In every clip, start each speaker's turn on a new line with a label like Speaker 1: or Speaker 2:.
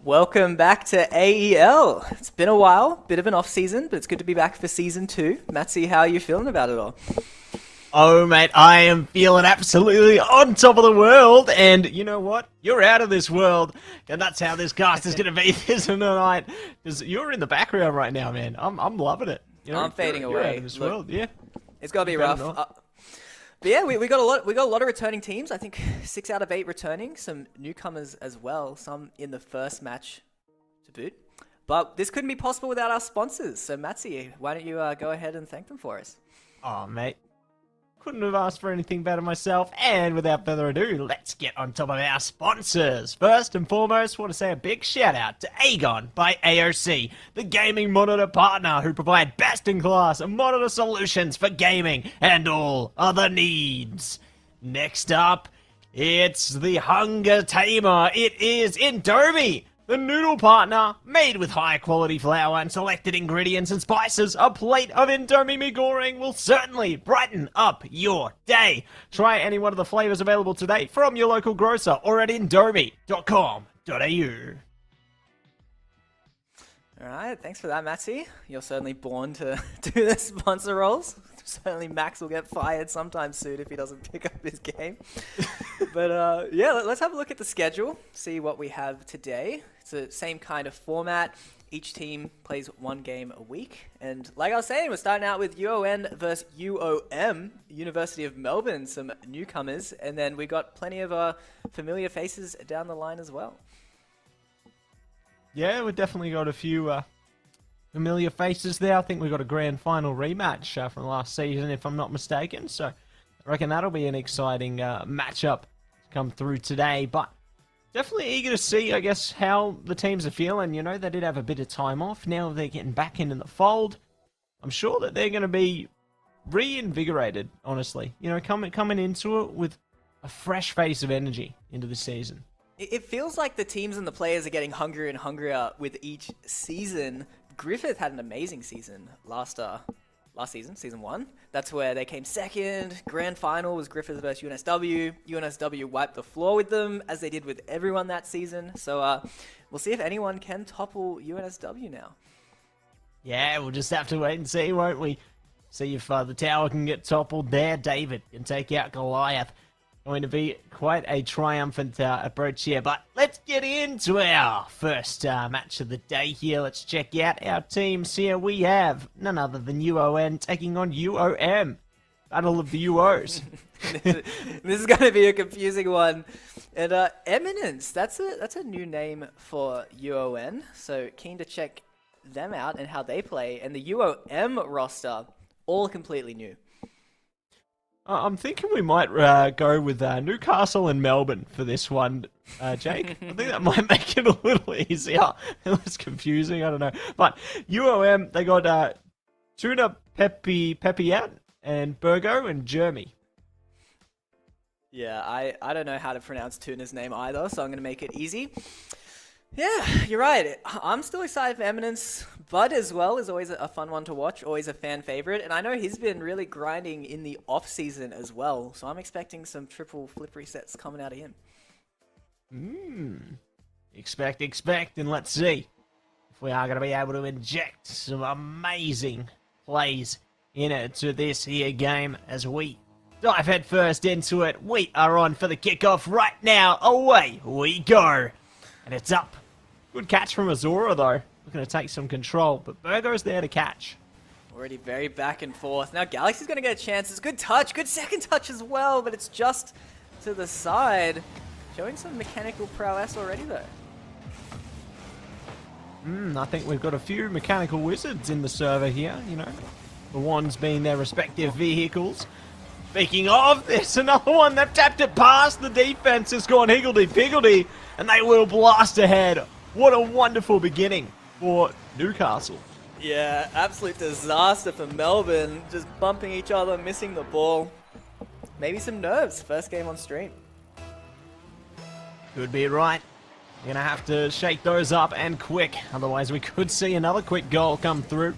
Speaker 1: Welcome back to AEL. It's been a while, bit of an off season, but it's good to be back for season 2. Matsy, how are you feeling about it all?
Speaker 2: Oh, mate, I am feeling absolutely on top of the world, and you know what? You're out of this world, and that's how this cast is going to be this night, because you're in the background right now, man. I'm loving it. You know,
Speaker 1: I'm fading
Speaker 2: you're
Speaker 1: away.
Speaker 2: out of this
Speaker 1: Look,
Speaker 2: world, yeah.
Speaker 1: It's got to be rough. But yeah, we got a lot of returning teams. I think 6 out of 8 returning. Some newcomers as well. Some in the first match to boot. But this couldn't be possible without our sponsors. So Matsy, why don't you go ahead and thank them for us?
Speaker 2: Oh, mate. Couldn't have asked for anything better myself, and without further ado, let's get on top of our sponsors. First and foremost, want to say a big shout out to AGON by AOC, the gaming monitor partner who provide best-in-class monitor solutions for gaming and all other needs. Next up, it's the Hunger Tamer. It is Indomie, the noodle partner, made with high-quality flour and selected ingredients and spices. A plate of Indomie mee goreng will certainly brighten up your day. Try any one of the flavors available today from your local grocer or at indomie.com.au.
Speaker 1: Alright, thanks for that, Matsy. You're certainly born to do the sponsor roles. Certainly Max will get fired sometime soon if he doesn't pick up his game. But yeah, let's have a look at the schedule, see what we have today. It's the same kind of format. Each team plays one game a week. And like I was saying, we're starting out with UON versus UOM, University of Melbourne, some newcomers. And then we got plenty of familiar faces down the line as well.
Speaker 2: Yeah, we definitely got a few familiar faces there. I think we got a grand final rematch from last season, if I'm not mistaken. So I reckon that'll be an exciting matchup to come through today. But definitely eager to see, I guess, how the teams are feeling. You know, they did have a bit of time off. Now they're getting back into the fold. I'm sure that they're going to be reinvigorated, honestly. You know, coming into it with a fresh face of energy into the season.
Speaker 1: It feels like the teams and the players are getting hungrier and hungrier with each season. Griffith had an amazing season last season, season 1. That's where they came second. Grand final was Griffith versus UNSW. UNSW wiped the floor with them, as they did with everyone that season. So we'll see if anyone can topple UNSW now. Yeah,
Speaker 2: we'll just have to wait and see, won't we? See if the tower can get toppled there. David can take out Goliath. Going to be quite a triumphant approach here, but let's get into our first match of the day here. Let's check out our teams here. We have none other than UON taking on UOM. Battle of the UOs.
Speaker 1: This is going to be a confusing one. And Eminence, that's a new name for UON, so keen to check them out and how they play. And the UOM roster, all completely new.
Speaker 2: I'm thinking we might go with Newcastle and Melbourne for this one, Jake. I think that might make it a little easier. Less confusing, I don't know. But UOM, they got Tuna Pepiat and Burgo and Jeremy.
Speaker 1: Yeah, I don't know how to pronounce Tuna's name either, so I'm going to make it easy. Yeah, you're right. I'm still excited for Eminence. Bud as well is always a fun one to watch, always a fan favorite. And I know he's been really grinding in the off-season as well, so I'm expecting some triple flip resets coming out of him.
Speaker 2: Expect, and let's see if we are going to be able to inject some amazing plays into this here game as we dive head first into it. We are on for the kickoff right now. Away we go. And it's up. Good catch from Azora, though. Looking to take some control, but Burgo's there to catch.
Speaker 1: Already very back and forth. Now Galaxy's going to get a chance. It's a good touch. Good second touch as well, but it's just to the side. Showing some mechanical prowess already, though.
Speaker 2: I think we've got a few mechanical wizards in the server here, you know. The ones being their respective vehicles. Speaking of, there's another one. They've tapped it past the defense. It's gone higgledy-piggledy, and they will blast ahead. What a wonderful beginning for Newcastle.
Speaker 1: Yeah, absolute disaster for Melbourne. Just bumping each other, missing the ball. Maybe some nerves. First game on stream.
Speaker 2: Could be right. We're going to have to shake those up and quick. Otherwise, we could see another quick goal come through.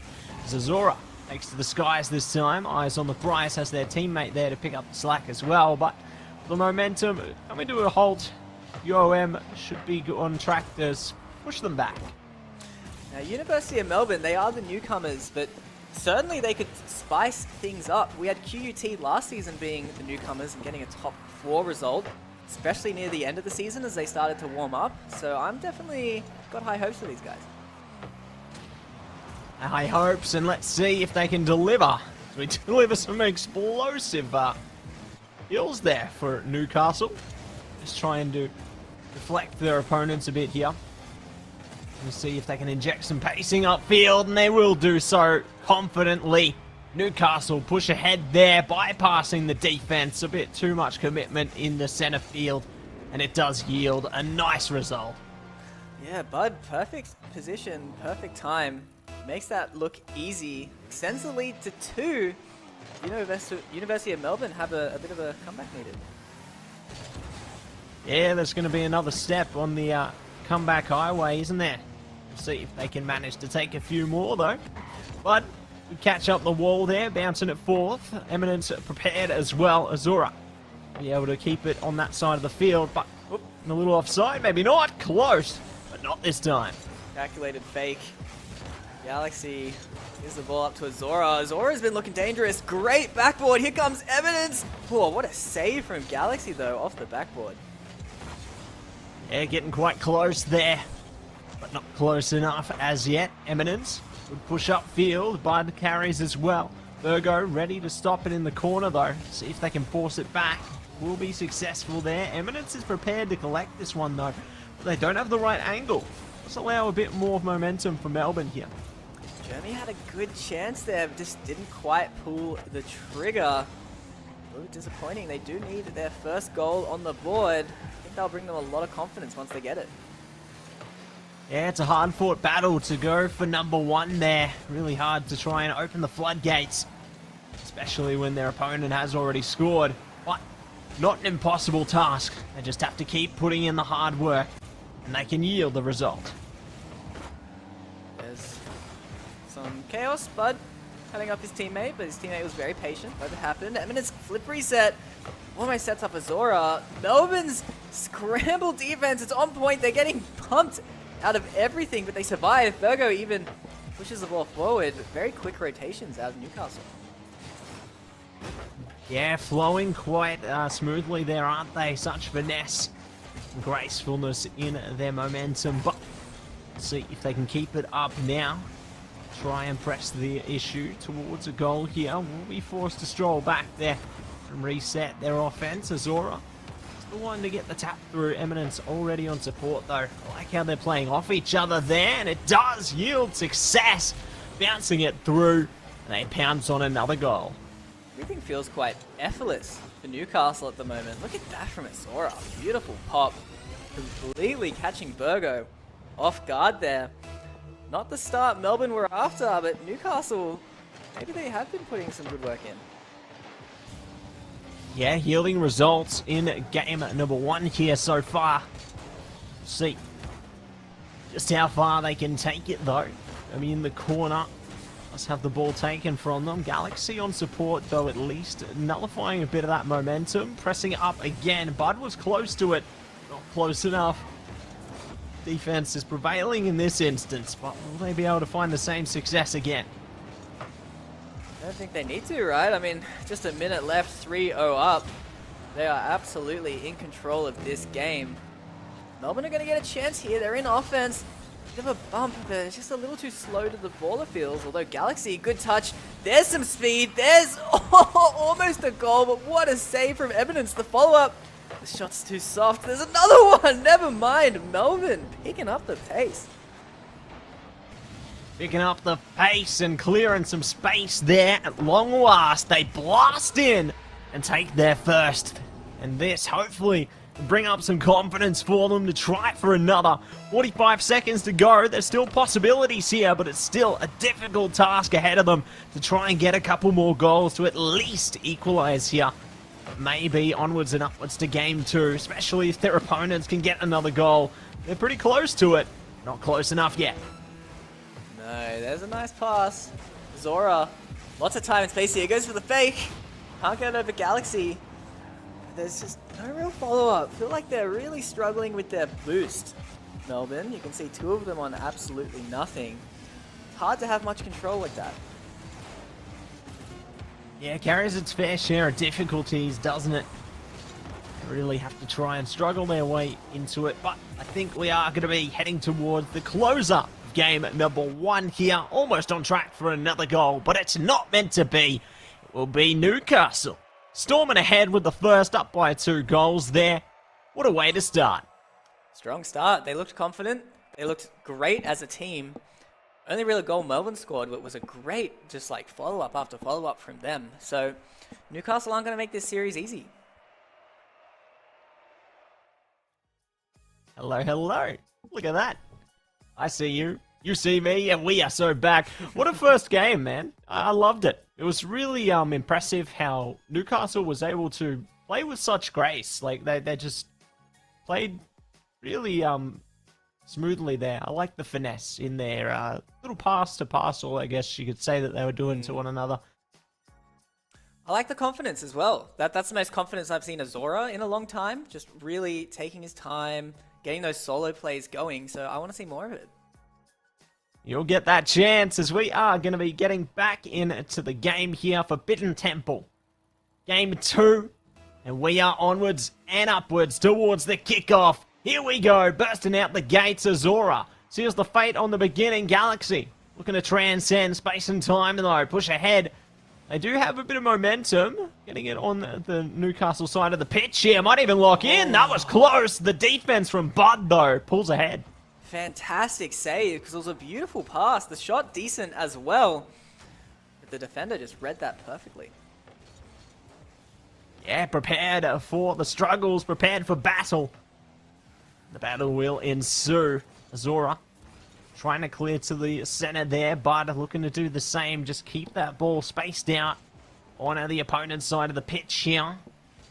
Speaker 2: Zazora takes to the skies this time. Eyes on the prize, has their teammate there to pick up the slack as well. But the momentum coming to a halt. UOM should be on track to push them back.
Speaker 1: Now, University of Melbourne, they are the newcomers, but certainly they could spice things up. We had QUT last season being the newcomers and getting a top 4 result, especially near the end of the season as they started to warm up. So I'm definitely got high hopes for these guys.
Speaker 2: High hopes, and let's see if they can deliver. We deliver some explosive kills there for Newcastle. Just trying to deflect their opponents a bit here. We'll see if they can inject some pacing upfield, and they will do so confidently. Newcastle push ahead there, bypassing the defense. A bit too much commitment in the center field, and it does yield a nice result.
Speaker 1: Yeah, Bud, perfect position, perfect time. Makes that look easy. Extends the lead to 2. University of Melbourne have a bit of a comeback needed.
Speaker 2: Yeah, there's going to be another step on the comeback highway, isn't there? We'll see if they can manage to take a few more, though. But we catch up the wall there, bouncing it forth. Eminence prepared as well. Azura be able to keep it on that side of the field, but a little offside, maybe not. Close, but not this time.
Speaker 1: Calculated fake. Galaxy gives the ball up to Azora. Azora's been looking dangerous. Great backboard. Here comes Eminence. Oh, what a save from Galaxy, though, off the backboard.
Speaker 2: Yeah, getting quite close there, but not close enough as yet. Eminence would push upfield. Bud carries as well. Virgo ready to stop it in the corner, though. See if they can force it back. Will be successful there. Eminence is prepared to collect this one, though. But they don't have the right angle. Let's allow a bit more momentum for Melbourne here.
Speaker 1: Jeremy had a good chance there, but just didn't quite pull the trigger. A little disappointing. They do need their first goal on the board. I think that'll bring them a lot of confidence once they get it.
Speaker 2: Yeah, it's a hard-fought battle to go for number 1 there. Really hard to try and open the floodgates, especially when their opponent has already scored. But not an impossible task. They just have to keep putting in the hard work, and they can yield the result.
Speaker 1: There's some chaos. Bud cutting up his teammate, but his teammate was very patient. Let it happen. Eminence flip reset. Almost sets up Azora. Melbourne's scramble defense, it's on point. They're getting pumped out of everything, but they survive. Virgo even pushes the ball forward. Very quick rotations out of Newcastle.
Speaker 2: Yeah, flowing quite smoothly there, aren't they? Such finesse and gracefulness in their momentum. But let's see if they can keep it up now. Try and press the issue towards a goal here. Will be forced to stroll back there and reset their offense. Azora is the one to get the tap through. Eminence already on support, though. I like how they're playing off each other there, and it does yield success. Bouncing it through, and they pounce on another goal.
Speaker 1: Everything feels quite effortless for Newcastle at the moment. Look at that from Azora. Beautiful pop. Completely catching Virgo off guard there. Not the start Melbourne were after, but Newcastle, maybe they have been putting some good work in.
Speaker 2: Yeah, yielding results in game number 1 here so far. See just how far they can take it, though. I mean, in the corner, let's have the ball taken from them. Galaxy on support, though, at least nullifying a bit of that momentum. Pressing up again. Bud was close to it, not close enough. Defense is prevailing in this instance, but will they be able to find the same success again?
Speaker 1: I don't think they need to, right? I mean, just a minute left, 3-0 up. They are absolutely in control of this game. Melbourne are going to get a chance here. They're in offense. Bit of a bump, but it's just a little too slow to the ball, it feels. Although Galaxy, good touch. There's some speed. There's almost a goal, but what a save from Eminence. The follow-up. The shot's too soft. There's another one. Never mind. Melbourne picking up the pace.
Speaker 2: Picking up the pace and clearing some space there at long last. They blast in and take their first. And this, hopefully, will bring up some confidence for them to try for another. 45 seconds to go. There's still possibilities here, but it's still a difficult task ahead of them to try and get a couple more goals to at least equalize here. Maybe onwards and upwards to game 2, especially if their opponents can get another goal. They're pretty close to it. Not close enough yet.
Speaker 1: No, there's a nice pass. Zora, lots of time and space here. Goes for the fake. Can't get over Galaxy. There's just no real follow-up. Feel like they're really struggling with their boost. Melbourne. You can see two of them on absolutely nothing. It's hard to have much control like that.
Speaker 2: Yeah, carries its fair share of difficulties, doesn't it? They really have to try and struggle their way into it, but I think we are going to be heading towards the closer of game number 1 here. Almost on track for another goal, but it's not meant to be. It will be Newcastle storming ahead with the first, up by 2 goals there. What a way to start.
Speaker 1: Strong start. They looked confident. They looked great as a team. Only real goal Melbourne scored was a great just like follow-up after follow-up from them. So Newcastle aren't going to make this series easy.
Speaker 2: Hello, hello. Look at that. I see you. You see me, and we are so back. What a first game, man. I loved it. It was really impressive how Newcastle was able to play with such grace. Like, they just played really smoothly there. I like the finesse in their little pass to parcel, I guess you could say, that they were doing to one another.
Speaker 1: I like the confidence as well. That's the most confidence I've seen Azora in a long time. Just really taking his time, getting those solo plays going. So I want to see more of it.
Speaker 2: You'll get that chance as we are going to be getting back into the game here for Bitten Temple. Game 2. And we are onwards and upwards towards the kickoff. Here we go, bursting out the gates. Azora seals the fate on the beginning. Galaxy looking to transcend space and time though. Push ahead. They do have a bit of momentum. Getting it on the Newcastle side of the pitch here. Might even lock in. That was close. The defense from Bud though pulls ahead.
Speaker 1: Fantastic save, because it was a beautiful pass. The shot decent as well. But the defender just read that perfectly.
Speaker 2: Yeah, prepared for the struggles, prepared for battle. The battle will ensue. Azora trying to clear to the center there, but looking to do the same. Just keep that ball spaced out on the opponent's side of the pitch here.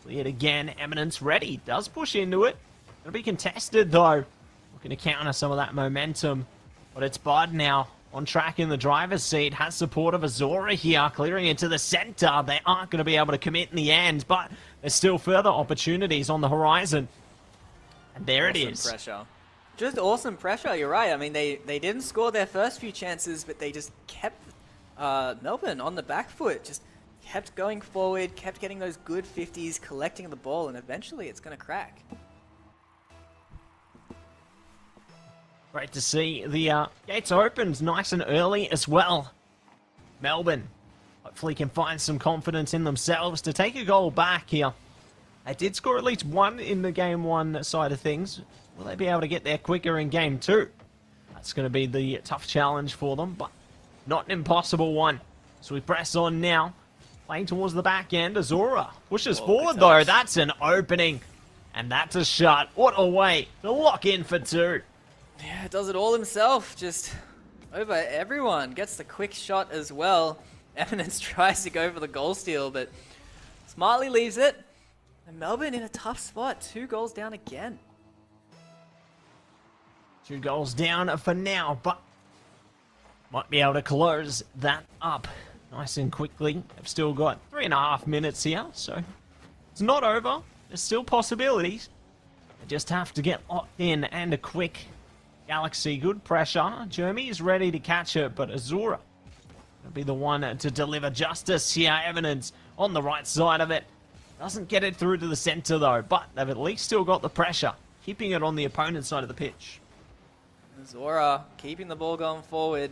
Speaker 2: Cleared again. Eminence ready. Does push into it. It'll be contested though. Looking to counter some of that momentum. But it's Bud now on track in the driver's seat. Has support of Azora here. Clearing it to the center. They aren't going to be able to commit in the end, but there's still further opportunities on the horizon. And there it is.
Speaker 1: Awesome pressure. Just awesome pressure, you're right. I mean, they didn't score their first few chances, but they just kept Melbourne on the back foot. Just kept going forward, kept getting those good 50s, collecting the ball, and eventually it's going to crack.
Speaker 2: Great to see the gates opened nice and early as well. Melbourne hopefully can find some confidence in themselves to take a goal back here. They did score at least one in the game 1 side of things. Will they be able to get there quicker in game 2? That's going to be the tough challenge for them, but not an impossible one. So we press on now. Playing towards the back end. Azora pushes forward though. That's an opening. And that's a shot. What a way to lock in for 2.
Speaker 1: Yeah, does it all himself. Just over everyone. Gets the quick shot as well. Eminence tries to go for the goal steal, but smartly leaves it. And Melbourne in a tough spot. 2 goals down again.
Speaker 2: 2 goals down for now, but might be able to close that up nice and quickly. They've still got 3.5 minutes here, so it's not over. There's still possibilities. They just have to get locked in, and a quick Galaxy. Good pressure. Jeremy is ready to catch it, but Azora will be the one to deliver justice here. Evidence on the right side of it. Doesn't get it through to the center though, but they've at least still got the pressure, keeping it on the opponent's side of the pitch.
Speaker 1: Azora keeping the ball going forward.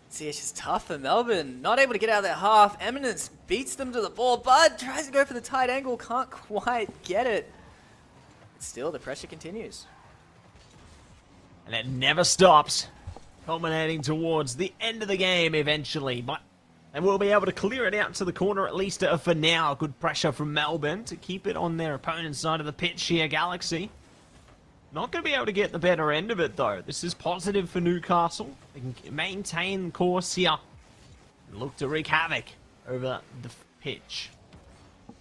Speaker 1: See, it's just tough for Melbourne. Not able to get out of their half. Eminence beats them to the ball. Bud tries to go for the tight angle. Can't quite get it. But still, the pressure continues.
Speaker 2: And it never stops. Culminating towards the end of the game eventually. But they will be able to clear it out to the corner at least for now. Good pressure from Melbourne to keep it on their opponent's side of the pitch here. Galaxy not going to be able to get the better end of it though. This is positive for Newcastle. They can maintain course here and look to wreak havoc over the pitch.
Speaker 1: I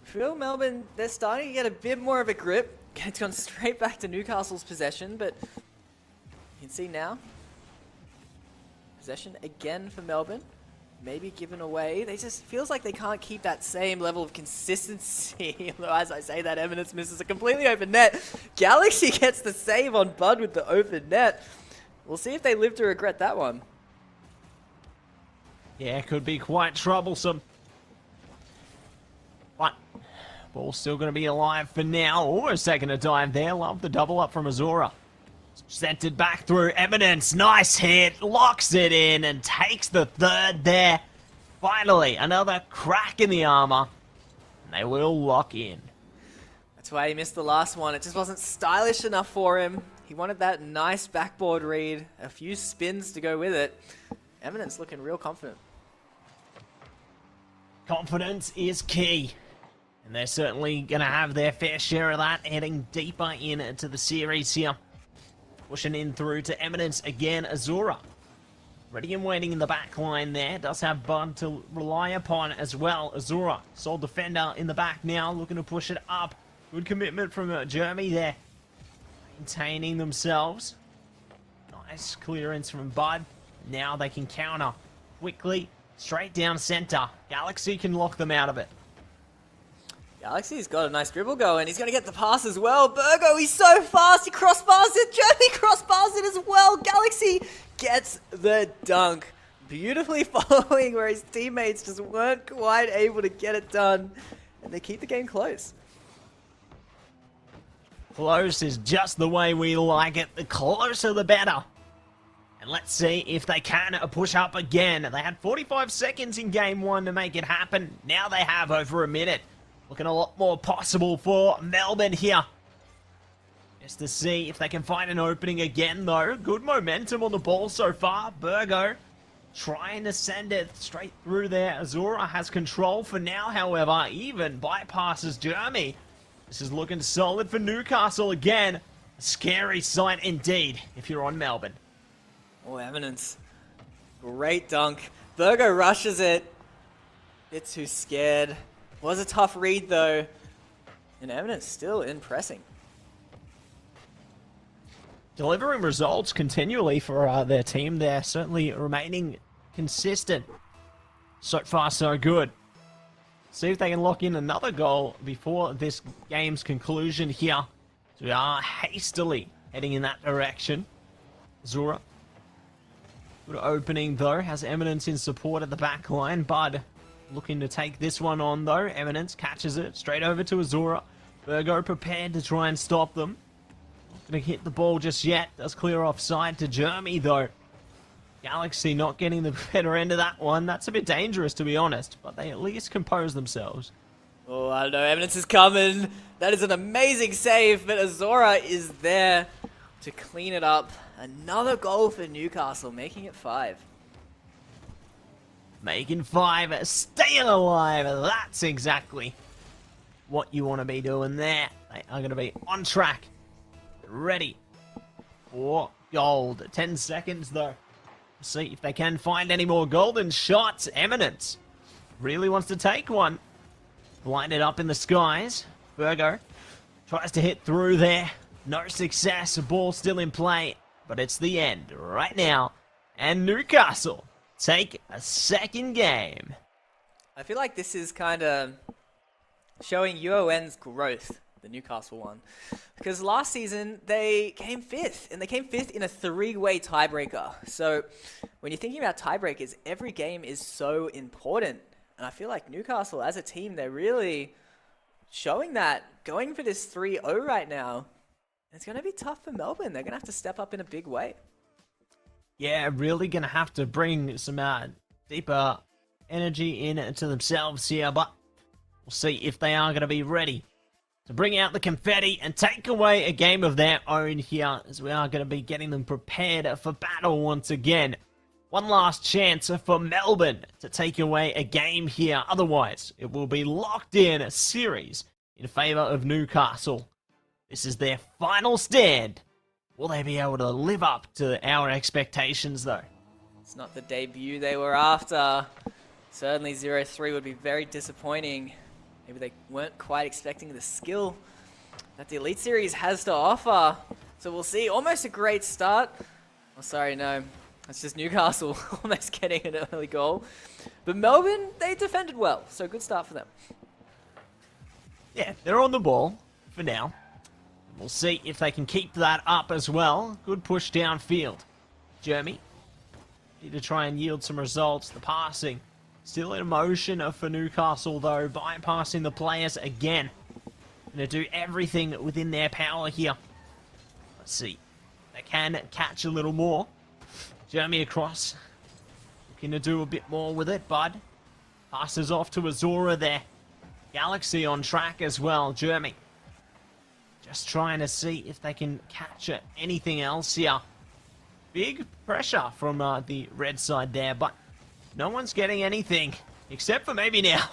Speaker 1: feel Melbourne, they're starting to get a bit more of a grip. It's gone straight back to Newcastle's possession, but you can see now, possession again for Melbourne. maybe given away. They just feels like they can't keep that same level of consistency. Although as I say that, Eminence misses a completely open net. Galaxy gets the save on Bud with the open net. We'll see if they live to regret that one.
Speaker 2: Yeah, could be quite troublesome. But ball's still going to be alive for now. Almost taking a dive there. Love the double up from Azura. Centered back through Eminence. Nice hit. Locks it in and takes the third there. Finally, another crack in the armor. And they will lock in.
Speaker 1: That's why he missed the last one. It just wasn't stylish enough for him. He wanted that nice backboard read. A few spins to go with it. Eminence looking real confident.
Speaker 2: Confidence is key. And they're certainly going to have their fair share of that heading deeper into the series here. Pushing in through to Eminence again, Azura. Ready and waiting in the back line there. Does have Bud to rely upon as well. Azura, sole defender in the back now, looking to push it up. Good commitment from Jeremy there. Maintaining themselves. Nice clearance from Bud. Now they can counter quickly. Straight down center. Galaxy can lock them out of it.
Speaker 1: Galaxy's got a nice dribble going. He's going to get the pass as well. Burgo, he's so fast. He crossbars it. Jeremy crossbars it as well. Galaxy gets the dunk. Beautifully following where his teammates just weren't quite able to get it done. And they keep the game close.
Speaker 2: Close is just the way we like it. The closer the better. And let's see if they can push up again. They had 45 seconds in game one to make it happen. Now they have over a minute. Looking a lot more possible for Melbourne here. Just to see if they can find an opening again, though. Good momentum on the ball so far. Burgo trying to send it straight through there. Azura has control for now, however. Even bypasses Jeremy. This is looking solid for Newcastle again. A scary sight indeed if you're on Melbourne.
Speaker 1: Oh, Eminence. Great dunk. Burgo rushes it. Bit too scared. Was a tough read, though. And Eminence still in pressing.
Speaker 2: Delivering results continually for their team there. Certainly remaining consistent. So far, so good. See if they can lock in another goal before this game's conclusion here. So we are hastily heading in that direction. Zura. Good opening, though. Has Eminence in support at the back line. Bud looking to take this one on, though. Eminence catches it straight over to Azura. Burgo prepared to try and stop them. Not going to hit the ball just yet. Does clear offside to Jeremy, though. Galaxy not getting the better end of that one. That's a bit dangerous, to be honest. But they at least compose themselves.
Speaker 1: Oh, I don't know. Eminence is coming. That is an amazing save. But Azura is there to clean it up. Another goal for Newcastle, making it 5.
Speaker 2: Making 5, staying alive. That's exactly what you want to be doing there. They are going to be on track. Ready for gold. 10 seconds, though. See if they can find any more golden shots. Eminence really wants to take one. Blinded up in the skies. Burgo tries to hit through there. No success. The ball still in play. But it's the end right now. And Newcastle take a second game.
Speaker 1: I feel like this is kind of showing UON's growth, the Newcastle one. Because last season, they came 5th. And they came 5th in a 3-way tiebreaker. So when you're thinking about tiebreakers, every game is so important. And I feel like Newcastle, as a team, they're really showing that. Going for this 3-0 right now. It's going to be tough for Melbourne. They're going to have to step up in a big way.
Speaker 2: Yeah, really going to have to bring some deeper energy into themselves here. But we'll see if they are going to be ready to bring out the confetti and take away a game of their own here. As we are going to be getting them prepared for battle once again. One last chance for Melbourne to take away a game here. Otherwise, it will be locked in a series in favour of Newcastle. This is their final stand. Will they be able to live up to our expectations, though?
Speaker 1: It's not the debut they were after. Certainly 0-3 would be very disappointing. Maybe they weren't quite expecting the skill that the Elite Series has to offer. So we'll see. Almost a great start. Oh, sorry, no. It's just Newcastle almost getting an early goal. But Melbourne, they defended well, so good start for them.
Speaker 2: Yeah, they're on the ball for now. We'll see if they can keep that up as well. Good push downfield. Jeremy, need to try and yield some results. The passing, still in motion for Newcastle though, bypassing the players again. Going to do everything within their power here. Let's see. They can catch a little more. Jeremy across. Looking to do a bit more with it, Bud. Passes off to Azora there. Galaxy on track as well. Jeremy just trying to see if they can capture anything else here. Big pressure from the red side there, but no one's getting anything except for maybe now.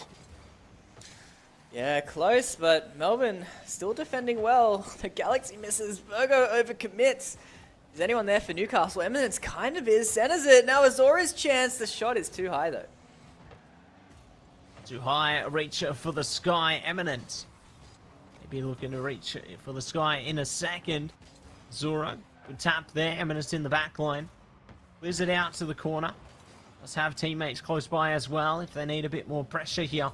Speaker 1: Yeah, close, but Melbourne still defending well. The Galaxy misses. Virgo overcommits. Is anyone there for Newcastle? Eminence kind of is. Centers it. Now Azora's chance. The shot is too high, though.
Speaker 2: Too high. Reach for the sky. Eminence. Maybe looking to reach for the sky in a second. Zora. Good tap there. Eminence in the back line. Clears it out to the corner. Must have teammates close by as well if they need a bit more pressure here.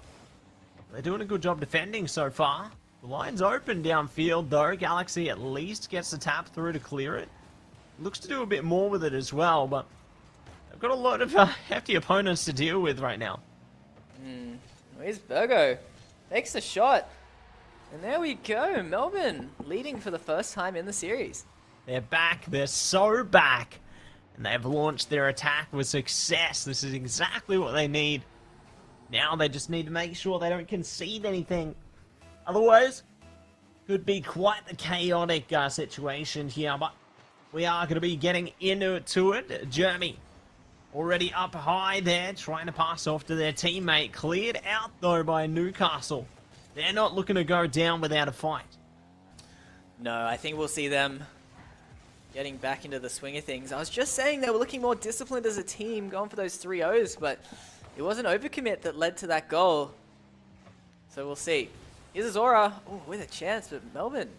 Speaker 2: They're doing a good job defending so far. The line's open downfield though. Galaxy at least gets the tap through to clear it. Looks to do a bit more with it as well, but they've got a lot of hefty opponents to deal with right now.
Speaker 1: Where's Virgo? Takes the shot. And there we go. Melbourne leading for the first time in the series.
Speaker 2: They're back. They're so back. And they've launched their attack with success. This is exactly what they need. Now they just need to make sure they don't concede anything. Otherwise, could be quite the chaotic situation here. But we are going to be getting into it. Jeremy already up high there, trying to pass off to their teammate. Cleared out, though, by Newcastle. They're not looking to go down without a fight.
Speaker 1: No, I think we'll see them getting back into the swing of things. I was just saying they were looking more disciplined as a team, going for those 3-0s, but it was an overcommit that led to that goal. So we'll see. Here's Azora. Oh, with a chance, but Melbourne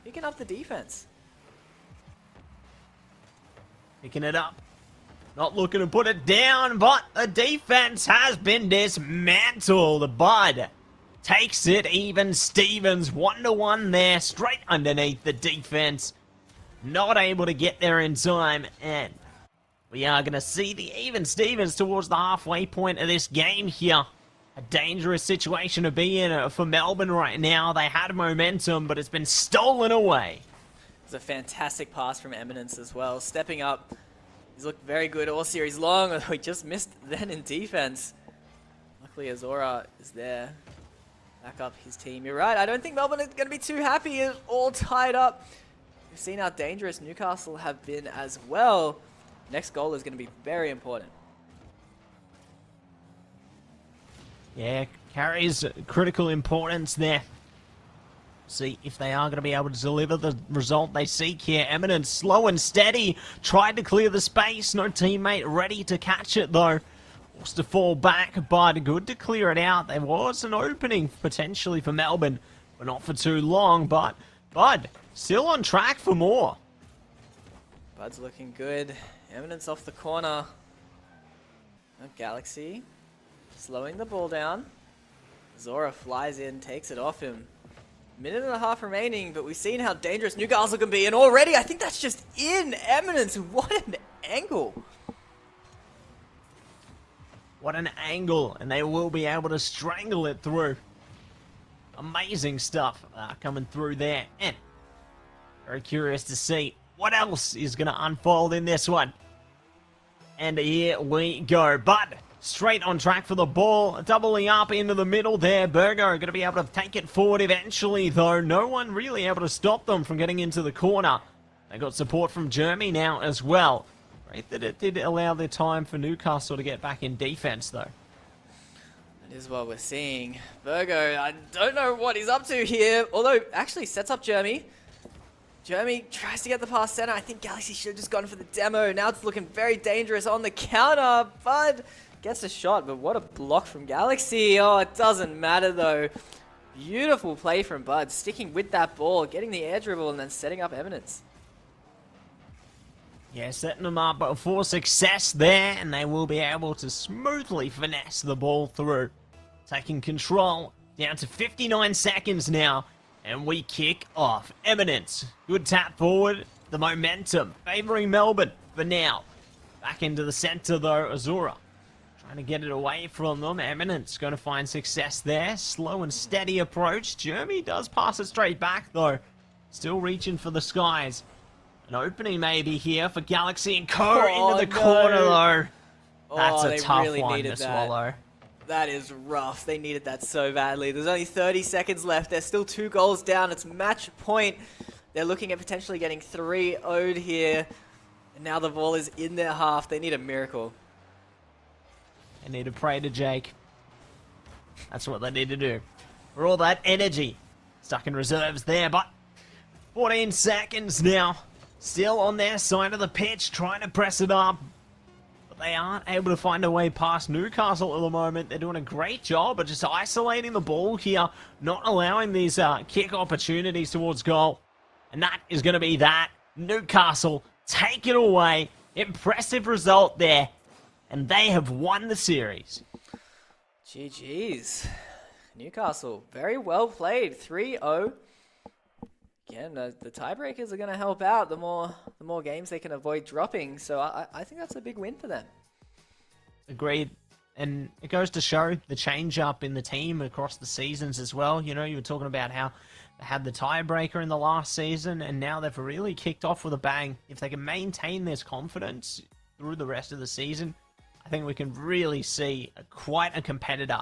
Speaker 1: picking up the defense.
Speaker 2: Picking it up. Not looking to put it down, but the defense has been dismantled. Bud takes it. Even Stevens 1-1 there, straight underneath the defense. Not able to get there in time, and we are going to see the Even Stevens towards the halfway point of this game here. A dangerous situation to be in for Melbourne right now. They had momentum, but it's been stolen away.
Speaker 1: It's a fantastic pass from Eminence as well. Stepping up. He's looked very good all series long, although he just missed then in defense. Luckily, Azora is there. Back up his team. You're right. I don't think Melbourne is going to be too happy. It's all tied up. We've seen how dangerous Newcastle have been as well. Next goal is going to be very important.
Speaker 2: Yeah, carries critical importance there. See if they are going to be able to deliver the result they seek here. Eminence slow and steady. Tried to clear the space. No teammate ready to catch it though. Forced to fall back, but good to clear it out. There was an opening potentially for Melbourne, but not for too long. But Bud still on track for more.
Speaker 1: Bud's looking good. Eminence off the corner. Galaxy slowing the ball down. Zora flies in, takes it off him. Minute and a half remaining, but we've seen how dangerous Newcastle can be, and already I think that's just in Eminence. What an angle.
Speaker 2: What an angle, and they will be able to strangle it through. Amazing stuff coming through there, and very curious to see what else is going to unfold in this one. And here we go. Bud straight on track for the ball, doubling up into the middle there. Burgo going to be able to take it forward eventually, though. No one really able to stop them from getting into the corner. They got support from Jeremy now as well. Great that it did allow the time for Newcastle to get back in defense, though.
Speaker 1: That is what we're seeing. Virgo, I don't know what he's up to here, although actually sets up Jeremy. Jeremy tries to get the pass center. I think Galaxy should have just gone for the demo. Now it's looking very dangerous on the counter. Bud gets a shot, but what a block from Galaxy. Oh, it doesn't matter though. Beautiful play from Bud, sticking with that ball, getting the air dribble and then setting up Eminence.
Speaker 2: Yeah, setting them up for success there, and they will be able to smoothly finesse the ball through. Taking control, down to 59 seconds now, and we kick off. Eminence, good tap forward, the momentum favouring Melbourne for now. Back into the centre though, Azura trying to get it away from them. Eminence going to find success there. Slow and steady approach. Jeremy does pass it straight back though. Still reaching for the skies. An opening maybe here for Galaxy and Co. into the corner though. That's a tough
Speaker 1: really
Speaker 2: one to swallow.
Speaker 1: That is rough. They needed that so badly. There's only 30 seconds left. They're still 2 goals down. It's match point. They're looking at potentially getting 3-0'd here. And now the ball is in their half. They need a miracle.
Speaker 2: They need to pray to Jake. That's what they need to do. For all that energy. Stuck in reserves there, but 14 seconds now. Still on their side of the pitch, trying to press it up. But they aren't able to find a way past Newcastle at the moment. They're doing a great job of just isolating the ball here, not allowing these kick opportunities towards goal. And that is going to be that. Newcastle take it away. Impressive result there. And they have won the series.
Speaker 1: GG's. Newcastle, very well played. 3-0. Again, the tiebreakers are going to help out the more games they can avoid dropping. So I think that's a big win for them.
Speaker 2: Agreed. And it goes to show the change up in the team across the seasons as well. You know, you were talking about how they had the tiebreaker in the last season, and now they've really kicked off with a bang. If they can maintain this confidence through the rest of the season, I think we can really see quite a competitor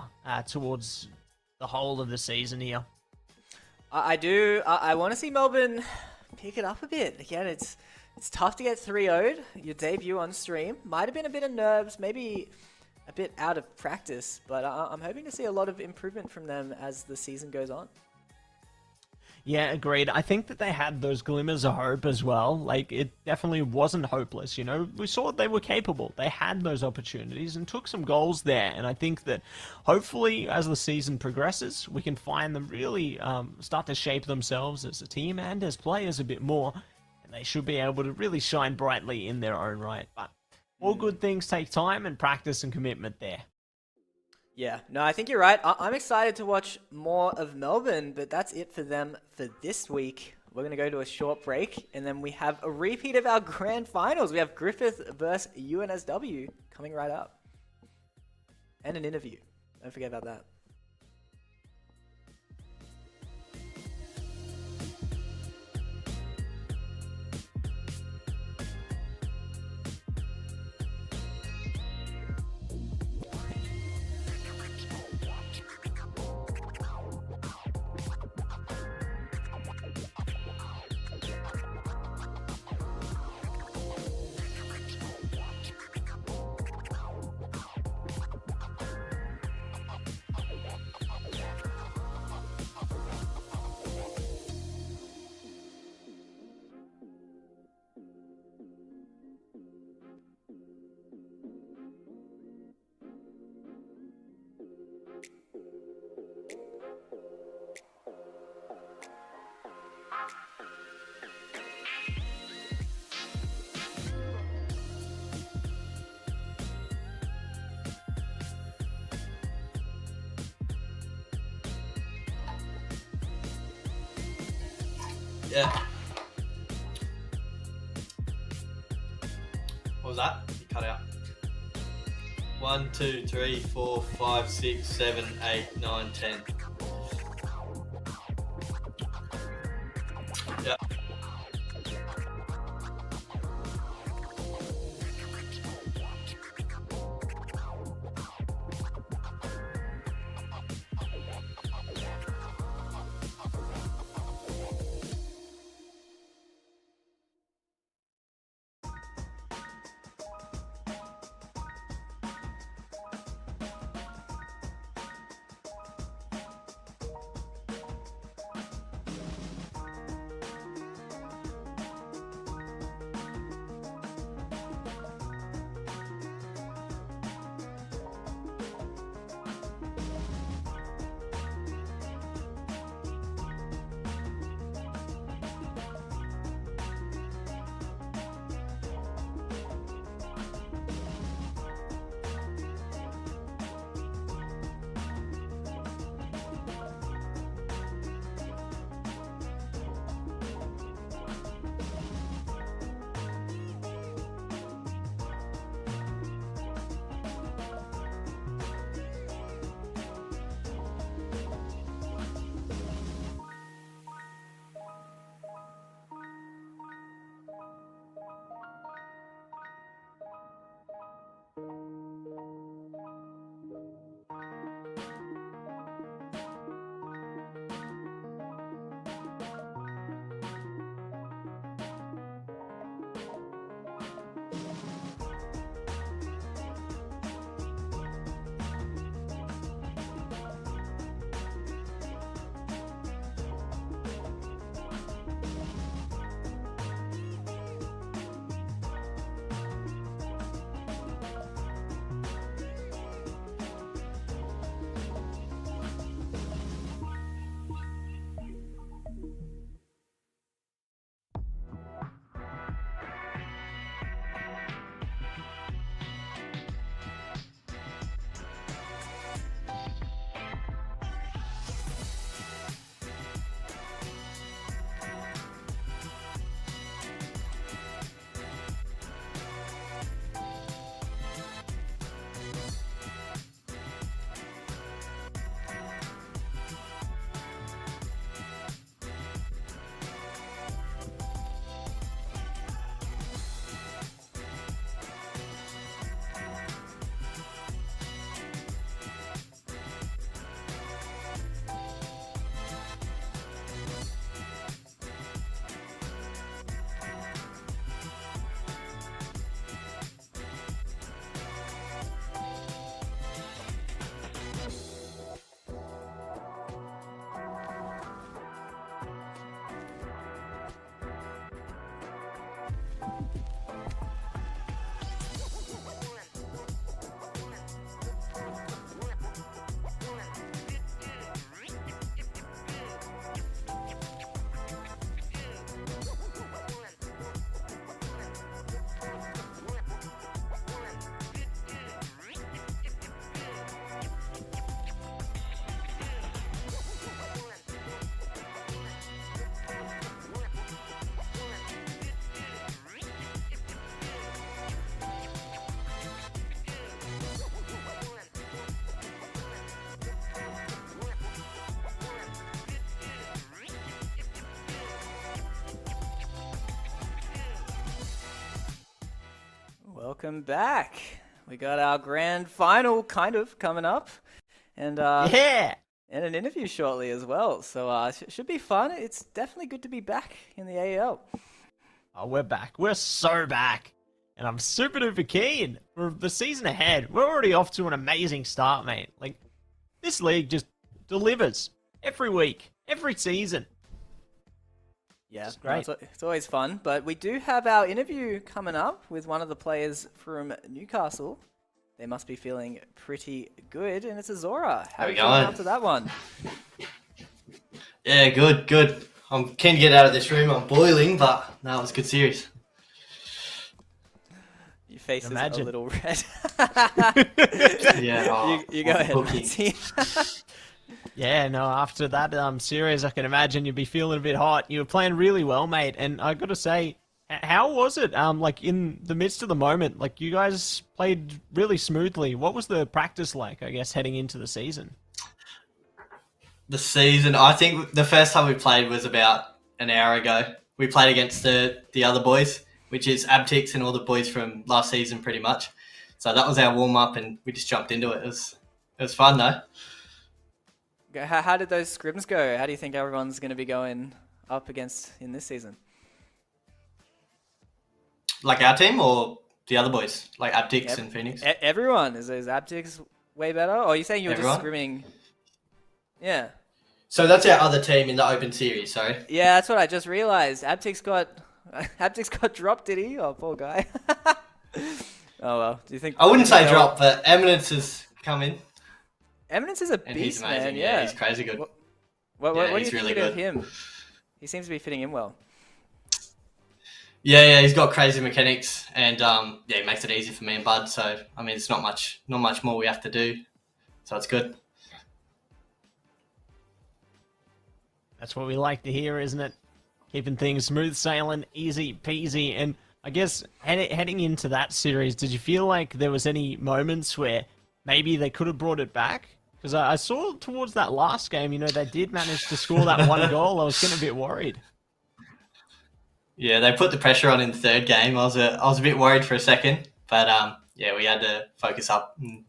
Speaker 2: towards the whole of the season here.
Speaker 1: I do. I want to see Melbourne pick it up a bit. Again, it's tough to get 3-0'd. Your debut on stream. Might have been a bit of nerves, maybe a bit out of practice, but I'm hoping to see a lot of improvement from them as the season goes on.
Speaker 2: Yeah, agreed. I think that they had those glimmers of hope as well. Like, it definitely wasn't hopeless, you know. We saw they were capable. They had those opportunities and took some goals there. And I think that hopefully as the season progresses, we can find them really start to shape themselves as a team and as players a bit more. And they should be able to really shine brightly in their own right. But all good things take time and practice and commitment there.
Speaker 1: Yeah, no, I think you're right. I'm excited to watch more of Melbourne, but that's it for them for this week. We're going to go to a short break, and then we have a repeat of our grand finals. We have Griffith versus UNSW coming right up. And an interview. Don't forget about that.
Speaker 3: Yeah. What was that? You cut out. 1, 2, 3, 4, 5, 6, 7, 8, 9, 10. Yeah.
Speaker 1: welcome back. We got our grand final kind of coming up, and
Speaker 2: Yeah.
Speaker 1: and an interview shortly as well. So should be fun. It's definitely good to be back in the AEL.
Speaker 2: Oh, we're back. We're so back. And I'm super duper keen for the season ahead. We're already off to an amazing start, mate. Like, this league just delivers every week, every season.
Speaker 1: Yeah,
Speaker 2: It's great.
Speaker 1: It's always fun. But we do have our interview coming up with one of the players from Newcastle. They must be feeling pretty good, and it's Azora. How are you feeling after that one?
Speaker 3: Yeah, good. I'm keen to get out of this room. I'm boiling, but no, it was a good series.
Speaker 1: Your face is a little red.
Speaker 3: Yeah,
Speaker 1: you go ahead, Matty.
Speaker 2: Yeah, no, after that series, I can imagine you'd be feeling a bit hot. You were playing really well, mate, and I got to say, how was it? Like, in the midst of the moment, like, you guys played really smoothly. What was the practice like, I guess, heading into the season?
Speaker 3: The season, I think the first time we played was about an hour ago. We played against the other boys, which is Abtix and all the boys from last season, pretty much. So that was our warm up, and we just jumped into it. It was fun though.
Speaker 1: How did those scrims go? How do you think everyone's going to be going up against in this season?
Speaker 3: Like our team or the other boys, like Abtix and Phoenix?
Speaker 1: Everyone. Is Abtix way better? Or are you saying you were just scrimming? Yeah. So
Speaker 3: that's our other team in the open series, sorry.
Speaker 1: Yeah, that's what I just realized. Abtix got dropped, did he? Oh, poor guy. Oh, well. Do you think...
Speaker 3: I wouldn't say drop, but Eminence has come in.
Speaker 1: Eminence is a beast,
Speaker 3: he's amazing.
Speaker 1: Man. Yeah,
Speaker 3: he's crazy good.
Speaker 1: What do you think of him? He seems to be fitting in well.
Speaker 3: Yeah, he's got crazy mechanics, and he makes it easy for me and Bud. So I mean, it's not much more we have to do. So it's good.
Speaker 2: That's what we like to hear, isn't it? Keeping things smooth sailing, easy peasy. And I guess heading into that series, did you feel like there was any moments where maybe they could have brought it back? Because I saw towards that last game, they did manage to score that one goal. I was getting a bit worried.
Speaker 3: Yeah, they put the pressure on in the third game. I was a bit worried for a second, but we had to focus up. And,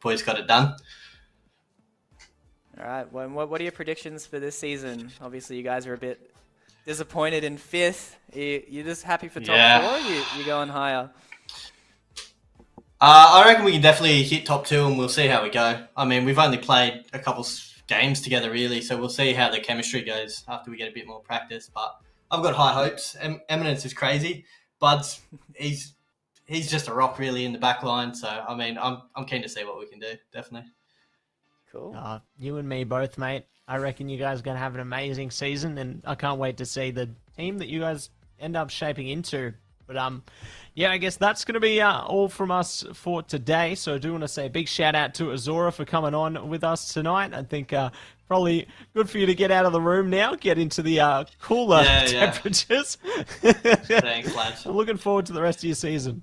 Speaker 3: boys got it done.
Speaker 1: All right. Well, what are your predictions for this season? Obviously, you guys are a bit disappointed in 5th. You just happy for top 4? Or you going higher?
Speaker 3: I reckon we can definitely hit top 2, and we'll see how we go. I mean, we've only played a couple games together, really, so we'll see how the chemistry goes after we get a bit more practice. But I've got high hopes. Eminence is crazy. Bud's he's just a rock, really, in the back line. So I mean, I'm keen to see what we can do. Definitely.
Speaker 1: Cool.
Speaker 2: You and me both, mate. I reckon you guys are gonna have an amazing season, and I can't wait to see the team that you guys end up shaping into. But I guess that's going to be all from us for today. So I do want to say a big shout out to Azora for coming on with us tonight. I think probably good for you to get out of the room now, get into the cooler temperatures.
Speaker 3: Thanks, lads.
Speaker 2: I'm looking forward to the rest of your season.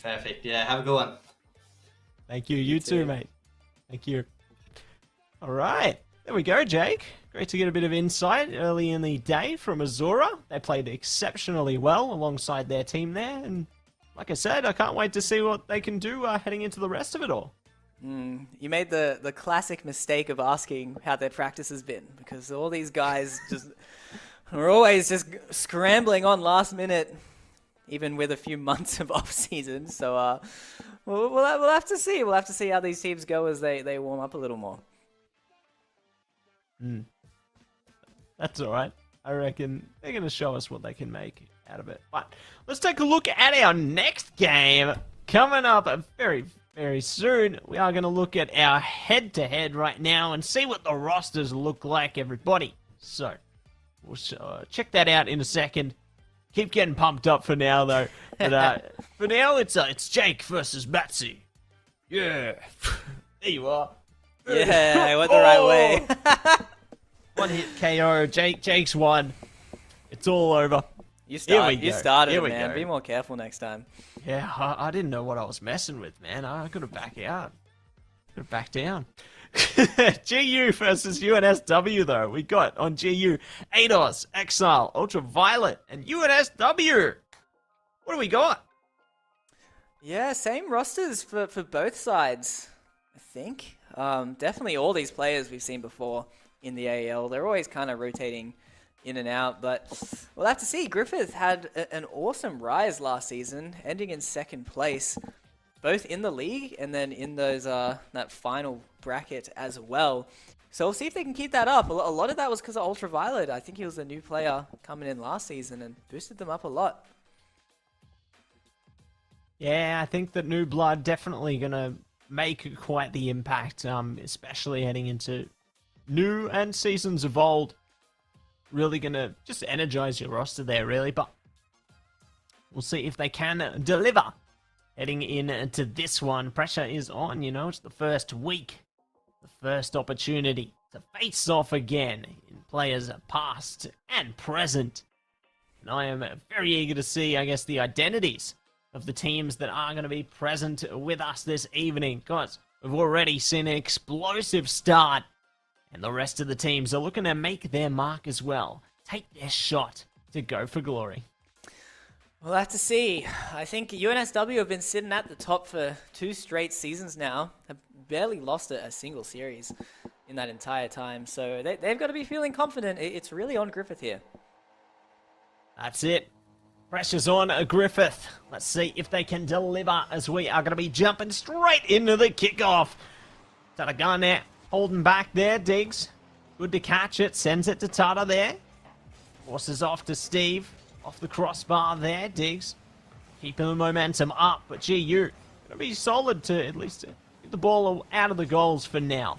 Speaker 3: Perfect. Yeah, have a good one.
Speaker 2: Thank you. You too, mate. Thank you. All right. There we go, Jake. Great to get a bit of insight early in the day from Azora. They played exceptionally well alongside their team there. And like I said, I can't wait to see what they can do heading into the rest of it all.
Speaker 1: You made the classic mistake of asking how their practice has been, because all these guys just are always just scrambling on last minute, even with a few months of off season. So we'll have to see. We'll have to see how these teams go as they warm up a little more.
Speaker 2: That's all right. I reckon they're going to show us what they can make out of it. But let's take a look at our next game coming up very, very soon. We are going to look at our head-to-head right now and see what the rosters look like, everybody. So we'll check that out in a second. Keep getting pumped up for now, though. But for now, it's Jake versus Batsy. Yeah. There you are.
Speaker 1: Yeah, I went the right way.
Speaker 2: One hit KO. Jake's won. It's all over.
Speaker 1: You started it, man.
Speaker 2: Go.
Speaker 1: Be more careful next time.
Speaker 2: Yeah, I didn't know what I was messing with, man. I could have backed out. Could have backed down. GU versus UNSW, though. We got on GU ADOS, Exile, Ultraviolet, and UNSW. What do we got?
Speaker 1: Yeah, same rosters for both sides, I think. Definitely all these players we've seen before in the AEL, they're always kind of rotating in and out, but we'll have to see. Griffith had an awesome rise last season, ending in 2nd place, both in the league and then in those that final bracket as well. So we'll see if they can keep that up. A lot of that was because of Ultraviolet. I think he was a new player coming in last season and boosted them up a lot.
Speaker 2: Yeah, I think that new blood definitely going to make quite the impact, especially heading into new and seasons of old. Really going to just energize your roster there, really. But we'll see if they can deliver. Heading into this one, pressure is on, you know. It's the first week, the first opportunity to face off again in players past and present. And I am very eager to see, I guess, the identities of the teams that are going to be present with us this evening. Guys, we've already seen an explosive start, and the rest of the teams are looking to make their mark as well. Take their shot to go for glory.
Speaker 1: We'll have to see. I think UNSW have been sitting at the top for 2 straight seasons now. Have barely lost a single series in that entire time. So they've got to be feeling confident. It's really on Griffith here.
Speaker 2: That's it. Pressure's on Griffith. Let's see if they can deliver as we are going to be jumping straight into the kickoff. Tata Garnett holding back there. Diggs. Good to catch it. Sends it to Tata there. Forces off to Steve. Off the crossbar there. Diggs. Keeping the momentum up. But GU going to be solid to at least get the ball out of the goals for now.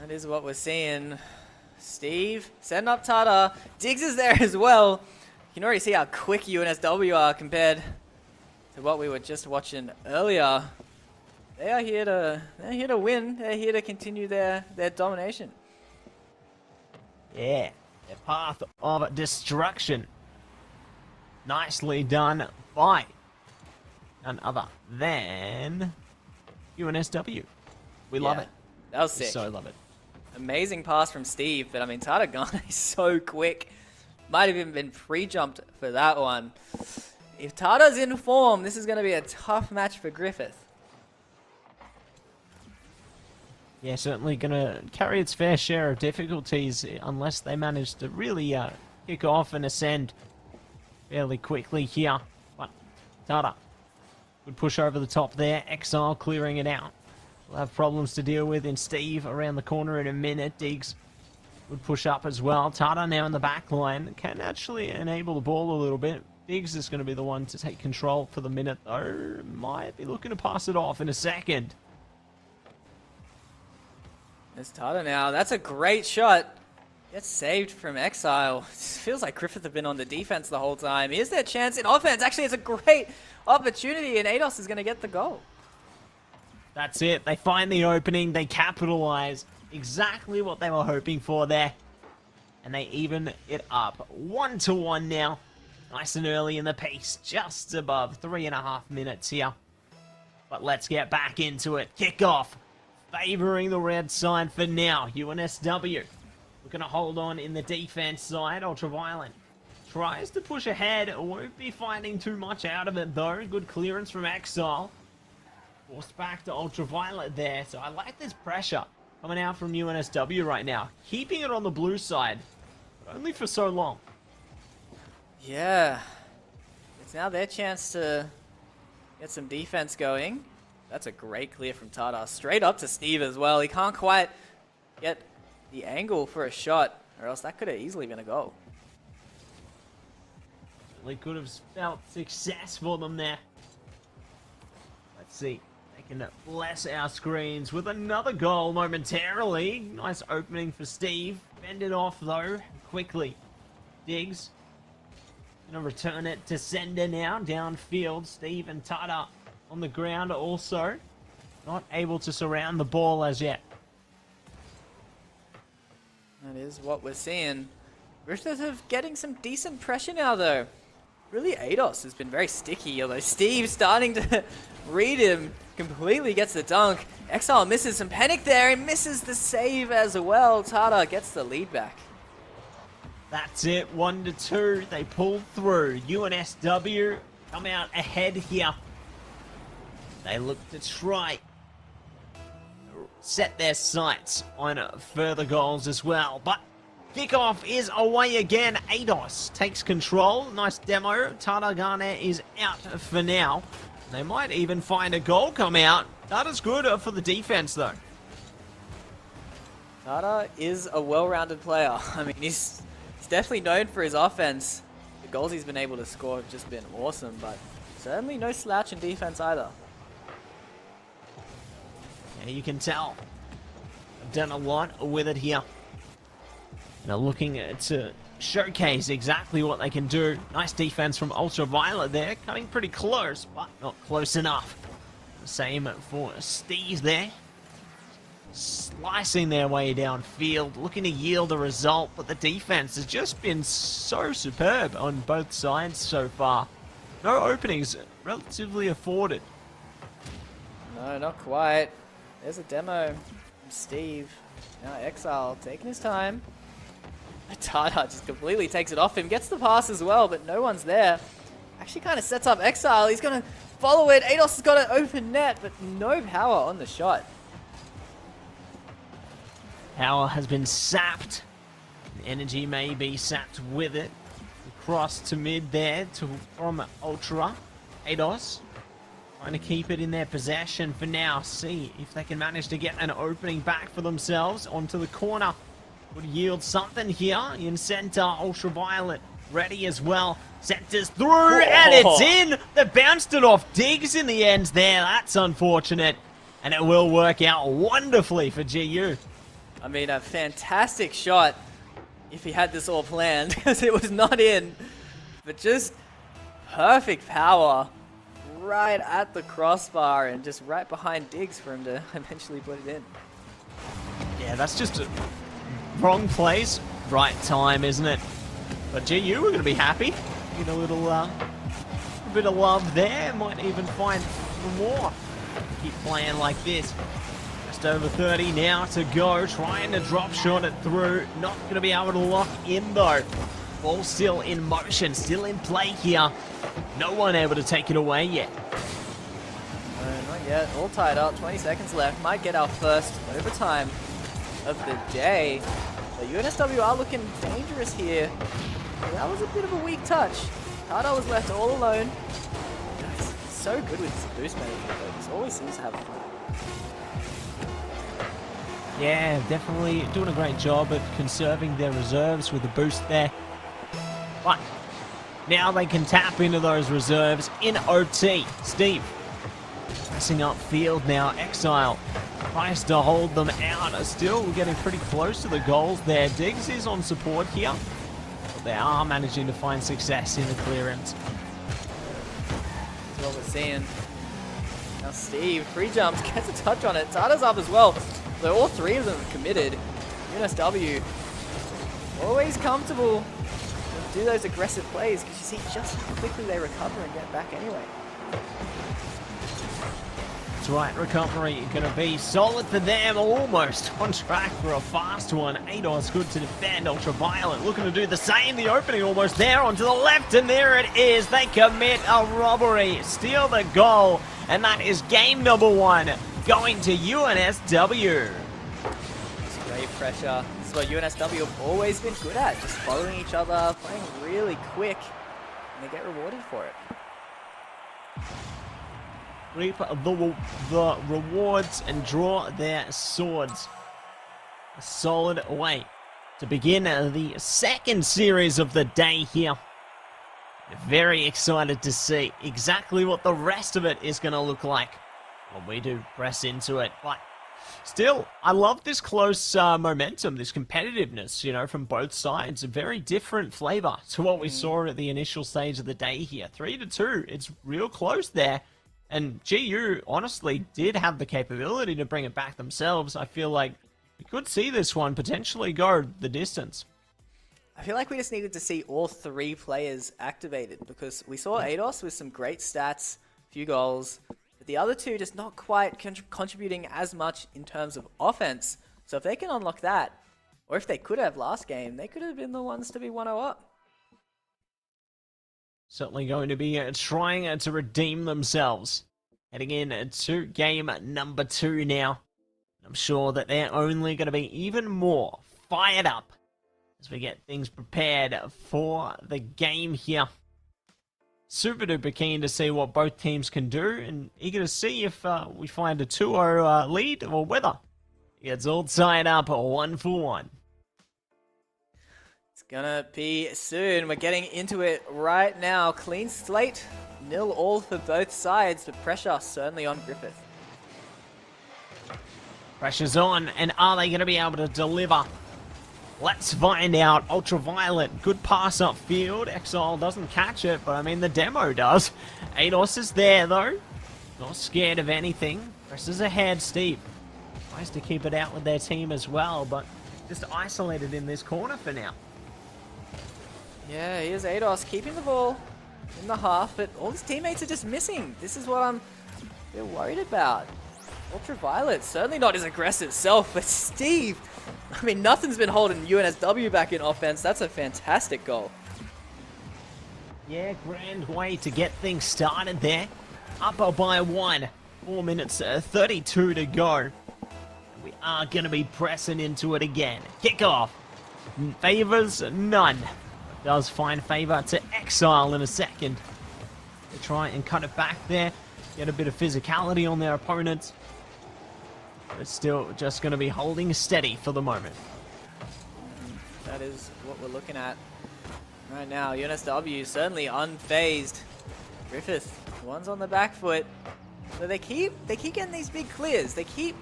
Speaker 1: That is what we're seeing. Steve, send up Tata. Diggs is there as well. You can already see how quick UNSW are compared to what we were just watching earlier. They're here to win. They're here to continue their domination.
Speaker 2: Yeah, their path of destruction. Nicely done by none other than UNSW. We love it.
Speaker 1: That was sick.
Speaker 2: We so love it.
Speaker 1: Amazing pass from Steve, but I mean, Tata Ghana is so quick. Might have even been pre-jumped for that one. If Tata's in form, this is going to be a tough match for Griffith.
Speaker 2: Yeah, certainly going to carry its fair share of difficulties unless they manage to really kick off and ascend fairly quickly here. But Tata would push over the top there. Exile clearing it out. We'll have problems to deal with in Steve around the corner in a minute. Diggs would push up as well. Tata now in the back line can actually enable the ball a little bit. Diggs is going to be the one to take control for the minute, though. Might be looking to pass it off in a second.
Speaker 1: There's Tata now. That's a great shot. Gets saved from Exile. It feels like Griffith have been on the defense the whole time. Here's their chance in offense. Actually, it's a great opportunity, and ADOS is going to get the goal.
Speaker 2: That's it. They find the opening. They capitalize. Exactly what they were hoping for there. And they even it up. 1-1 now. Nice and early in the piece. Just above 3.5 minutes here. But let's get back into it. Kickoff. Favoring the red side for now. UNSW. We're going to hold on in the defense side. Ultraviolet tries to push ahead. Won't be finding too much out of it though. Good clearance from Exile. Forced back to Ultraviolet there. So I like this pressure coming out from UNSW right now. Keeping it on the blue side. But only for so long.
Speaker 1: Yeah. It's now their chance to get some defense going. That's a great clear from Tata. Straight up to Steve as well. He can't quite get the angle for a shot, or else that could have easily been a goal.
Speaker 2: Certainly could have spelled success for them there. Let's see. They can bless our screens with another goal momentarily. Nice opening for Steve. Bend it off though, quickly. Diggs. Gonna return it to sender now, downfield. Steve and Tata on the ground also. Not able to surround the ball as yet.
Speaker 1: That is what we're seeing. Griffith are getting some decent pressure now though. Really, ADOS has been very sticky, although Steve starting to read him. Completely gets the dunk. Exile misses some panic there. He misses the save as well. Tata gets the lead back.
Speaker 2: That's it, 1-2. They pulled through. UNSW come out ahead here. They look to try set their sights on further goals as well. But kickoff is away again. AEST takes control. Nice demo. Tata is out for now. They might even find a goal come out. That is good for the defense, though.
Speaker 1: Tata is a well-rounded player. I mean, he's definitely known for his offense. The goals he's been able to score have just been awesome, but certainly no slouch in defense either.
Speaker 2: Yeah, you can tell. I've done a lot with it here. Now looking to showcase exactly what they can do. Nice defense from Ultraviolet there. Coming pretty close, but not close enough. Same for Steve there. Slicing their way downfield, looking to yield a result, but the defense has just been so superb on both sides so far. No openings, relatively afforded.
Speaker 1: No, not quite. There's a demo from Steve. Now Exile taking his time. Tata just completely takes it off him, gets the pass as well, but no one's there. Actually kind of sets up Exile. He's going to follow it. AEST has got an open net, but no power on the shot.
Speaker 2: Power has been sapped. Energy may be sapped with it. Cross to mid there from Ultra. AEST trying to keep it in their possession for now. See if they can manage to get an opening back for themselves onto the corner. Would yield something here in center. Ultraviolet ready as well. Centers through and it's in. They bounced it off Diggs in the end there. That's unfortunate. And it will work out wonderfully for GU.
Speaker 1: I mean, a fantastic shot if he had this all planned, because it was not in. But just perfect power right at the crossbar and just right behind Diggs for him to eventually put it in.
Speaker 2: Yeah, that's just a wrong place, right time, isn't it? But GU, we're going to be happy. Get a little a bit of love there. Might even find some more. Keep playing like this. Just over 30 now to go. Trying to drop shot it through. Not going to be able to lock in though. Ball still in motion, still in play here. No one able to take it away yet.
Speaker 1: No, not yet. All tied up. 20 seconds left. Might get our first overtime of the day. The UNSW are looking dangerous here. That was a bit of a weak touch. Tata was left all alone. He's so good with his boost management though. He always seems to have fun.
Speaker 2: Yeah, definitely doing a great job of conserving their reserves with the boost there. But now they can tap into those reserves in OT. Steve pressing up field now. Exile tries to hold them out. Still getting pretty close to the goals there. Diggs is on support here, but they are managing to find success in the clearance.
Speaker 1: That's what we're seeing. Now Steve, free jumps, gets a touch on it. Tata's up as well. So all three of them are committed. UNSW always comfortable to do those aggressive plays because you see just how quickly they recover and get back anyway.
Speaker 2: That's right, recovery going to be solid for them. Almost on track for a fast one. AEST good to defend. Ultraviolet looking to do the same. The opening almost there onto the left, and there it is. They commit a robbery, steal the goal, and that is game number 1 going to UNSW.
Speaker 1: It's great pressure. This is what UNSW have always been good at, just following each other, playing really quick, and they get rewarded for it.
Speaker 2: Reap the rewards and draw their swords. A solid way to begin the second series of the day here. Very excited to see exactly what the rest of it is going to look like when we do press into it. But still, I love this close momentum, this competitiveness, you know, from both sides. A very different flavor to what we saw at the initial stage of the day here. 3-2, it's real close there. And GU honestly did have the capability to bring it back themselves. I feel like we could see this one potentially go the distance.
Speaker 1: I feel like we just needed to see all three players activated because we saw AEST with some great stats, few goals, but the other two just not quite contributing as much in terms of offense. So if they can unlock that, or if they could have last game, they could have been the ones to be 1-0 up.
Speaker 2: certainly going to be trying to redeem themselves. Heading in to game number 2 now. I'm sure that they're only going to be even more fired up as we get things prepared for the game here. Super duper keen to see what both teams can do, and eager to see if we find a 2-0 lead or whether it's all tied up 1-1.
Speaker 1: It's gonna be soon. We're getting into it right now. Clean slate, 0-all for both sides, but pressure certainly on Griffith.
Speaker 2: Pressure's on, and are they going to be able to deliver? Let's find out. Ultraviolet, good pass upfield. Exile doesn't catch it, but I mean the demo does. AOC is there though. Not scared of anything. Presses ahead, Steve. Tries to keep it out with their team as well, but just isolated in this corner for now.
Speaker 1: Yeah, here's ADOS keeping the ball in the half, but all his teammates are just missing. This is what I'm a bit worried about. Ultraviolet, certainly not his aggressive self, but Steve, I mean, nothing's been holding UNSW back in offense. That's a fantastic goal.
Speaker 2: Yeah, grand way to get things started there. Up by 1. 4 minutes 32 to go. We are going to be pressing into it again. Kickoff. Favors none. Does find favor to Exile in a second. They try and cut it back there. Get a bit of physicality on their opponents. But still just going to be holding steady for the moment.
Speaker 1: That is what we're looking at right now. UNSW certainly unfazed. Griffith, one's on the back foot. So they keep getting these big clears. They keep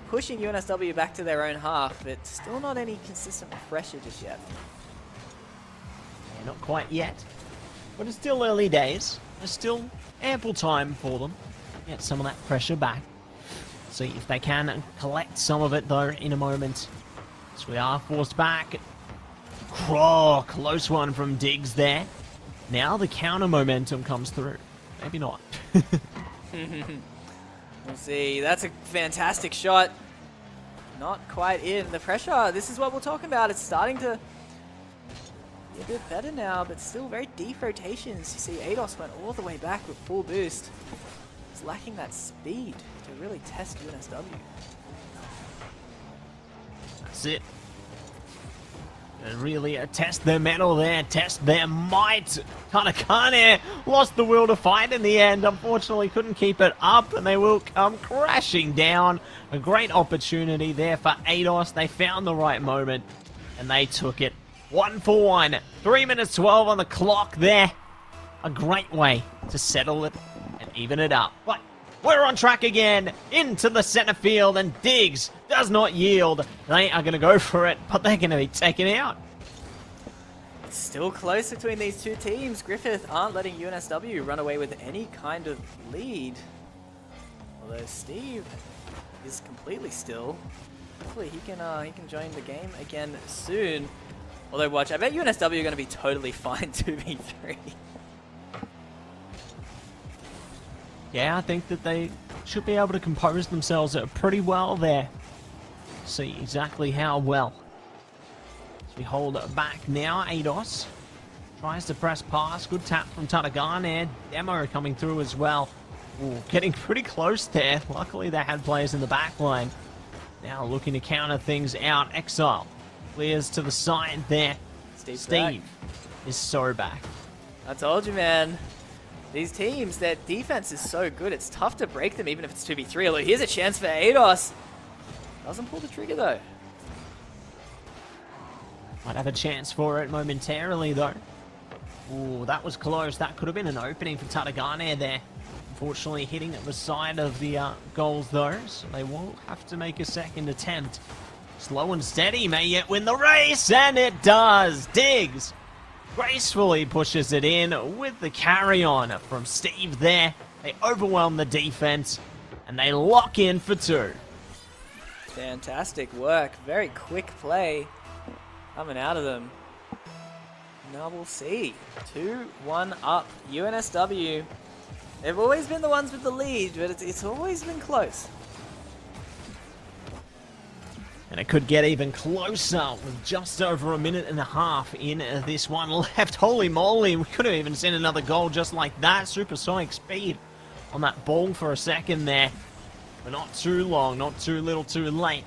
Speaker 1: pushing UNSW back to their own half, but still not any consistent pressure just yet.
Speaker 2: Yeah, not quite yet. But it's still early days. There's still ample time for them to get some of that pressure back. See if they can collect some of it though in a moment. So we are forced back. Oh, close one from Diggs there. Now the counter momentum comes through. Maybe not.
Speaker 1: We'll see. That's a fantastic shot. Not quite in. The pressure, this is what we're talking about. It's starting to be a bit better now, but still very deep rotations. You see ADOS went all the way back with full boost. It's lacking that speed to really test UNSW.
Speaker 2: That's it. Gonna really test their mettle there, test their might. Kanekane lost the will to fight in the end. Unfortunately, couldn't keep it up, and they will come crashing down. A great opportunity there for ADOS. They found the right moment, and they took it. 1-1. 3 minutes 12 on the clock there. A great way to settle it and even it up. But we're on track again into the center field, and Diggs does not yield. They are going to go for it, but they're going to be taken out.
Speaker 1: It's still close between these two teams. Griffith aren't letting UNSW run away with any kind of lead. Although Steve is completely still. Hopefully he can join the game again soon. Although watch, I bet UNSW are going to be totally fine 2v3.
Speaker 2: Yeah, I think that they should be able to compose themselves pretty well there. See exactly how well. As we hold it back now, ADOS tries to press pass. Good tap from Tatagane. Demo coming through as well. Ooh, getting pretty close there. Luckily they had players in the back line. Now looking to counter things out. Exile clears to the side there. Steve is so back.
Speaker 1: I told you, man. These teams, their defense is so good, it's tough to break them even if it's 2v3. Although here's a chance for ADOS. Doesn't pull the trigger though.
Speaker 2: Might have a chance for it momentarily though. Ooh, that was close. That could have been an opening for Tatagane there. Unfortunately hitting at the side of the goals though, so they will have to make a second attempt. Slow and steady may yet win the race, and it does. Diggs gracefully pushes it in with the carry-on from Steve there. They overwhelm the defense, and they lock in for 2.
Speaker 1: Fantastic work. Very quick play coming out of them. Now we'll see. 2-1 up. UNSW. They've always been the ones with the lead, but it's always been close.
Speaker 2: And it could get even closer with just over a minute and a half in this one left. Holy moly, we could have even seen another goal just like that. Supersonic speed on that ball for a second there. But not too long, not too little too late.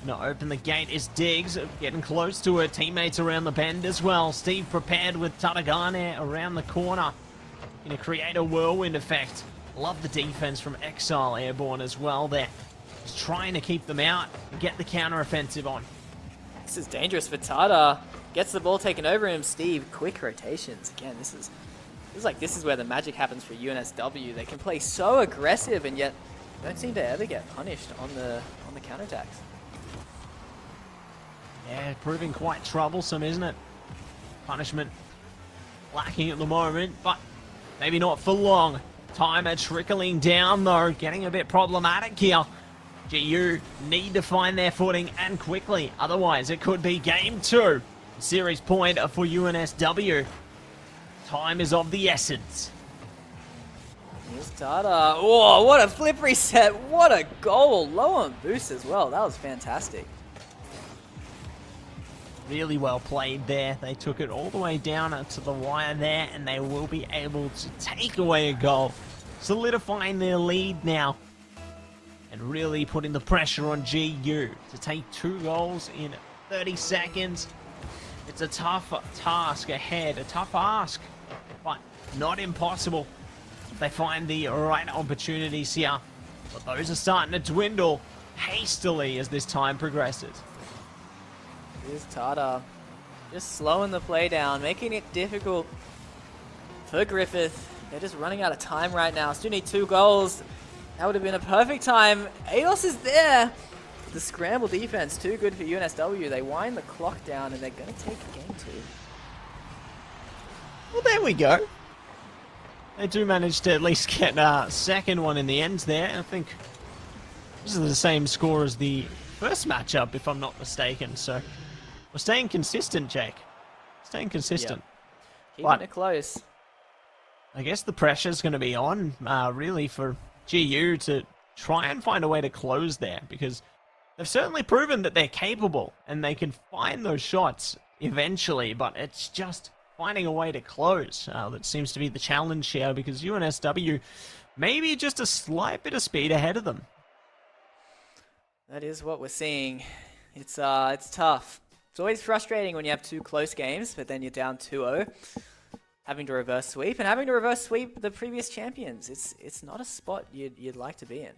Speaker 2: Gonna open the gate is Diggs, getting close to her teammates around the bend as well. Steve prepared with Tatagane around the corner. Gonna create a whirlwind effect. Love the defense from Exile Airborne as well there. Just trying to keep them out and get the counter offensive on.
Speaker 1: This is dangerous for Tata. Gets the ball taken over him. Steve, quick rotations. Again, this is where the magic happens for UNSW. They can play so aggressive and yet don't seem to ever get punished on the counterattacks.
Speaker 2: Yeah, proving quite troublesome, isn't it? Punishment lacking at the moment, but maybe not for long. Timer trickling down though, getting a bit problematic here. GU need to find their footing and quickly, otherwise it could be game 2. Series point for UNSW. Time is of the essence.
Speaker 1: Here's Tata. Oh, what a flip reset. What a goal. Low on boost as well. That was fantastic.
Speaker 2: Really well played there. They took it all the way down to the wire there, and they will be able to take away a goal, solidifying their lead now, and really putting the pressure on GU to take 2 goals in 30 seconds. It's a tough task ahead, a tough ask, but not impossible if they find the right opportunities here. But those are starting to dwindle hastily as this time progresses.
Speaker 1: Here's Tata. Just slowing the play down, making it difficult for Griffith. They're just running out of time right now. Still need 2 goals. That would have been a perfect time. AOS is there. The scramble defense, too good for UNSW. They wind the clock down and they're going to take game 2.
Speaker 2: Well, there we go. They do manage to at least get a second one in the end there. I think this is the same score as the first matchup, if I'm not mistaken. So we're staying consistent, Jake. Staying consistent.
Speaker 1: Yep. Keeping it close.
Speaker 2: I guess the pressure's going to be on, really, for GU to try and find a way to close there, because they've certainly proven that they're capable and they can find those shots eventually, but it's just finding a way to close that seems to be the challenge here, because UNSW maybe just a slight bit of speed ahead of them.
Speaker 1: That is what we're seeing. It's tough. It's always frustrating when you have 2 close games, but then you're down 2-0. Having to reverse sweep, and having to reverse sweep the previous champions. It's not a spot you'd like to be in.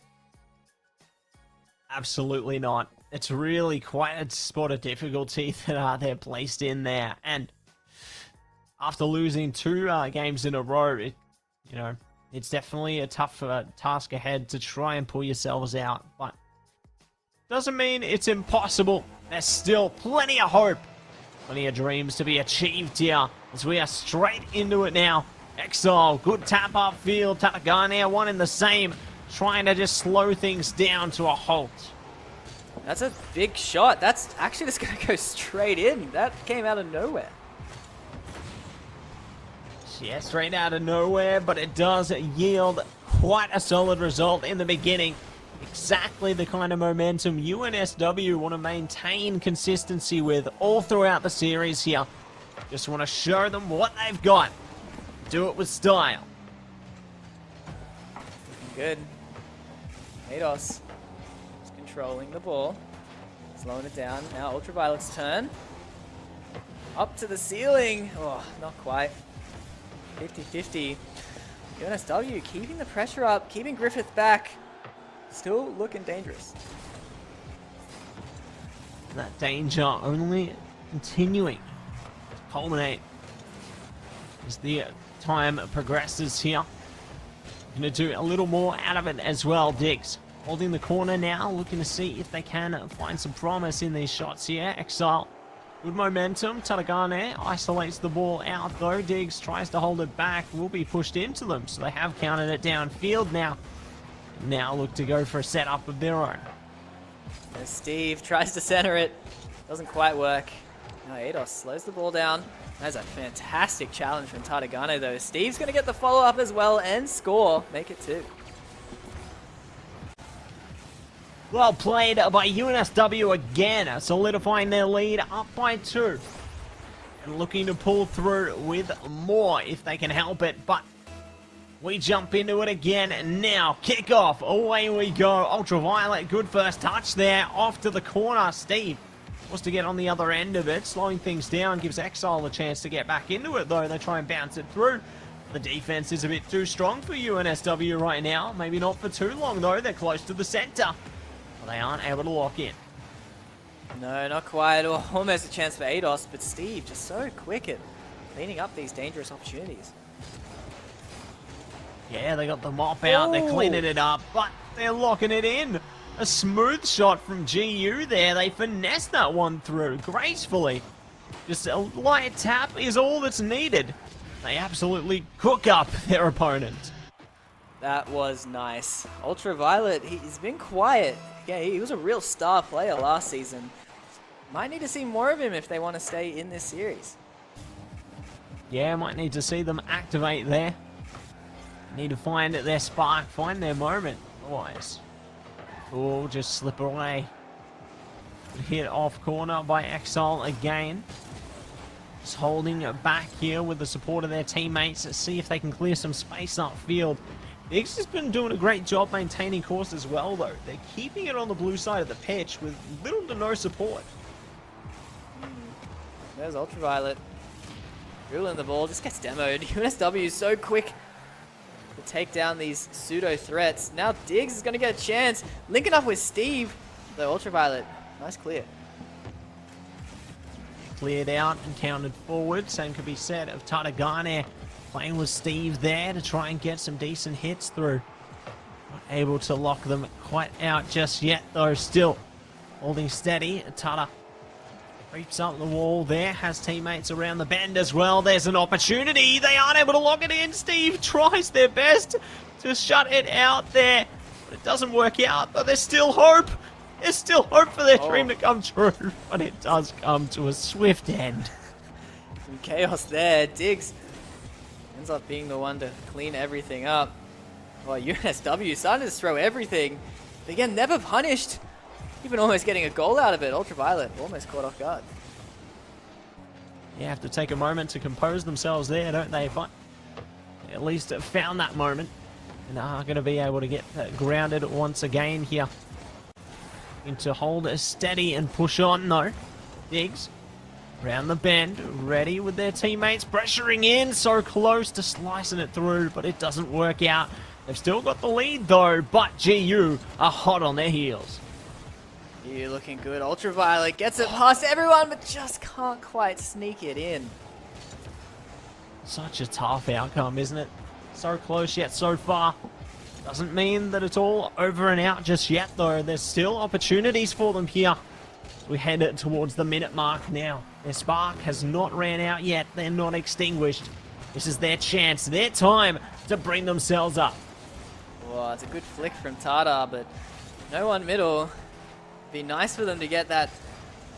Speaker 2: Absolutely not. It's really quite a spot of difficulty that they're placed in there. And after losing 2 games in a row, it's definitely a tough task ahead to try and pull yourselves out. But doesn't mean it's impossible. There's still plenty of hope. Plenty of dreams to be achieved here as we are straight into it now. Exile, good tap upfield. Tatagane, one in the same. Trying to just slow things down to a halt.
Speaker 1: That's a big shot. That's actually just going to go straight in. That came out of nowhere.
Speaker 2: Yeah, straight out of nowhere, but it does yield quite a solid result in the beginning. Exactly the kind of momentum UNSW want to maintain consistency with all throughout the series here. Just want to show them what they've got. Do it with style.
Speaker 1: Good. ADOS is controlling the ball. Slowing it down. Now Ultraviolet's turn. Up to the ceiling. Oh, not quite. 50-50. UNSW keeping the pressure up, keeping Griffith back. Still looking dangerous.
Speaker 2: That danger only continuing to culminate as the time progresses here. Going to do a little more out of it as well. Diggs holding the corner now, looking to see if they can find some promise in these shots here. Exile, good momentum. Tatagane isolates the ball out though. Diggs tries to hold it back, will be pushed into them, so they have counted it downfield now. Now look to go for a setup of their own.
Speaker 1: As Steve tries to center it, doesn't quite work. Now ADOS slows the ball down. That's a fantastic challenge from Tatagane though. Steve's going to get the follow-up as well and score. Make it 2.
Speaker 2: Well played by UNSW again, solidifying their lead up by 2. And looking to pull through with more if they can help it, but we jump into it again now. Kick off, away we go. Ultraviolet, good first touch there, off to the corner. Steve wants to get on the other end of it, slowing things down, gives Exile a chance to get back into it though. They try and bounce it through. The defense is a bit too strong for UNSW right now. Maybe not for too long though, they're close to the center. But they aren't able to lock in.
Speaker 1: No, not quite. Almost a chance for ADOS, but Steve just so quick at cleaning up these dangerous opportunities.
Speaker 2: Yeah, they got the mop out, they're cleaning it up, but they're locking it in. A smooth shot from GU there. They finessed that one through gracefully. Just a light tap is all that's needed. They absolutely cook up their opponent.
Speaker 1: That was nice. Ultraviolet, he's been quiet. Yeah, he was a real star player last season. Might need to see more of him if they want to stay in this series.
Speaker 2: Yeah, might need to see them activate there. Need to find their spark, find their moment. Otherwise, oh, just slip away. Hit off corner by Exile again. Just holding it back here with the support of their teammates to see if they can clear some space upfield. Diggs has been doing a great job maintaining course as well, though. They're keeping it on the blue side of the pitch with little to no support.
Speaker 1: There's Ultraviolet. Dribbling the ball, just gets demoed. UNSW is so quick to take down these pseudo threats. Now Diggs is going to get a chance. Linking up with Steve. The Ultraviolet, nice clear.
Speaker 2: Cleared out and counted forward. Same could be said of Tatagane. Playing with Steve there to try and get some decent hits through. Not able to lock them quite out just yet, though. Still holding steady. Tata creeps up the wall there. Has teammates around the bend as well. There's an opportunity. They aren't able to lock it in. Steve tries their best to shut it out there. But it doesn't work out. But there's still hope. There's still hope for their dream to come true. But it does come to a swift end.
Speaker 1: Some chaos there. Diggs ends up being the one to clean everything up. Well, UNSW starting to throw everything. But again, never punished. Even almost getting a goal out of it. Ultraviolet almost caught off guard.
Speaker 2: You have to take a moment to compose themselves there, don't they? But they at least have found that moment and are going to be able to get grounded once again here. And to hold it steady and push on, though. Diggs round the bend, ready with their teammates, pressuring in, so close to slicing it through, but it doesn't work out. They've still got the lead, though, but GU are hot on their heels.
Speaker 1: You looking good. Ultraviolet gets it past everyone, but just can't quite sneak it in.
Speaker 2: Such a tough outcome, isn't it? So close yet so far. Doesn't mean that it's all over and out just yet, though. There's still opportunities for them here. We head towards the minute mark now. Their spark has not ran out yet. They're not extinguished. This is their chance, their time to bring themselves up.
Speaker 1: Well, it's a good flick from Tata, but no one middle. Be nice for them to get that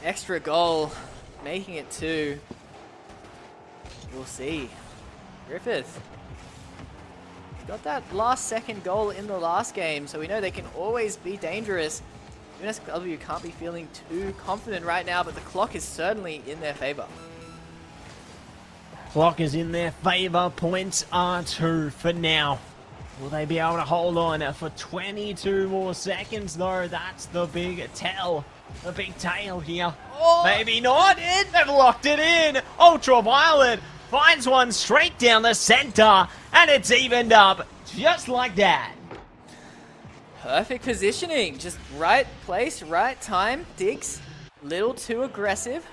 Speaker 1: extra goal, making it 2. We'll see. Griffith got that last second goal in the last game, so we know they can always be dangerous. UNSW can't be feeling too confident right now, but the clock is certainly in their favor.
Speaker 2: Clock is in their favor. Points are 2 for now. Will they be able to hold on for 22 more seconds, though? That's the big tell. The big tail here.
Speaker 1: Oh,
Speaker 2: maybe not. They've locked it in. Ultraviolet finds one straight down the center, and it's evened up just like that.
Speaker 1: Perfect positioning. Just right place, right time. Diggs, little too aggressive.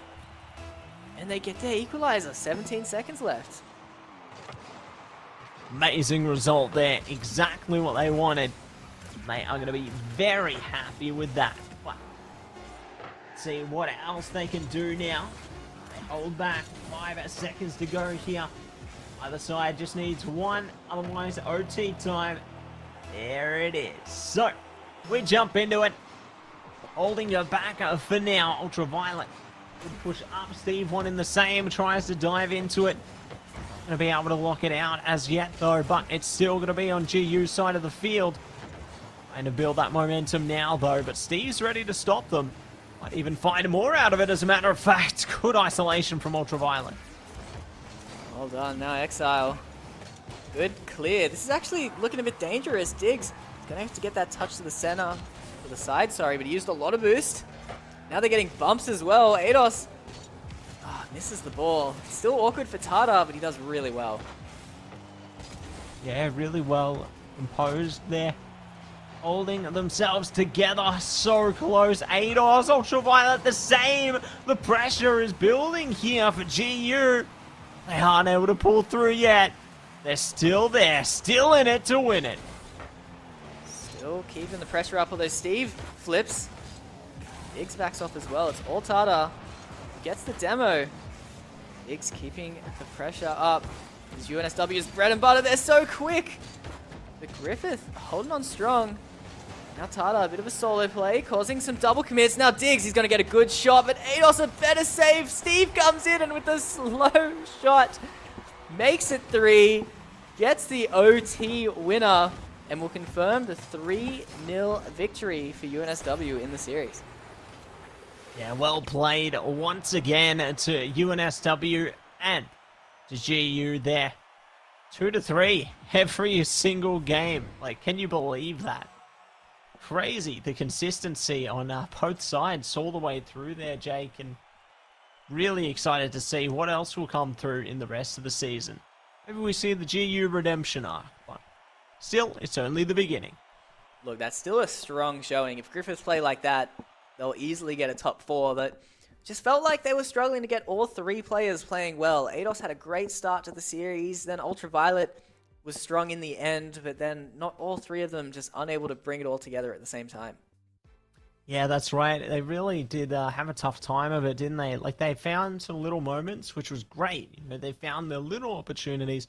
Speaker 1: And they get their equalizer. 17 seconds left.
Speaker 2: Amazing result there. Exactly what they wanted. They are going to be very happy with that. But let's see what else they can do now. They hold back. 5 seconds to go here. Either side just needs 1. Otherwise, OT time. There it is. So, we jump into it. Holding you back for now. Ultraviolet. Good push up. Steve one in the same. Tries to dive into it. Going to be able to lock it out as yet, though. But it's still going to be on GU's side of the field. Trying to build that momentum now, though, but Steve's ready to stop them. Might even find more out of it, as a matter of fact. Good isolation from Ultraviolet.
Speaker 1: Well done. Now Exile. Good clear. This is actually looking a bit dangerous. Diggs is going to have to get that touch to the center. To the side, sorry, but he used a lot of boost. Now they're getting bumps as well. ADOS misses the ball. Still awkward for Tata, but he does really well.
Speaker 2: Yeah, really well imposed there. Holding themselves together, so close. ADOS, Ultraviolet, the same. The pressure is building here for GU. They aren't able to pull through yet. They're still there, still in it to win it.
Speaker 1: Still keeping the pressure up, although Steve flips. Diggs backs off as well. It's all Tata. Gets the demo. Diggs keeping the pressure up. This UNSW's bread and butter. They're so quick. But Griffith holding on strong. Now Tata, a bit of a solo play, causing some double commits. Now Diggs, he's going to get a good shot, but ADOS a better save. Steve comes in and with a slow shot, makes it 3, gets the OT winner, and will confirm the 3-0 victory for UNSW in the series.
Speaker 2: Yeah, well played once again to UNSW and to GU there. 2-3 every single game. Like, can you believe that? Crazy, the consistency on both sides all the way through there, Jake, and really excited to see what else will come through in the rest of the season. Maybe we see the GU redemption arc, but still, it's only the beginning.
Speaker 1: Look, that's still a strong showing. If Griffiths play like that, they'll easily get a top 4, but just felt like they were struggling to get all 3 players playing well. ADOS had a great start to the series, then Ultraviolet was strong in the end, but then not all 3 of them just unable to bring it all together at the same time.
Speaker 2: Yeah, that's right. They really did have a tough time of it, didn't they? Like, they found some little moments, which was great. You know, they found their little opportunities.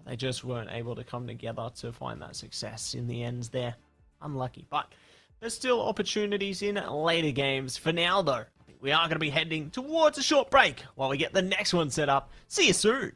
Speaker 2: They just weren't able to come together to find that success in the end there. Unlucky, but there's still opportunities in later games. For now, though, I think we are going to be heading towards a short break while we get the next one set up. See you soon.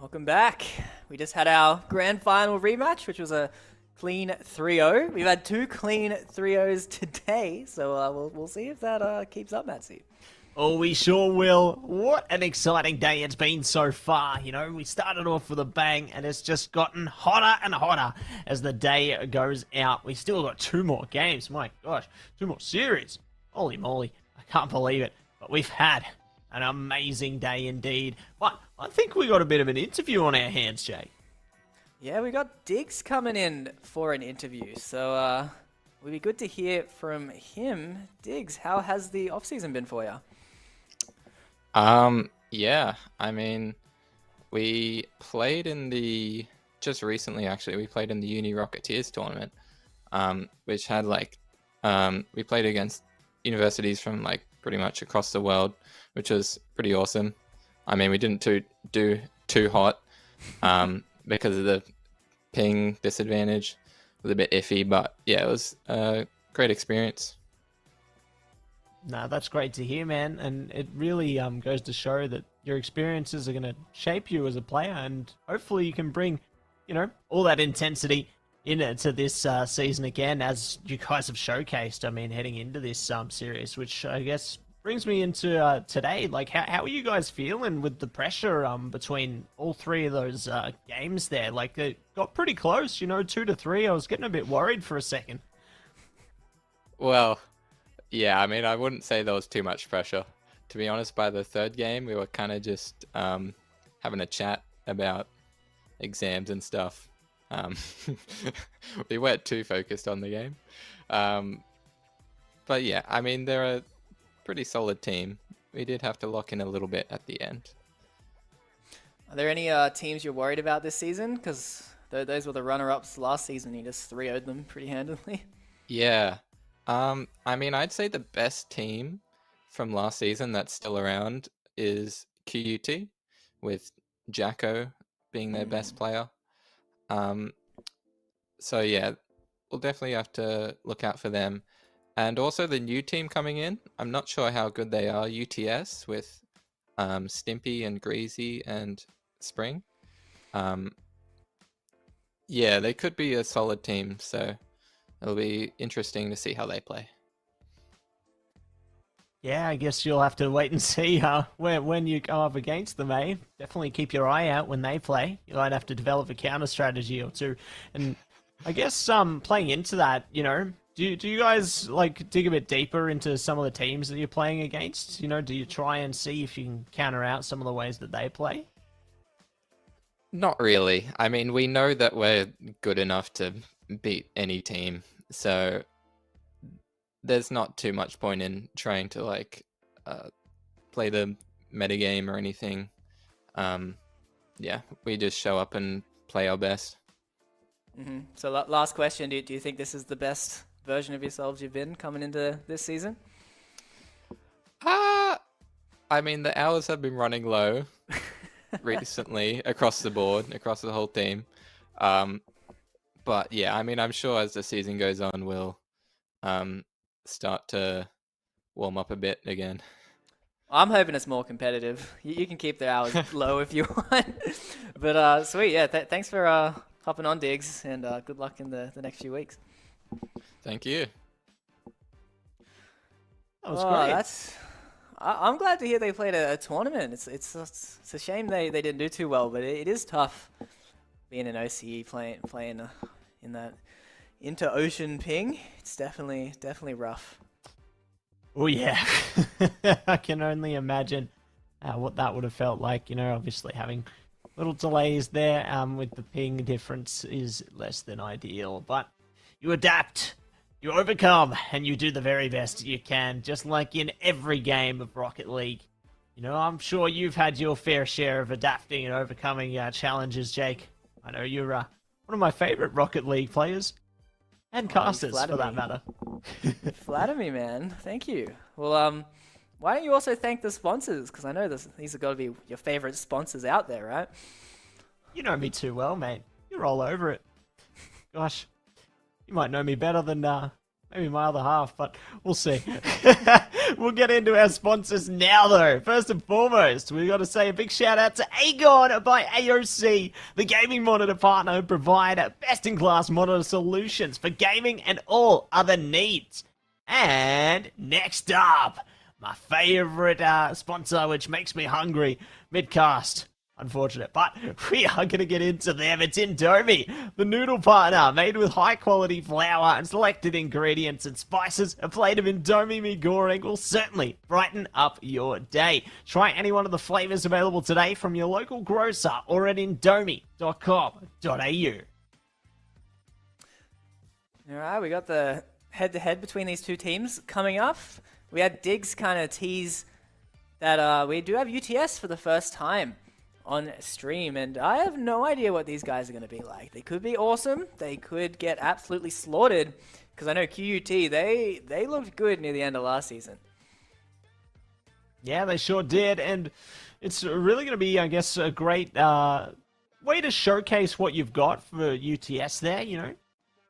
Speaker 1: Welcome back. We just had our grand final rematch, which was a clean 3-0. We've had 2 clean 3-0s today, so we'll see if that keeps up, Matsy.
Speaker 2: Oh, we sure will. What an exciting day it's been so far. You know, we started off with a bang, and it's just gotten hotter and hotter as the day goes out. We still got 2 more games. My gosh, 2 more series. Holy moly, I can't believe it. But we've had an amazing day indeed. But I think we got a bit of an interview on our hands, Jake.
Speaker 1: Yeah, we got Diggs coming in for an interview, so it would be good to hear from him. Diggs, how has the off-season been for you?
Speaker 4: Yeah, I mean, we played in just recently actually, we played in the Uni Rocketeers tournament, which had we played against universities from pretty much across the world, which was pretty awesome. I mean, we didn't do too hot, because of the ping disadvantage. It was a bit iffy, but yeah, it was a great experience.
Speaker 2: No, that's great to hear, man. And it really goes to show that your experiences are going to shape you as a player, and hopefully you can bring, all that intensity into this season again, as you guys have showcased. I mean, heading into this series, which I guess brings me into today. How are you guys feeling with the pressure between all 3 of those games there? It got pretty close, 2-3. I was getting a bit worried for a second.
Speaker 4: Well, yeah, I mean, I wouldn't say there was too much pressure. To be honest, by the 3rd game, we were kind of just having a chat about exams and stuff. We weren't too focused on the game. But yeah, I mean, they're a pretty solid team. We did have to lock in a little bit at the end.
Speaker 1: Are there any teams you're worried about this season? Because those were the runner-ups last season. You just 3-0'd them pretty handily.
Speaker 4: Yeah. I mean, I'd say the best team from last season that's still around is QUT, with Jacko being their best player. So yeah, we'll definitely have to look out for them. And also the new team coming in, I'm not sure how good they are, UTS, with Stimpy and Greasy and Spring. Yeah, they could be a solid team, so it'll be interesting to see how they play.
Speaker 2: Yeah, I guess you'll have to wait and see when you go up against them, eh? Definitely keep your eye out when they play. You might have to develop a counter strategy or 2. And I guess playing into that, do you guys dig a bit deeper into some of the teams that you're playing against? Do you try and see if you can counter out some of the ways that they play?
Speaker 4: Not really. I mean, we know that we're good enough to beat any team, so there's not too much point in trying to play the metagame or anything. Yeah, we just show up and play our best.
Speaker 1: Mm-hmm. So last question, do you think this is the best version of yourselves you've been coming into this season?
Speaker 4: I mean, the hours have been running low recently across the board, across the whole team. But yeah, I mean, I'm sure as the season goes on, we'll start to warm up a bit again.
Speaker 1: I'm hoping it's more competitive. You can keep the hours low if you want. But sweet, yeah. Thanks for hopping on, Diggs, and good luck in the next few weeks.
Speaker 4: Thank you.
Speaker 2: That was great.
Speaker 1: I'm glad to hear they played a tournament. It's a shame they didn't do too well, but it is tough being an OCE playing in that inter-ocean ping. It's definitely rough.
Speaker 2: Oh yeah, I can only imagine what that would have felt like. Obviously having little delays there with the ping difference is less than ideal, but you adapt, you overcome, and you do the very best you can, just like in every game of Rocket League. I'm sure you've had your fair share of adapting and overcoming challenges, Jake. I know you're one of my favorite Rocket League players. And casters, for that matter.
Speaker 1: Flatter me, man. Thank you. Well, why don't you also thank the sponsors? Because I know these have got to be your favorite sponsors out there, right?
Speaker 2: You know me too well, mate. You're all over it. Gosh, you might know me better than Maybe my other half, but we'll see. We'll get into our sponsors now, though. First and foremost, we've got to say a big shout out to AGON by AOC, the gaming monitor partner who provide best-in-class monitor solutions for gaming and all other needs. And next up, my favorite sponsor, which makes me hungry, Midcast. Unfortunate, but we are going to get into them. It's Indomie, the noodle partner, made with high-quality flour and selected ingredients and spices. A plate of Indomie mee goreng will certainly brighten up your day. Try any one of the flavors available today from your local grocer or at indomie.com.au.
Speaker 1: All right, we got the head-to-head between these two teams coming up. We had Diggs kind of tease that we do have UTS for the first time on stream, and I have no idea what these guys are going to be like. They could be awesome. They could get absolutely slaughtered, because I know QUT, they looked good near the end of last season.
Speaker 2: Yeah, they sure did, and it's really going to be, I guess, a great way to showcase what you've got for UTS there, you know.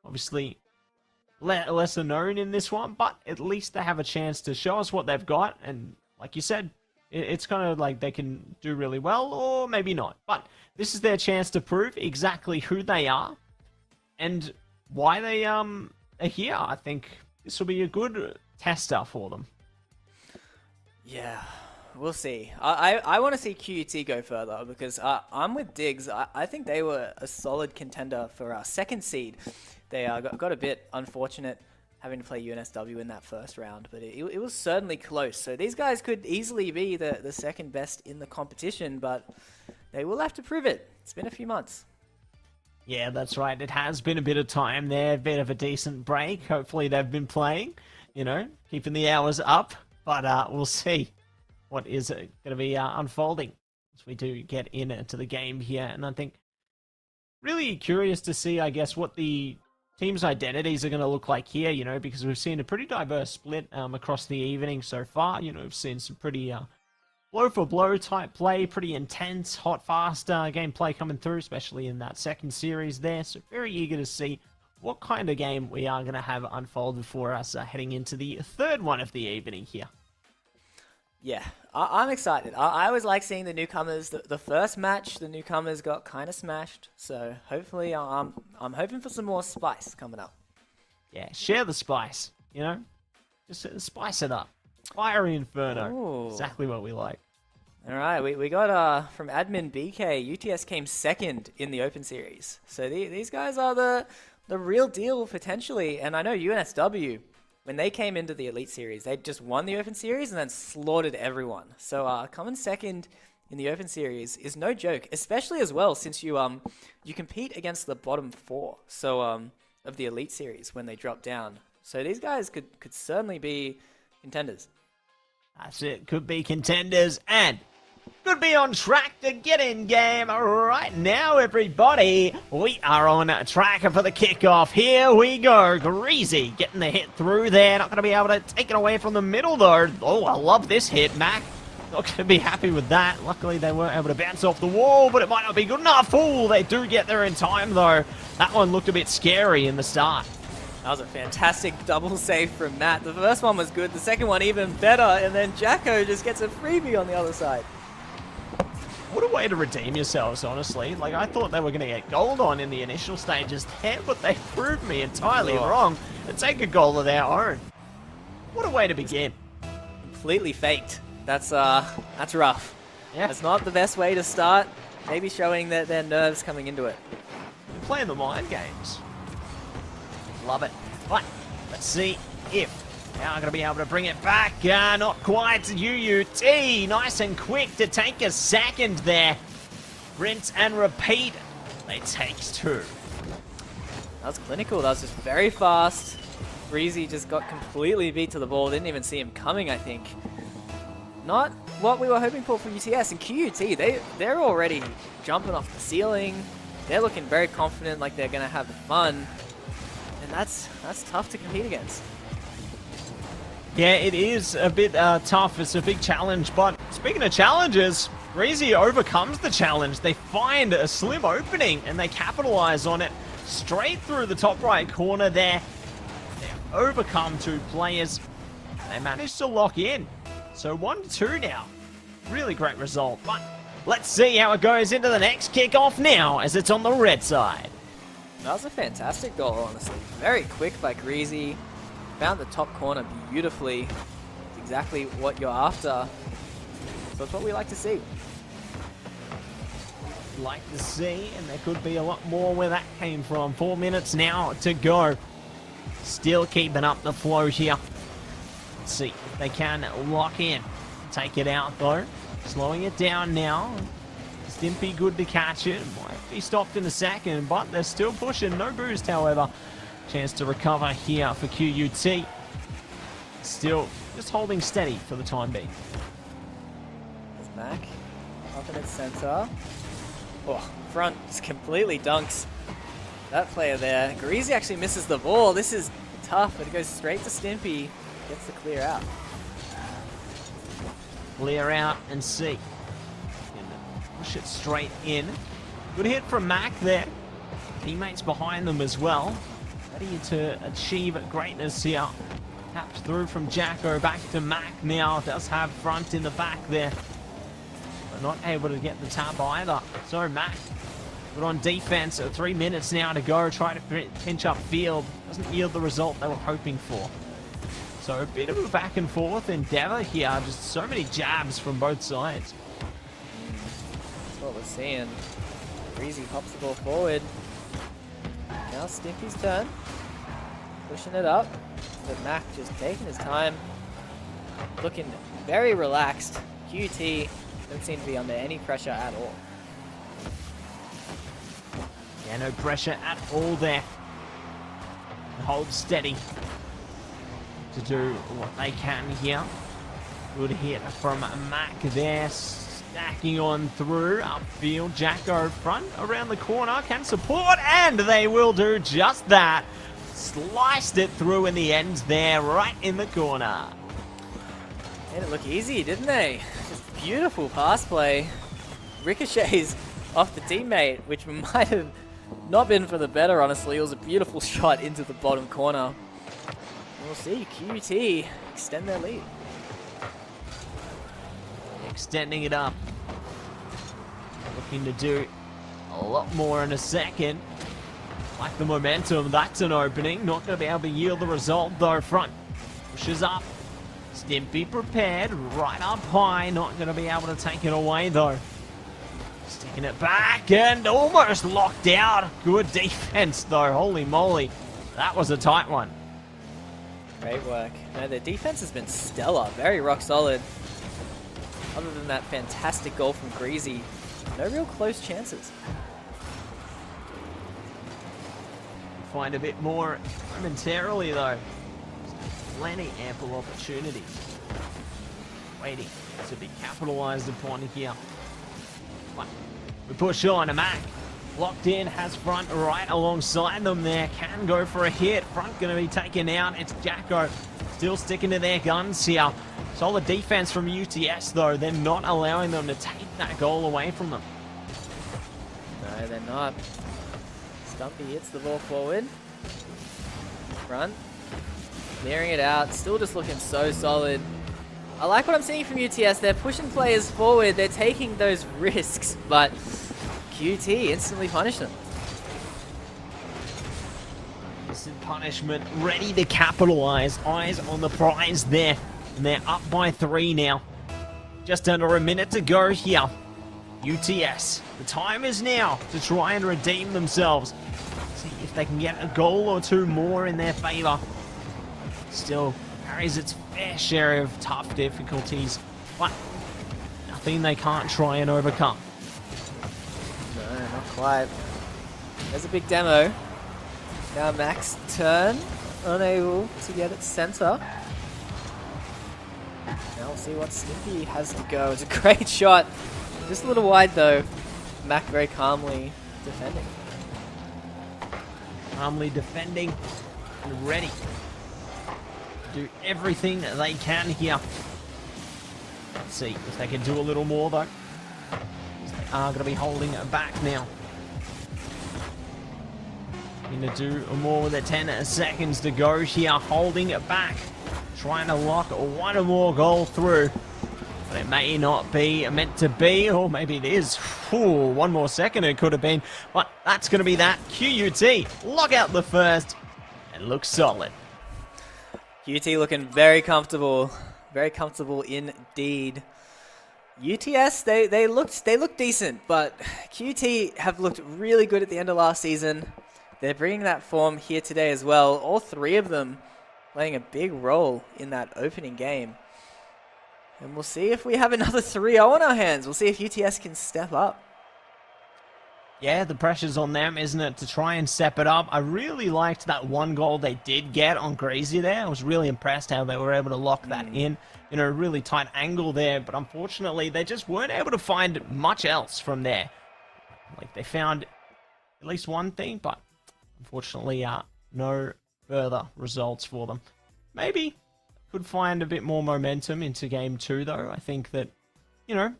Speaker 2: Obviously, lesser known in this one, but at least they have a chance to show us what they've got, and like you said, it's kind of like they can do really well, or maybe not. But this is their chance to prove exactly who they are and why they are here. I think this will be a good tester for them.
Speaker 1: Yeah, we'll see. I want to see QUT go further, because I'm with Diggs. I think they were a solid contender for our second seed. They got a bit unfortunate having to play UNSW in that first round, but it was certainly close. So these guys could easily be the second best in the competition, but they will have to prove it. It's been a few months.
Speaker 2: Yeah, that's right. It has been a bit of time there, a bit of a decent break. Hopefully they've been playing, you know, keeping the hours up, but we'll see what is going to be unfolding as we do get into the game here. And I think really curious to see, I guess, what the teams' identities are going to look like here, you know, because we've seen a pretty diverse split across the evening so far. You know, we've seen some pretty blow-for-blow type play, pretty intense, hot, fast gameplay coming through, especially in that second series there. So very eager to see what kind of game we are going to have unfolded for us heading into the third one of the evening here.
Speaker 1: Yeah, I'm excited. I always like seeing the newcomers. The first match, the newcomers got kind of smashed. So hopefully, I'm hoping for some more spice coming up.
Speaker 2: Yeah, share the spice, you know? Just spice it up. Fiery Inferno.
Speaker 1: Ooh.
Speaker 2: Exactly what we like.
Speaker 1: All right, we got from admin BK, UTS came second in the Open Series. So these guys are the real deal potentially. And I know UNSW, when they came into the Elite Series, they just won the Open Series and then slaughtered everyone. So coming second in the Open Series is no joke, especially as well since you compete against the bottom four of the Elite Series when they drop down. So these guys could certainly be contenders.
Speaker 2: That's it. Could be contenders and could be on track to get in game right now, everybody. We are on track for the kickoff. Here we go. Greasy getting the hit through there. Not going to be able to take it away from the middle, though. Oh, I love this hit, Mac. Not going to be happy with that. Luckily, they weren't able to bounce off the wall, but it might not be good enough. Oh, they do get there in time, though. That one looked a bit scary in the start.
Speaker 1: That was a fantastic double save from Matt. The first one was good. The second one even better. And then Jacko just gets a freebie on the other side.
Speaker 2: What a way to redeem yourselves, honestly. Like, I thought they were going to get gold on in the initial stages there, but they proved me entirely wrong to take a goal of their own. What a way to begin.
Speaker 1: Completely faked. That's rough.
Speaker 2: Yeah.
Speaker 1: That's not the best way to start. Maybe showing their nerves coming into it.
Speaker 2: They're playing the mind games. Love it. But let's see if they are going to be able to bring it back. Not quite. UUT, nice and quick to take a second there. Rinse and repeat. They takes two.
Speaker 1: That was clinical. That was just very fast. Breezy just got completely beat to the ball. Didn't even see him coming, I think. Not what we were hoping for UTS. And QUT, they're already jumping off the ceiling. They're looking very confident, like they're going to have fun. And that's tough to compete against.
Speaker 2: Yeah, it is a bit tough. It's a big challenge. But speaking of challenges, Breezy overcomes the challenge. They find a slim opening and they capitalize on it straight through the top right corner there. They're overcome 2 players. They managed to lock in. So 1-2 now. Really great result. But let's see how it goes into the next kickoff now as it's on the red side.
Speaker 1: That was a fantastic goal, honestly. Very quick by Greasy. Found the top corner beautifully. It's exactly what you're after. So it's what we like to see.
Speaker 2: Like to see, and there could be a lot more where that came from. 4 minutes now to go. Still keeping up the flow here. Let's see if they can lock in. Take it out though. Slowing it down now. Stimpy good to catch it. Might be stopped in a second, but they're still pushing. No boost, however. Chance to recover here for QUT. Still just holding steady for the time being.
Speaker 1: There's Mac. Up in its center. Oh, front just completely dunks that player there. Greasy actually misses the ball. This is tough, but it goes straight to Stimpy. Gets the clear out.
Speaker 2: Clear out and see. Push it straight in. Good hit from Mac there. Teammates behind them as well. Ready to achieve greatness here. Tapped through from Jacko back to Mac now. Does have front in the back there. But not able to get the tap either. So Mac, good on defense. 3 minutes now to go. Try to pinch up field. Doesn't yield the result they were hoping for. So a bit of a back and forth endeavor here. Just so many jabs from both sides.
Speaker 1: That's what we're seeing. Greasy pops the ball forward. Now Stimpy's turn. Pushing it up. But Mac just taking his time. Looking very relaxed. QT don't seem to be under any pressure at all.
Speaker 2: Yeah, no pressure at all there. Hold steady to do what they can here. Good hit from Mac there. Stacking on through upfield. Jacko front around the corner can support, and they will do just that. Sliced it through in the end there, right in the corner.
Speaker 1: Made it look easy, didn't they? Just beautiful pass play. Ricochets off the teammate, which might have not been for the better, honestly. It was a beautiful shot into the bottom corner. We'll see QT extend their lead.
Speaker 2: Extending it up. Looking to do a lot more in a second. Like the momentum, that's an opening. Not going to be able to yield the result though. Front pushes up. Stimpy prepared, right up high. Not going to be able to take it away though. Sticking it back and almost locked out. Good defense though. Holy moly. That was a tight one.
Speaker 1: Great work. No, their defense has been stellar. Very rock solid. Other than that fantastic goal from Greasy, no real close chances.
Speaker 2: Find a bit more momentarily though. Plenty ample opportunities waiting to be capitalized upon here. But we push on. A Mac locked in, has front right alongside them there. Can go for a hit. Front going to be taken out. It's Jacko still sticking to their guns here. Solid defense from UTS though. They're not allowing them to take that goal away from them.
Speaker 1: No, they're not. Stumpy hits the ball forward. Front. Clearing it out. Still just looking so solid. I like what I'm seeing from UTS. They're pushing players forward. They're taking those risks, but QT instantly punished them.
Speaker 2: Instant punishment, ready to capitalize. Eyes on the prize there. And they're up by 3 now. Just under a minute to go here. UTS, the time is now to try and redeem themselves. See if they can get a goal or 2 more in their favor. Still carries its fair share of tough difficulties, but nothing they can't try and overcome.
Speaker 1: No, not quite. There's a big demo. Now Mac's turn. Unable to get it center. Now we'll see what Stimpy has to go. It's a great shot. Just a little wide though. Mac very calmly defending.
Speaker 2: Calmly defending and ready to do everything that they can here. Let's see if they can do a little more though. They are going to be holding it back now. Gonna do more with the 10 seconds to go here, holding it back. Trying to lock one more goal through. But it may not be meant to be, or maybe it is. Ooh, one more second it could have been. But that's going to be that. QUT, lock out the first, and looks solid.
Speaker 1: QT looking very comfortable indeed. UTS, they looked decent, but QT have looked really good at the end of last season. They're bringing that form here today as well. All three of them playing a big role in that opening game. And we'll see if we have another 3-0 on our hands. We'll see if UTS can step up.
Speaker 2: Yeah, the pressure's on them, isn't it, to try and step it up. I really liked that one goal they did get on Grazy there. I was really impressed how they were able to lock that in. You know, really tight angle there, but unfortunately they just weren't able to find much else from there. Like, they found at least one thing, but unfortunately no further results for them. Maybe could find a bit more momentum into game 2, though. I think that, you know,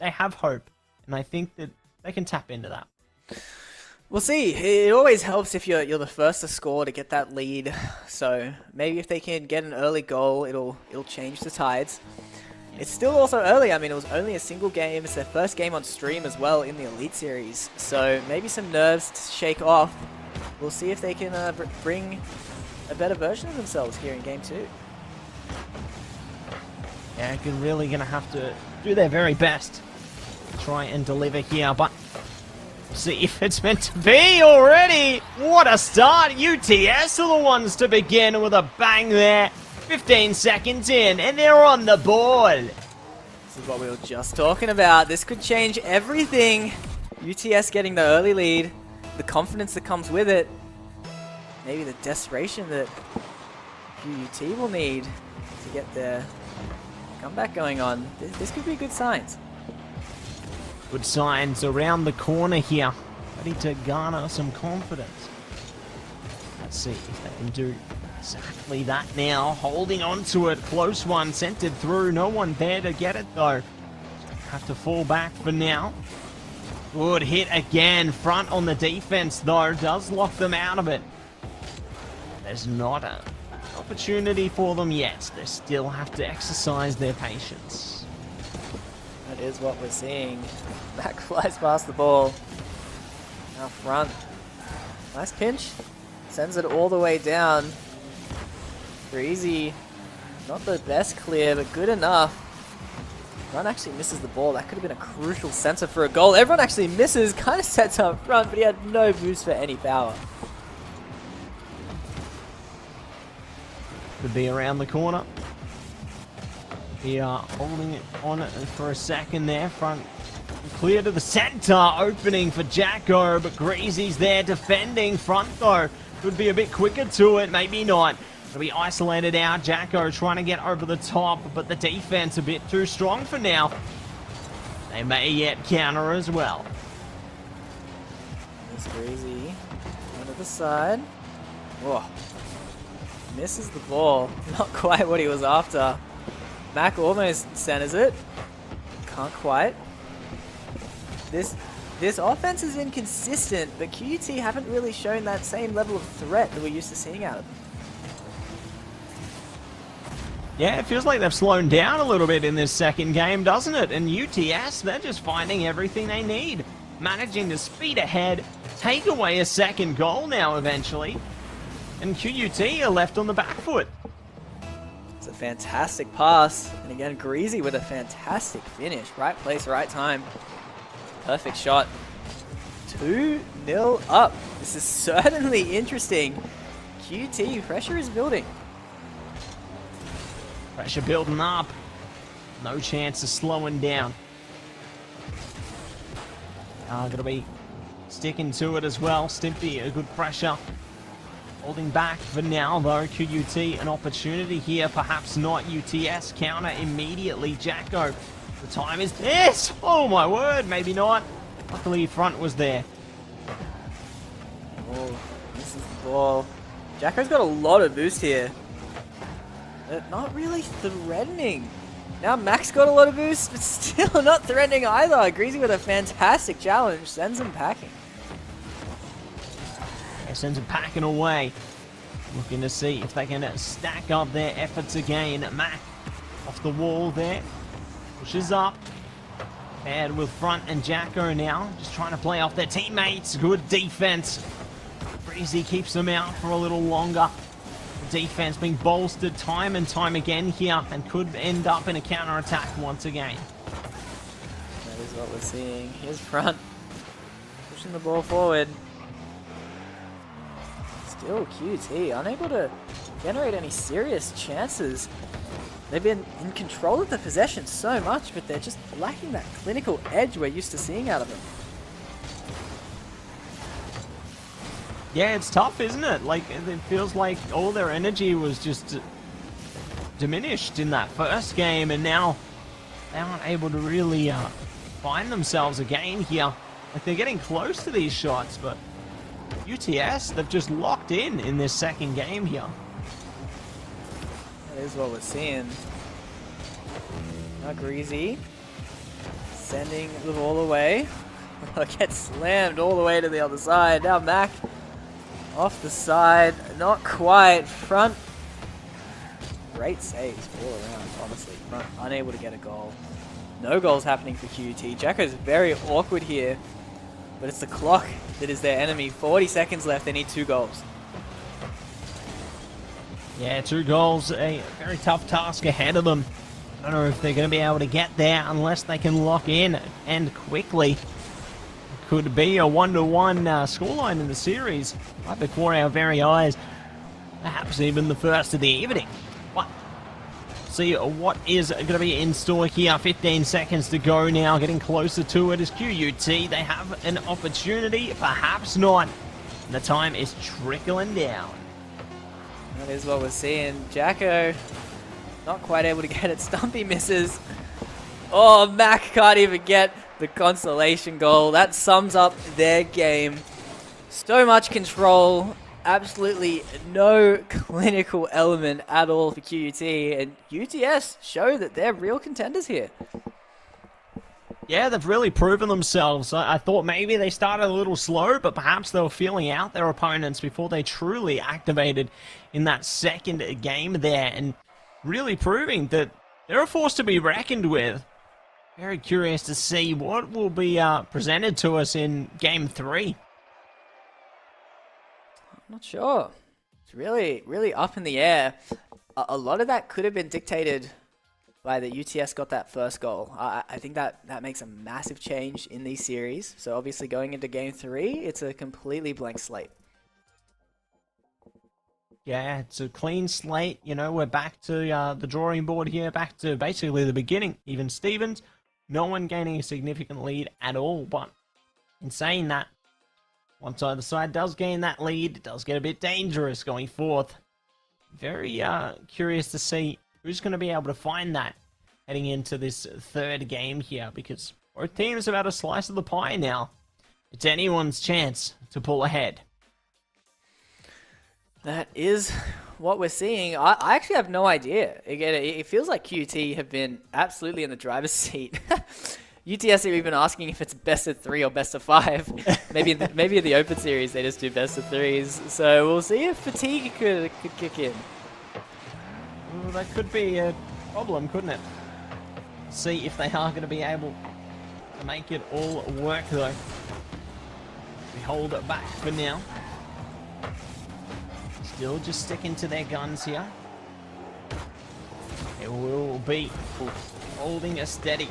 Speaker 2: they have hope, and I think that they can tap into that.
Speaker 1: We'll see. It always helps if you're the first to score to get that lead. So maybe if they can get an early goal, it'll change the tides. It's still also early. I mean, it was only a single game. It's their first game on stream as well in the Elite Series. So maybe some nerves to shake off. We'll see if they can bring a better version of themselves here in game 2.
Speaker 2: Yeah, they're really going to have to do their very best to try and deliver here, but see if it's meant to be already. What a start. UTS are the ones to begin with a bang there. 15 seconds in, and they're on the board.
Speaker 1: This is what we were just talking about. This could change everything. UTS getting the early lead, the confidence that comes with it, maybe the desperation that QUT will need to get their comeback going on. This could be good signs.
Speaker 2: Good signs around the corner here, ready to garner some confidence. Let's see if they can do exactly that now. Holding on to it, close one, sent it through. No one there to get it though. Have to fall back for now. Good hit again. Front on the defense though, does lock them out of it. There's not an opportunity for them yet. They still have to exercise their patience.
Speaker 1: That is what we're seeing. Mac flies past the ball. Now front. Nice pinch. Sends it all the way down. Breezy. Not the best clear, but good enough. Run actually misses the ball. That could have been a crucial center for a goal. Everyone actually misses. Kind of sets up front, but he had no boost for any power.
Speaker 2: Could be around the corner. We are holding it on for a second there. Front clear to the center. Opening for Jacko, but Greasy's there defending. Front though. Could be a bit quicker to it. Maybe not. It'll be isolated out. Jacko trying to get over the top, but the defense a bit too strong for now. They may yet counter as well.
Speaker 1: There's Greasy. Onto the side. Whoa. Misses the ball. Not quite what he was after. Mac almost centers it. Can't quite. This offense is inconsistent, but QUT haven't really shown that same level of threat that we're used to seeing out of them.
Speaker 2: Yeah, it feels like they've slowed down a little bit in this second game, doesn't it? And UTS, they're just finding everything they need. Managing to speed ahead, take away a second goal now eventually. And QUT are left on the back foot.
Speaker 1: It's a fantastic pass. And again, Greasy with a fantastic finish. Right place, right time. Perfect shot. 2-0 up. This is certainly interesting. QT, pressure is building.
Speaker 2: Pressure building up. No chance of slowing down. Gonna be sticking to it as well. Stimpy, a good pressure. Holding back for now though. QUT an opportunity here. Perhaps not. UTS counter immediately. Jacko. The time is this. Oh my word. Maybe not. Luckily front was there.
Speaker 1: Oh, this is the ball. Jacko's got a lot of boost here. But not really threatening. Now Mac's got a lot of boost, but still not threatening either. Greasy with a fantastic challenge. Sends him packing.
Speaker 2: sends it packing away. Looking to see if they can stack up their efforts again. Mac off the wall there. Pushes up. Paired with Front and Jacko now. Just trying to play off their teammates. Good defense. Breezy keeps them out for a little longer. The defense being bolstered time and time again here and could end up in a counter-attack once again.
Speaker 1: That is what we're seeing. Here's Front. Pushing the ball forward. Still QT, unable to generate any serious chances. They've been in control of the possession so much, but they're just lacking that clinical edge we're used to seeing out of them.
Speaker 2: Yeah, it's tough, isn't it? Like, it feels like all their energy was just diminished in that first game, and now they aren't able to really find themselves again here. Like, they're getting close to these shots, but UTS, they've just locked in this second game here.
Speaker 1: That is what we're seeing. Now Greasy sending the ball away. Gets slammed all the way to the other side. Now Mac off the side, not quite. Front, great saves all around, honestly. Front unable to get a goal. No goals happening for QT. Jacko's very awkward here, but it's the clock that is their enemy. 40 seconds left, they need 2 goals.
Speaker 2: Yeah, 2 goals, a very tough task ahead of them. I don't know if they're going to be able to get there unless they can lock in and quickly. Could be a 1-1 scoreline in the series right before our very eyes. Perhaps even the first of the evening. But see what is going to be in store here. 15 seconds to go now. Getting closer to it is QUT. They have an opportunity, perhaps not. And the time is trickling down.
Speaker 1: That is what we're seeing. Jacko not quite able to get it. Stumpy misses. Oh, Mac can't even get the consolation goal. That sums up their game. So much control. Absolutely no clinical element at all for QUT. And UTS show that they're real contenders here.
Speaker 2: Yeah, they've really proven themselves. I thought maybe they started a little slow, but perhaps they were feeling out their opponents before they truly activated in that second game there, and really proving that they're a force to be reckoned with. Very curious to see what will be presented to us in Game 3.
Speaker 1: I'm not sure. It's really up in the air. A lot of that could have been dictated by the UTS got that first goal. I think that makes a massive change in these series. So obviously going into Game 3, it's a completely blank slate.
Speaker 2: Yeah, it's a clean slate. You know, we're back to the drawing board here, back to basically the beginning. Even Stevens, no one gaining a significant lead at all. But in saying that, once either side does gain that lead, it does get a bit dangerous going forth. Very curious to see who's going to be able to find that heading into this third game here, because both teams have had a slice of the pie now. It's anyone's chance to pull ahead.
Speaker 1: That is what we're seeing. I actually have no idea. Again, it feels like QT have been absolutely in the driver's seat. UTS are even asking if it's best of 3 or best of 5. maybe in the open series they just do best of 3s. So we'll see if fatigue could kick in.
Speaker 2: Well, that could be a problem, couldn't it? See if they are going to be able to make it all work, though. We hold it back for now. Still just sticking to their guns here. It will be holding us steady.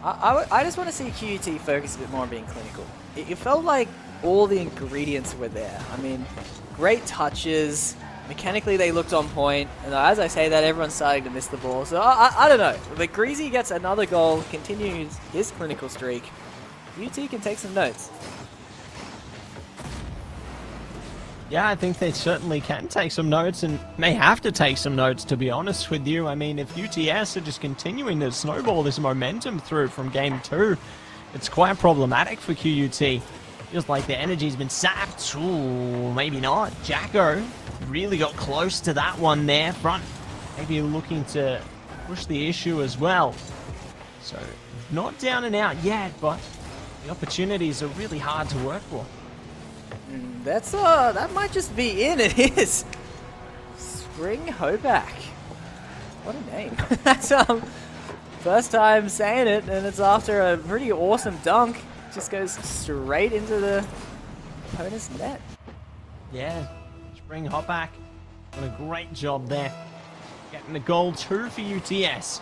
Speaker 1: I just want to see QUT focus a bit more on being clinical. It felt like all the ingredients were there. I mean, great touches. Mechanically, they looked on point. And as I say that, everyone's starting to miss the ball. So I don't know. But Greasy gets another goal, continues his clinical streak. UT can take some notes.
Speaker 2: Yeah, I think they certainly can take some notes and may have to take some notes, to be honest with you. I mean, if UTS are just continuing to snowball this momentum through from Game 2, it's quite problematic for QUT. Feels like their energy's been sapped. Ooh, maybe not. Jacko really got close to that one there. Front maybe looking to push the issue as well. So, not down and out yet, but The opportunities are really hard to work for.
Speaker 1: That might just be in. It is. Spring Hoback. What a name. That's first time saying it, and it's after a pretty awesome dunk. Just goes straight into the opponent's net.
Speaker 2: Yeah, Spring Hoback doing a great job there. Getting the goal 2 for UTS.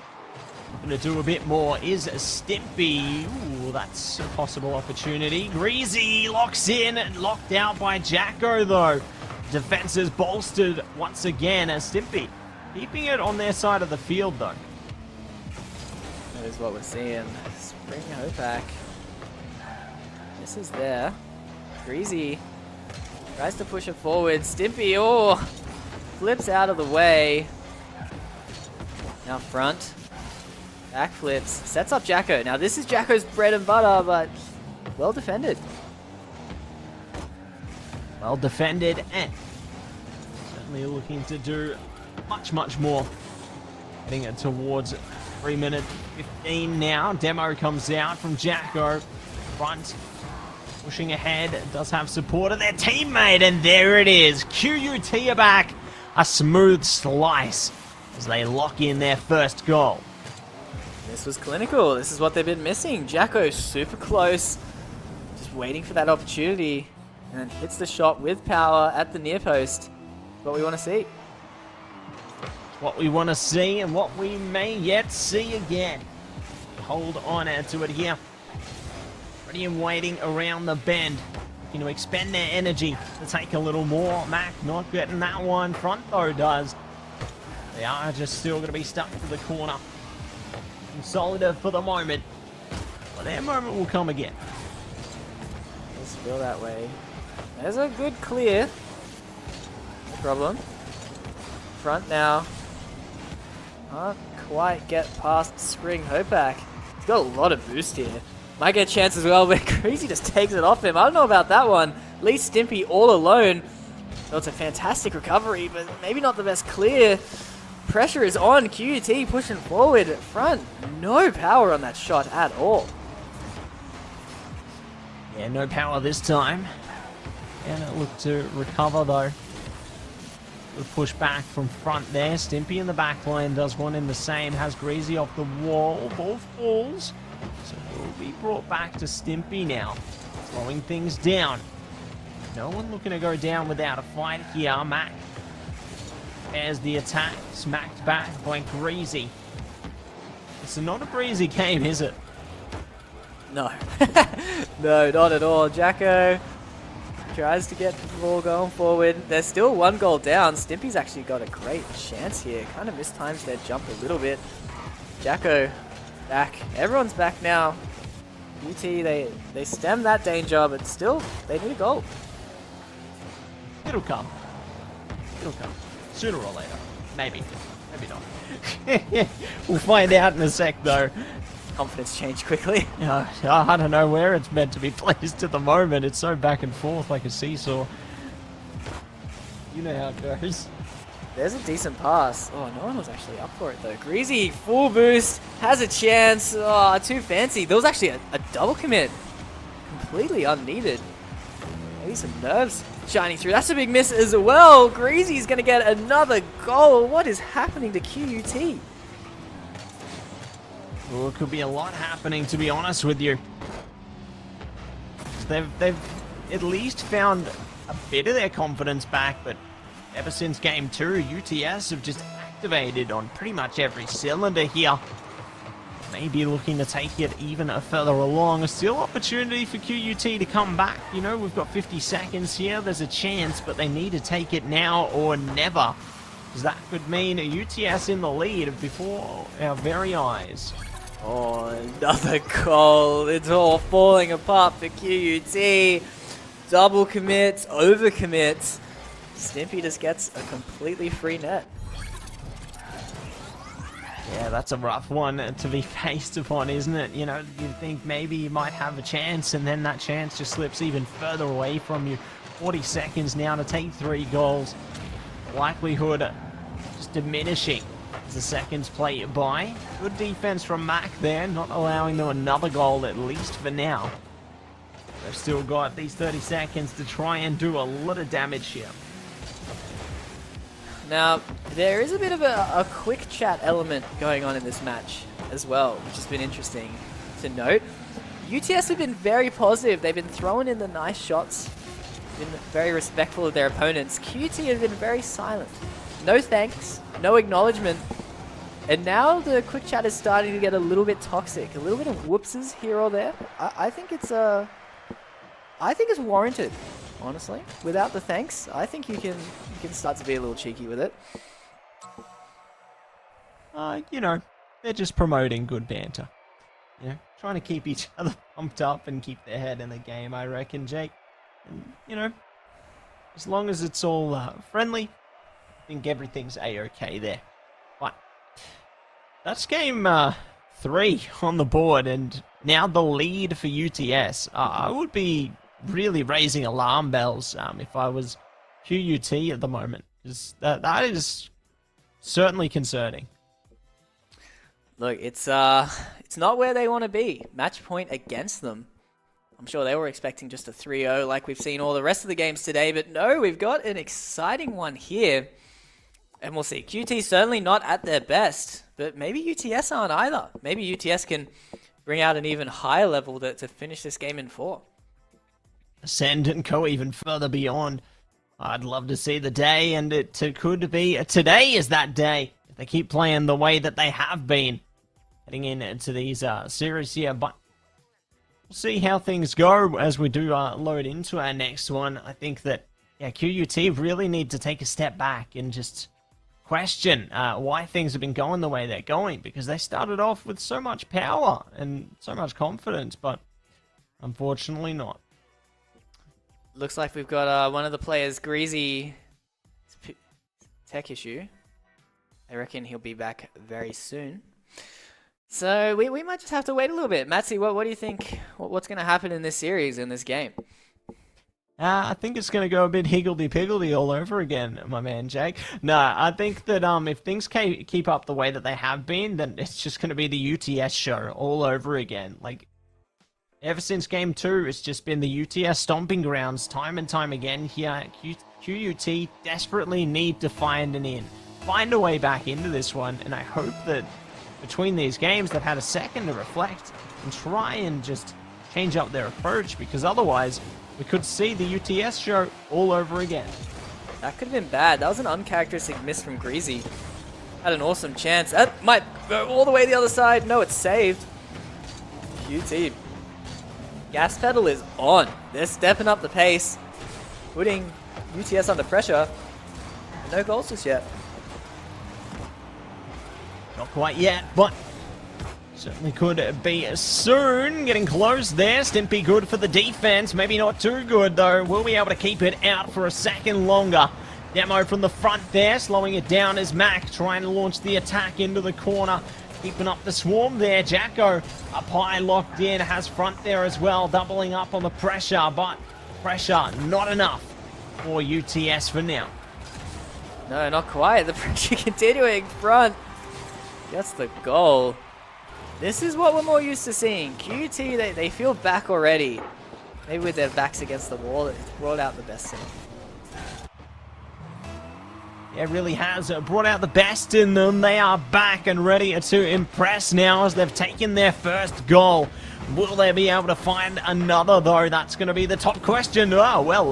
Speaker 2: Gonna do a bit more is Stimpy. Ooh, that's a possible opportunity. Greasy locks in, locked out by Jacko though. Defense is bolstered once again as Stimpy keeping it on their side of the field though.
Speaker 1: That is what we're seeing. Spring Hoback. This is there. Greasy tries to push it forward. Stimpy, flips out of the way. Now front. Backflips. Sets up Jacko. Now this is Jacko's bread and butter, but well defended.
Speaker 2: Well defended and certainly looking to do much more. Heading it towards 3 minutes 15 now. Demo comes out from Jacko. Front. Pushing ahead. Does have support of their teammate. And there it is. QUT are back. A smooth slice as they lock in their first goal.
Speaker 1: This was clinical. This is what they've been missing. Jacko super close. Just waiting for that opportunity. And then hits the shot with power at the near post. What we want to see.
Speaker 2: What we want to see and what we may yet see again. Hold on to it here. Ready and waiting around the bend. Looking to expend their energy to take a little more. Mac not getting that one. Front though does. They are just still going to be stuck to the corner. Consolidated for the moment. But their moment will come again.
Speaker 1: Does feel that way. There's a good clear. No problem. Front now. Can't quite get past Spring Hoback. He's got a lot of boost here. Might get a chance as well, but Crazy just takes it off him. I don't know about that one. Leaves Stimpy all alone. So it's a fantastic recovery, but maybe not the best clear. Pressure is on. QUT pushing forward. Front. No power on that shot at all.
Speaker 2: Yeah, no power this time. And it looked to recover though. The push back from front there. Stimpy in the back line does one in the same. Has Greasy off the wall. Ball falls. So it will be brought back to Stimpy now. Slowing things down. No one looking to go down without a fight here. Mac as the attack smacked back by Greasy. It's not a breezy game, is it?
Speaker 1: No. No, not at all. Jacko tries to get the ball going forward. There's still 1 goal down. Stimpy's actually got a great chance here. Kind of mistimes their jump a little bit. Jacko back. Everyone's back now. UT, they stem that danger, but still, they need a goal.
Speaker 2: It'll come. It'll come. Sooner or later. Maybe. Maybe not. We'll find out in a sec, though.
Speaker 1: Confidence changed quickly.
Speaker 2: I don't know where it's meant to be placed at the moment. It's so back and forth like a seesaw. You know how it goes.
Speaker 1: There's a decent pass. Oh, no one was actually up for it, though. Greasy, full boost, has a chance. Oh, too fancy. There was actually a double commit. Completely unneeded. Maybe some nerves shining through. That's a big miss as well. Greasy's going to get another goal. What is happening to QUT?
Speaker 2: Well, it could be a lot happening, to be honest with you. They've at least found a bit of their confidence back, but ever since Game 2, UTS have just activated on pretty much every cylinder here. Maybe looking to take it even further along. A still opportunity for QUT to come back. You know, we've got 50 seconds here. There's a chance, but they need to take it now or never. Because that could mean a UTS in the lead before our very eyes.
Speaker 1: Oh, another goal. It's all falling apart for QUT. Double commits, over commits. Stimpy just gets a completely free net.
Speaker 2: Yeah, that's a rough one to be faced upon, isn't it? You know, you think maybe you might have a chance, and then that chance just slips even further away from you. 40 seconds now to take 3 goals. Likelihood just diminishing as the seconds play by. Good defense from Mac there, not allowing them another goal at least for now. They've still got these 30 seconds to try and do a lot of damage here.
Speaker 1: Now, there is a bit of a quick chat element going on in this match as well, which has been interesting to note. UTS have been very positive. They've been throwing in the nice shots, been very respectful of their opponents. QT have been very silent. No thanks, no acknowledgement. And now the quick chat is starting to get a little bit toxic. A little bit of whoopses here or there. I think it's warranted, honestly. Without the thanks, I think you can start to be a little cheeky with it.
Speaker 2: You know, they're just promoting good banter. You know, trying to keep each other pumped up and keep their head in the game, I reckon, Jake. And, you know, as long as it's all friendly, I think everything's A-okay there. But that's game 3 on the board, and now the lead for UTS. I would be really raising alarm bells if I was QUT at the moment, because that is certainly concerning.
Speaker 1: Look, it's not where they want to be. Match point against them. I'm sure they were expecting just a 3-0 like we've seen all the rest of the games today, but no, we've got an exciting one here. And we'll see. QT certainly not at their best, but maybe UTS aren't either. Maybe UTS can bring out an even higher level to finish this game in 4.
Speaker 2: Ascend and go even further beyond. I'd love to see the day, and it could be today is that day if they keep playing the way that they have been heading into these series here. But we'll see how things go as we do load into our next one. I think that QUT really need to take a step back and just question why things have been going the way they're going, because they started off with so much power and so much confidence, but unfortunately not.
Speaker 1: Looks like we've got one of the players, Greasy, tech issue. I reckon he'll be back very soon. So we might just have to wait a little bit. Matsy, what do you think? What's going to happen in this series, in this game?
Speaker 2: I think it's going to go a bit higgledy-piggledy all over again, my man Jake. No, I think that if things keep up the way that they have been, then it's just going to be the UTS show all over again. Like, ever since Game 2, it's just been the UTS stomping grounds time and time again here. QUT desperately need to find an in. Find a way back into this one, and I hope that between these games they've had a second to reflect and try and just change up their approach, because otherwise we could see the UTS show all over again.
Speaker 1: That could have been bad. That was an uncharacteristic miss from Greasy. Had an awesome chance. That might go all the way the other side. No, it's saved. QT. Gas pedal is on. They're stepping up the pace, putting UTS under pressure. No goals just yet.
Speaker 2: Not quite yet, but certainly could be soon. Getting close there. Stimpy good for the defense. Maybe not too good, though. We'll be able to keep it out for a second longer. Demo from the front there. Slowing it down is Mac. Trying to launch the attack into the corner. Keeping up the swarm there. Jacko up high, locked in. Has front there as well. Doubling up on the pressure, but pressure not enough for UTS for now.
Speaker 1: No, not quite. The pressure continuing. Front gets the goal. This is what we're more used to seeing. QT, they feel back already. Maybe with their backs against the wall, it's brought out the best in them.
Speaker 2: Yeah, it really has brought out the best in them. They are back and ready to impress now as they've taken their first goal. Will they be able to find another, though? That's going to be the top question. Oh, well,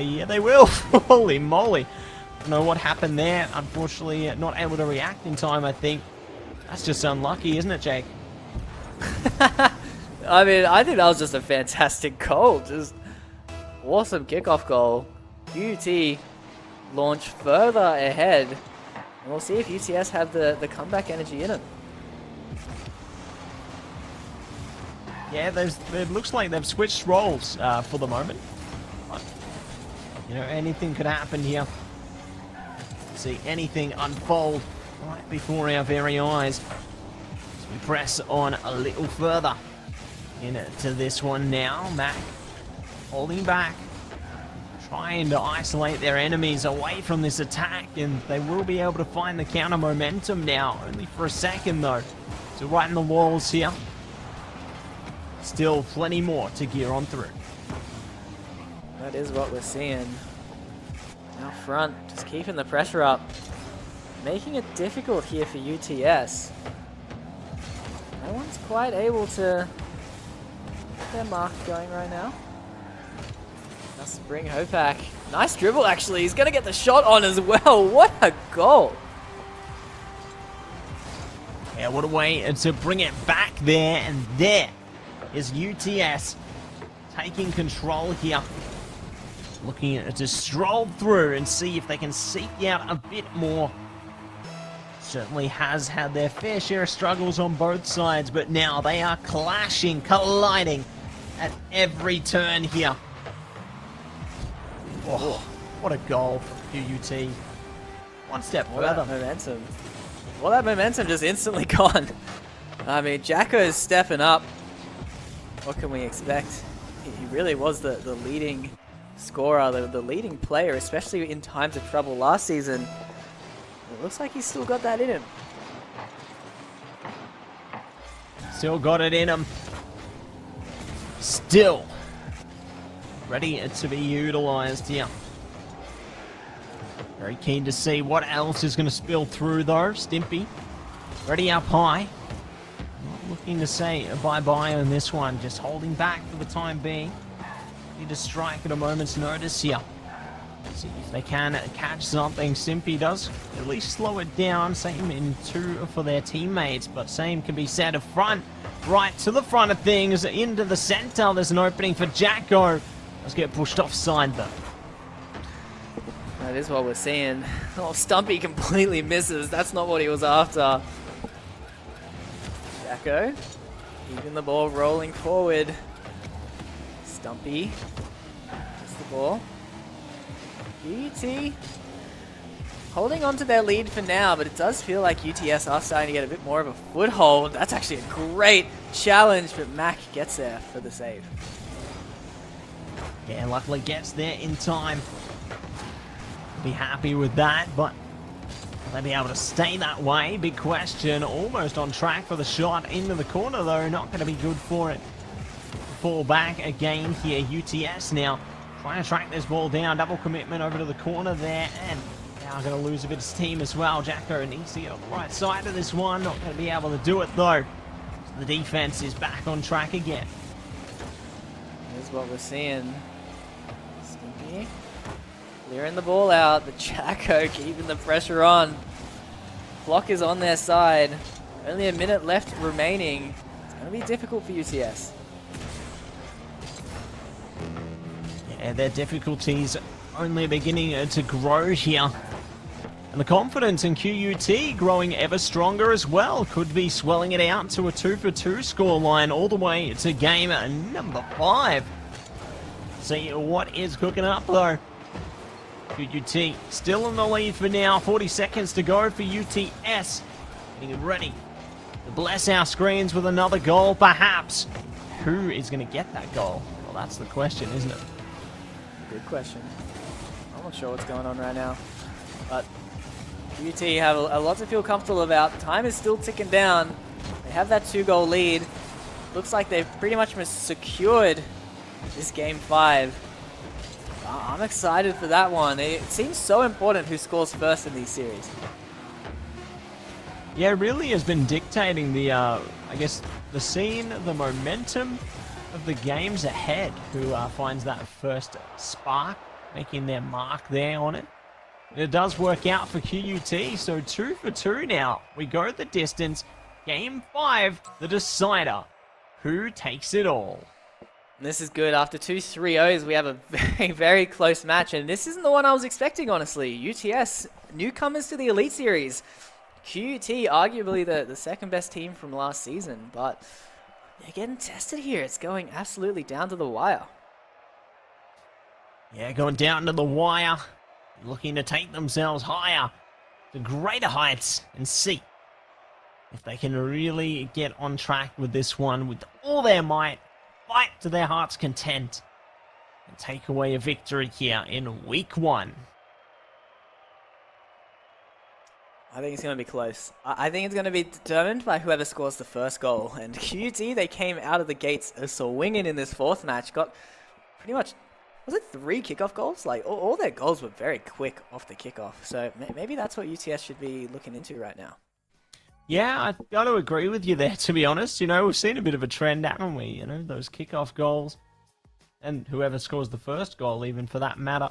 Speaker 2: yeah, they will. Holy moly. I don't know what happened there. Unfortunately, not able to react in time, I think. That's just unlucky, isn't it, Jake?
Speaker 1: I mean, I think that was just a fantastic goal. Just awesome kickoff goal. QT launch further ahead. And we'll see if UTS have the comeback energy in it.
Speaker 2: Yeah, it looks like they've switched roles for the moment. But, you know, anything could happen here. See anything unfold right before our very eyes. As we press on a little further into this one now. Mac holding back, trying to isolate their enemies away from this attack, and they will be able to find the counter momentum now, only for a second though. So right in the walls here. Still plenty more to gear on through.
Speaker 1: That is what we're seeing. Out front, just keeping the pressure up. Making it difficult here for UTS. No one's quite able to get their mark going right now. Let's bring Hopak. Nice dribble, actually. He's going to get the shot on as well. What a goal.
Speaker 2: Yeah, what a way to bring it back there. And there is UTS taking control here. Looking to stroll through and see if they can seek out a bit more. Certainly has had their fair share of struggles on both sides, but now they are clashing, colliding at every turn here. Oh, what a goal from QUT. One step
Speaker 1: All that
Speaker 2: further.
Speaker 1: momentum. All that momentum just instantly gone. I mean, Jacko is stepping up. What can we expect? He really was the leading scorer, the leading player, especially in times of trouble last season. It looks like he's still got that in him.
Speaker 2: Still got it in him. Still ready to be utilized here. Very keen to see what else is going to spill through though. Stimpy ready up high. Not looking to say bye-bye on this one. Just holding back for the time being. Need to strike at a moment's notice here. See if they can catch something. Stimpy does at least slow it down. Same in two for their teammates, but same can be said of front. Right to the front of things, into the center. There's an opening for Jacko. Let's get pushed offside though.
Speaker 1: That is what we're seeing. Oh, Stumpy completely misses. That's not what he was after. Jacko, keeping the ball rolling forward. Stumpy gets the ball. UT holding on to their lead for now, but it does feel like UTS are starting to get a bit more of a foothold. That's actually a great challenge, but Mac gets there for the save.
Speaker 2: Yeah, luckily gets there in time. Be happy with that, but will they be able to stay that way? Big question. Almost on track for the shot into the corner though. Not going to be good for it. Fall back again here. UTS now trying to track this ball down. Double commitment over to the corner there, and now going to lose a bit of steam as well. Jacko needs to get on the right side of this one. Not going to be able to do it though. So the defense is back on track again.
Speaker 1: Here's what we're seeing. Stimpy clearing the ball out, but Jacko keeping the pressure on. Clock is on their side. Only a minute left remaining. It's going to be difficult for UTS.
Speaker 2: Yeah, their difficulties only beginning to grow here. And the confidence in QUT growing ever stronger as well. Could be swelling it out to a 2-for-2 scoreline all the way to game number 5. See what is cooking up though. QUT still in the lead for now. 40 seconds to go for UTS. Getting ready to bless our screens with another goal, perhaps. Who is going to get that goal? Well, that's the question, isn't it?
Speaker 1: Good question. I'm not sure what's going on right now, but UT have a lot to feel comfortable about. Time is still ticking down. They have that 2-goal lead. Looks like they've pretty much secured this game 5. I'm excited for that one. It seems so important who scores first in these series.
Speaker 2: Yeah, it really has been dictating the, I guess, the scene, the momentum of the games ahead. Who finds that first spark, making their mark there on it. And it does work out for QUT, so 2-for-2 now. We go the distance. Game 5, the decider. Who takes it all?
Speaker 1: And this is good. After 2 3-0s, we have a very, very close match. And this isn't the one I was expecting, honestly. UTS, newcomers to the Elite Series. QUT, arguably the second best team from last season. But they're getting tested here. It's going absolutely down to the wire.
Speaker 2: Yeah, going down to the wire. Looking to take themselves higher. To greater heights. And see if they can really get on track with this one with all their might. Fight to their heart's content and take away a victory here in week 1.
Speaker 1: I think it's going to be close. I think it's going to be determined by whoever scores the first goal. And QUT, they came out of the gates swinging in this 4th match. Got pretty much was it 3 kickoff goals? Like, all their goals were very quick off the kickoff. So maybe that's what UTS should be looking into right now.
Speaker 2: Yeah, I got to agree with you there, to be honest. You know, we've seen a bit of a trend, haven't we? You know, those kickoff goals, and whoever scores the first goal, even for that matter,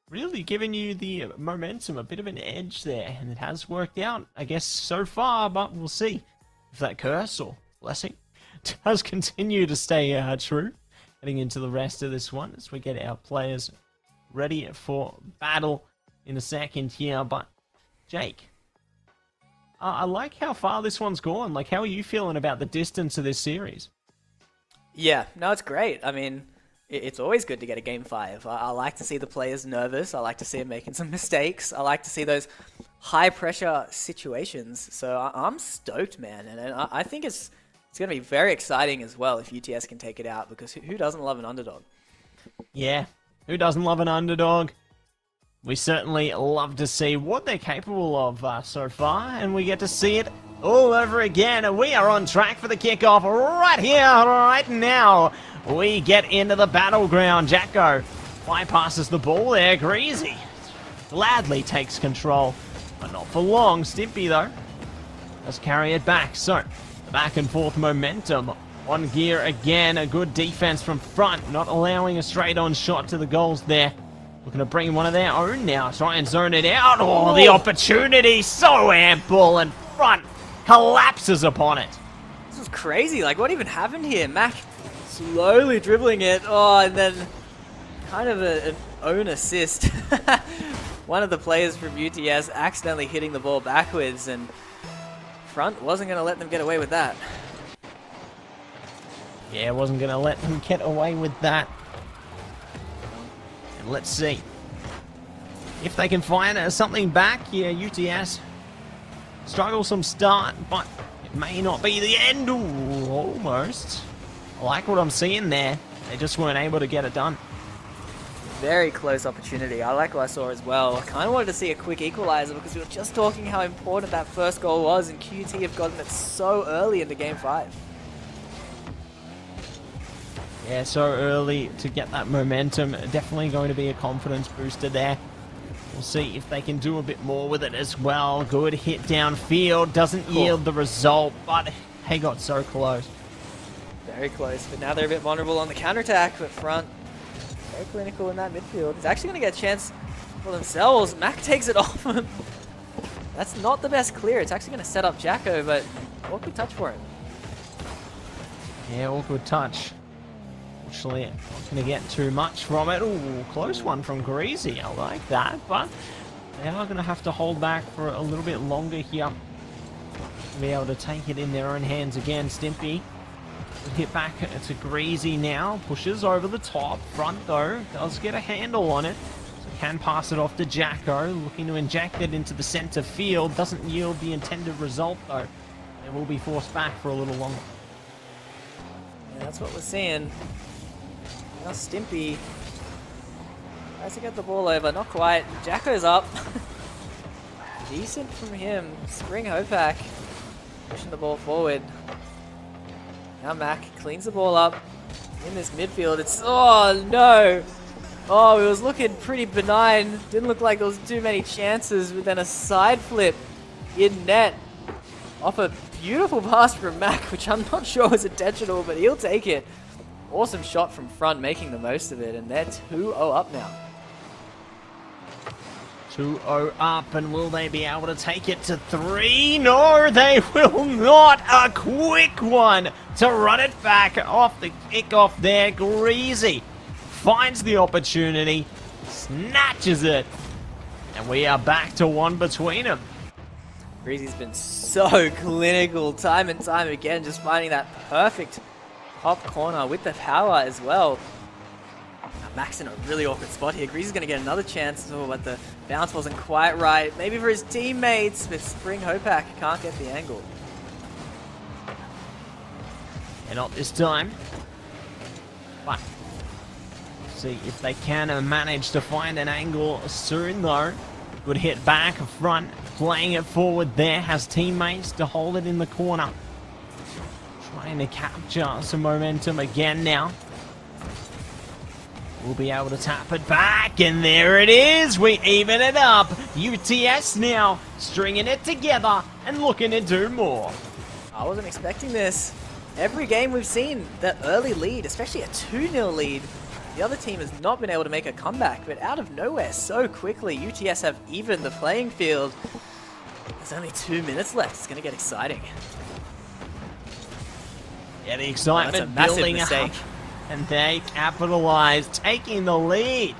Speaker 2: really giving you the momentum, a bit of an edge there. And it has worked out, I guess, so far, but we'll see if that curse or blessing does continue to stay true heading into the rest of this one as we get our players ready for battle in a second here. But, Jake, I like how far this one's gone. Like, how are you feeling about the distance of this series?
Speaker 1: Yeah, no, it's great. I mean, it's always good to get a game 5. I like to see the players nervous. I like to see them making some mistakes. I like to see those high-pressure situations. So I'm stoked, man. And I think it's going to be very exciting as well if UTS can take it out, because who doesn't love an underdog?
Speaker 2: Yeah, who doesn't love an underdog? We certainly love to see what they're capable of so far, and we get to see it all over again. And we are on track for the kickoff right here, right now. We get into the battleground. Jacko bypasses the ball there. Greasy gladly takes control, but not for long. Stimpy, though, does carry it back. So, the back and forth momentum on gear again. A good defense from front, not allowing a straight-on shot to the goals there. Looking to bring one of their own now. Try and zone it out. Oh, the opportunity so ample, and front collapses upon it.
Speaker 1: This was crazy. Like, what even happened here? Mac slowly dribbling it. Oh, and then kind of an own assist. One of the players from UTS accidentally hitting the ball backwards, and front wasn't going to let them get away with that.
Speaker 2: Yeah, wasn't going to let them get away with that. And let's see if they can find something back. Yeah, UTS struggle some start, but it may not be the end. Ooh, almost. I like what I'm seeing there. They just weren't able to get it done.
Speaker 1: Very close opportunity. I like what I saw as well. I kind of wanted to see a quick equalizer because we were just talking how important that first goal was, and QT have gotten it so early into Game 5.
Speaker 2: Yeah, so early to get that momentum. Definitely going to be a confidence booster there. We'll see if they can do a bit more with it as well. Good hit downfield. Doesn't yield the result, but they got so close.
Speaker 1: Very close, but now they're a bit vulnerable on the counterattack, but front very clinical in that midfield. He's actually going to get a chance for themselves. Mac takes it off him. That's not the best clear. It's actually going to set up Jacko, but awkward touch for him.
Speaker 2: Yeah, awkward touch. Fortunately, not going to get too much from it. Ooh, close one from Greasy. I like that, but they are going to have to hold back for a little bit longer here to be able to take it in their own hands again. Stimpy hit back to Greasy now. Pushes over the top. Front, though, does get a handle on it. So can pass it off to Jacko. Looking to inject it into the center field. Doesn't yield the intended result, though. They will be forced back for a little longer.
Speaker 1: Yeah, that's what we're seeing. Now Stimpy tries to get the ball over. Not quite. Jacko's up. Decent from him. Spring Hopak pushing the ball forward. Now Mac cleans the ball up in this midfield. It's, oh no! Oh, it was looking pretty benign. Didn't look like there was too many chances, but then a side flip in net off a beautiful pass from Mac, which I'm not sure was intentional, but he'll take it. Awesome shot from front, making the most of it, and they're 2-0 up now.
Speaker 2: 2-0 up, and will they be able to take it to 3? No, they will not. A quick one to run it back off the kickoff there. Greasy finds the opportunity, snatches it, and we are back to one between them.
Speaker 1: Greasy's been so clinical time and time again, just finding that perfect top corner with the power as well. Now Mac's in a really awkward spot here. Greasy's going to get another chance, but the bounce wasn't quite right. Maybe for his teammates, but Spring Hopak can't get the angle.
Speaker 2: And not this time. But see if they can manage to find an angle soon, though. Good hit back front, playing it forward there, has teammates to hold it in the corner. Trying to capture some momentum again now. will be able to tap it back, and there it is. We even it up. UTS now stringing it together and looking to do more.
Speaker 1: I wasn't expecting this. Every game we've seen, the early lead, especially a 2-0 lead, the other team has not been able to make a comeback, but out of nowhere so quickly, UTS have evened the playing field. There's only 2 minutes left. It's going to get exciting.
Speaker 2: Yeah, the excitement
Speaker 1: That's a
Speaker 2: building
Speaker 1: massive
Speaker 2: up, and they capitalize, taking the lead.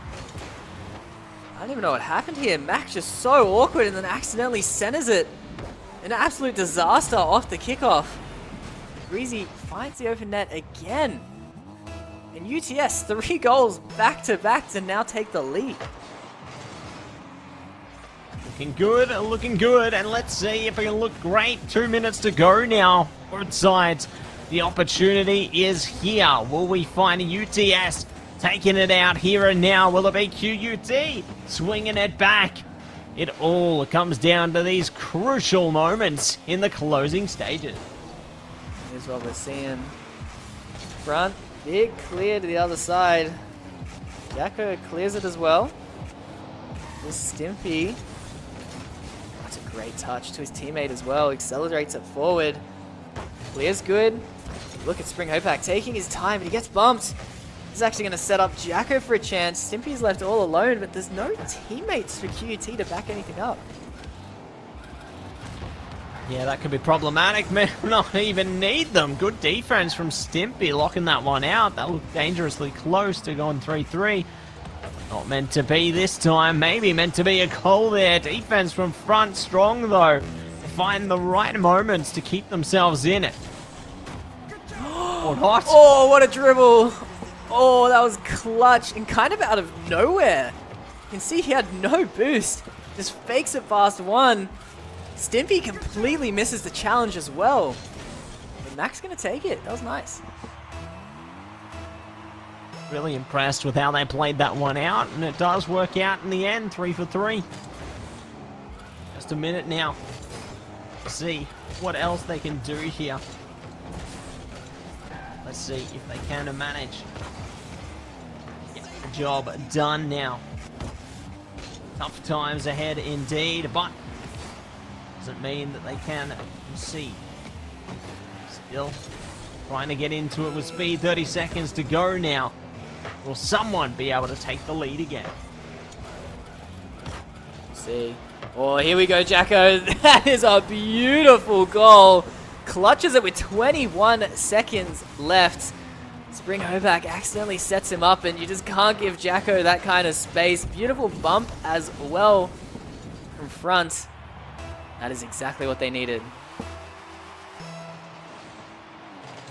Speaker 1: I don't even know what happened here. Max just so awkward and then accidentally centers it. An absolute disaster off the kickoff. Breezy finds the open net again. And UTS, 3 goals back to back to now take the lead.
Speaker 2: Looking good, and let's see if it can look great. 2 minutes to go now. Both sides, the opportunity is here. Will we find UTS taking it out here and now? Will it be QUT swinging it back? It all comes down to these crucial moments in the closing stages.
Speaker 1: Here's what we're seeing. Front, big clear to the other side. Jacko clears it as well. This Stimpy. That's a great touch to his teammate as well. Accelerates it forward. Clear's good. Look at Spring Hopak taking his time, but he gets bumped. This is actually going to set up Jacko for a chance. Stimpy's left all alone, but there's no teammates for QUT to back anything up.
Speaker 2: Yeah, that could be problematic. May not even need them. Good defense from Stimpy, locking that one out. That looked dangerously close to going 3-3. Not meant to be this time. Maybe meant to be a goal there. Defense from front, strong though. Find the right moments to keep themselves in it. Or not.
Speaker 1: Oh, what a dribble. Oh, that was clutch and kind of out of nowhere. You can see he had no boost. Just fakes it past one. Stimpy completely misses the challenge as well. But Mac's going to take it. That was nice.
Speaker 2: Really impressed with how they played that one out, and it does work out in the end. 3 for 3. Just a minute now. See what else they can do here. Let's see if they can manage. Get the job done now. Tough times ahead indeed, but doesn't mean that they can concede. Still trying to get into it with speed. 30 seconds to go now. Will someone be able to take the lead again?
Speaker 1: See. Oh, here we go, Jacko. That is a beautiful goal. Clutches it with 21 seconds left. Spring Hopak accidentally sets him up, and you just can't give Jacko that kind of space. Beautiful bump as well from front. That is exactly what they needed.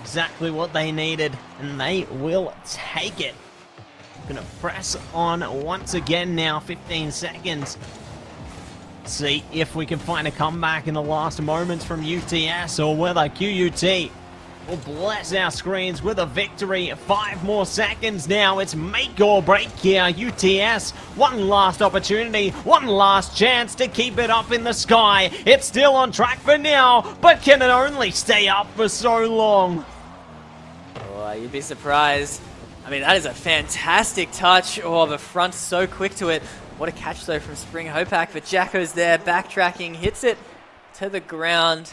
Speaker 2: Exactly what they needed, and they will take it. Gonna press on once again now. 15 seconds. See if we can find a comeback in the last moments from UTS, or whether QUT will bless our screens with a victory. 5 more seconds now. It's make or break here. UTS, one last opportunity, one last chance to keep it up in the sky. It's still on track for now, but can it only stay up for so long?
Speaker 1: Oh, you'd be surprised. I mean, that is a fantastic touch. Oh, the front so quick to it. What a catch, though, from Spring Hopak. But Jacko's there, backtracking, hits it to the ground.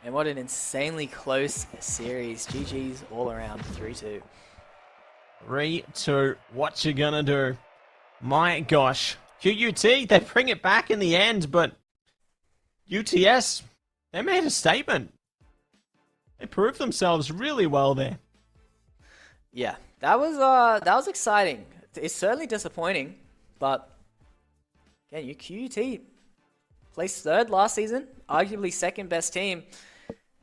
Speaker 1: And what an insanely close series. GG's all around, 3-2.
Speaker 2: 3-2. What you gonna do? My gosh. QUT, they bring it back in the end, but UTS, they made a statement. They proved themselves really well there.
Speaker 1: Yeah, that was exciting. It's certainly disappointing, but again, QUT placed 3rd last season, arguably 2nd best team,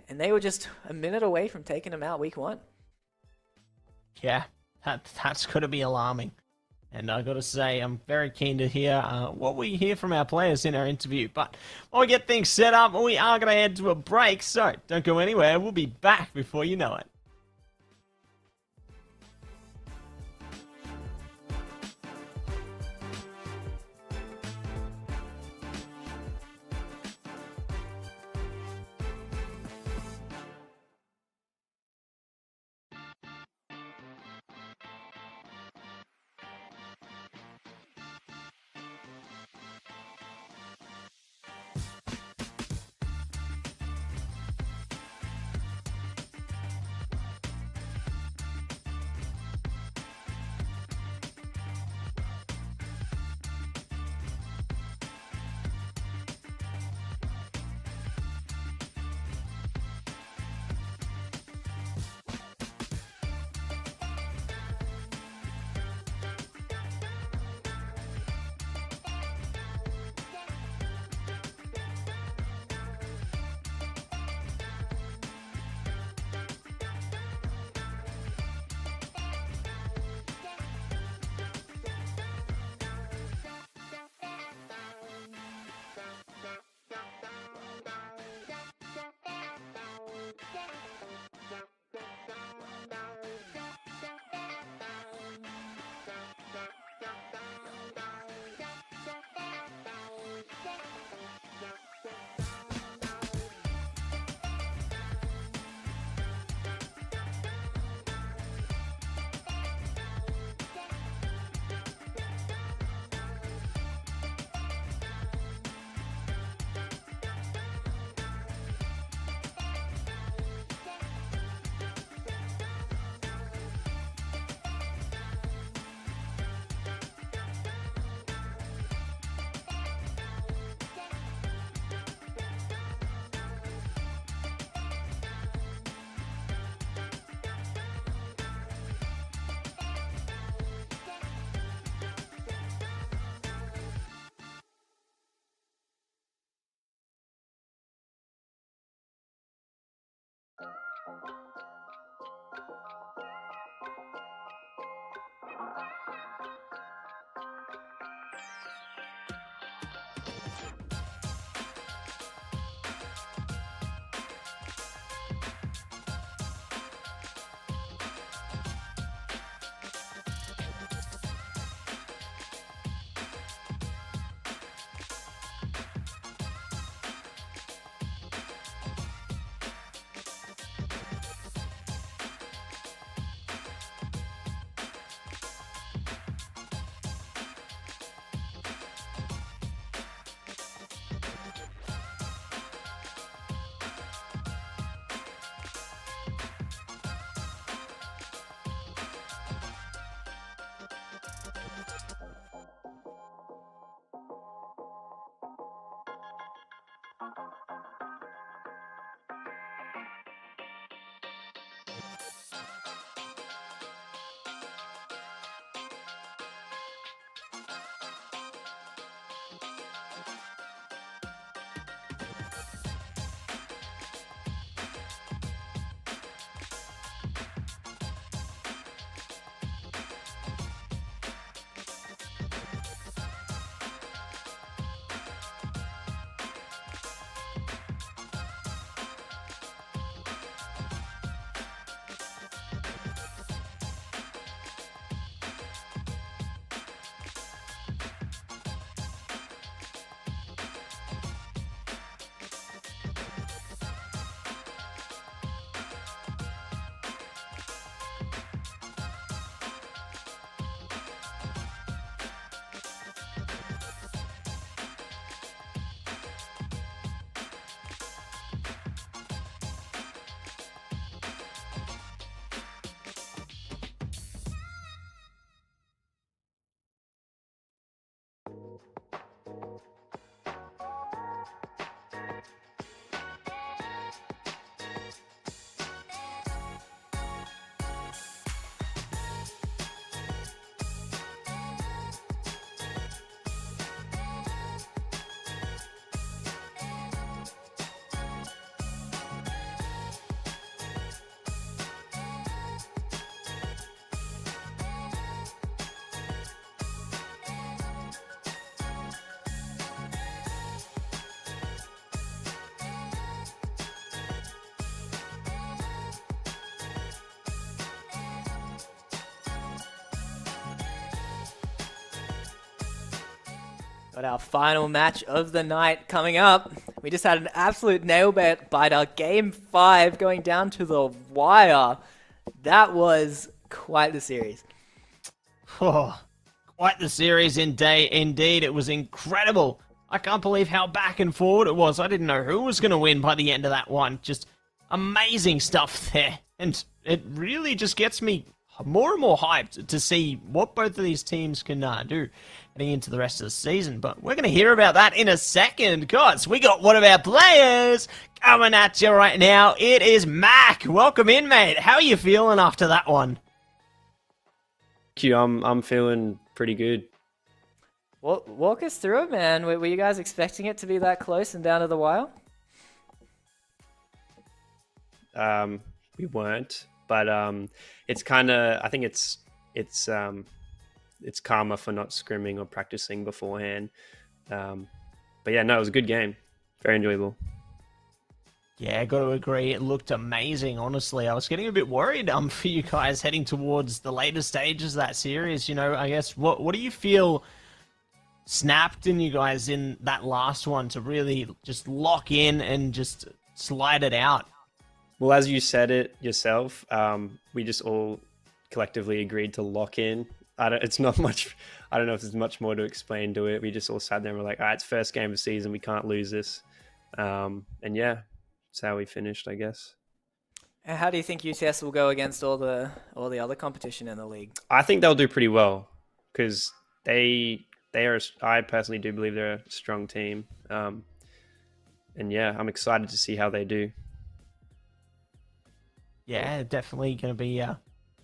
Speaker 1: and they were just a minute away from taking them out week 1.
Speaker 2: Yeah, that's going to be alarming. And I got to say, I'm very keen to hear what we hear from our players in our interview. But while we get things set up, we are going to head to a break, so don't go anywhere. We'll be back before you know it.
Speaker 1: But our final match of the night coming up. We just had an absolute nail biter. Game 5 going down to the wire. That was quite the series.
Speaker 2: Oh, quite the series indeed. It was incredible. I can't believe how back and forward it was. I didn't know who was going to win by the end of that one. Just amazing stuff there. And it really just gets me more and more hyped to see what both of these teams can do heading into the rest of the season. But we're going to hear about that in a second, because we got one of our players coming at you right now. It is Mac. Welcome in, mate. How are you feeling after that one?
Speaker 5: Thank you. I'm feeling pretty good.
Speaker 1: Well, walk us through it, man. Were you guys expecting it to be that close and down to the wire?
Speaker 5: We weren't, but it's kind of, I think it's karma for not scrimming or practicing beforehand. But yeah, no, it was a good game. Very enjoyable.
Speaker 2: Yeah, got to agree. It looked amazing, honestly. I was getting a bit worried for you guys heading towards the later stages of that series. You know, I guess, what do you feel snapped in you guys in that last one to really just lock in and just slide it out?
Speaker 5: Well, as you said it yourself, we just all collectively agreed to lock in. It's not much. I don't know if there's much more to explain to it. We just all sat there and were like, all right, it's first game of the season. We can't lose this. And yeah, that's how we finished, I guess.
Speaker 1: And how do you think UTS will go against all the other competition in the league?
Speaker 5: I think they'll do pretty well, because they are. I personally do believe they're a strong team. And yeah, I'm excited to see how they do.
Speaker 2: Yeah, definitely going to be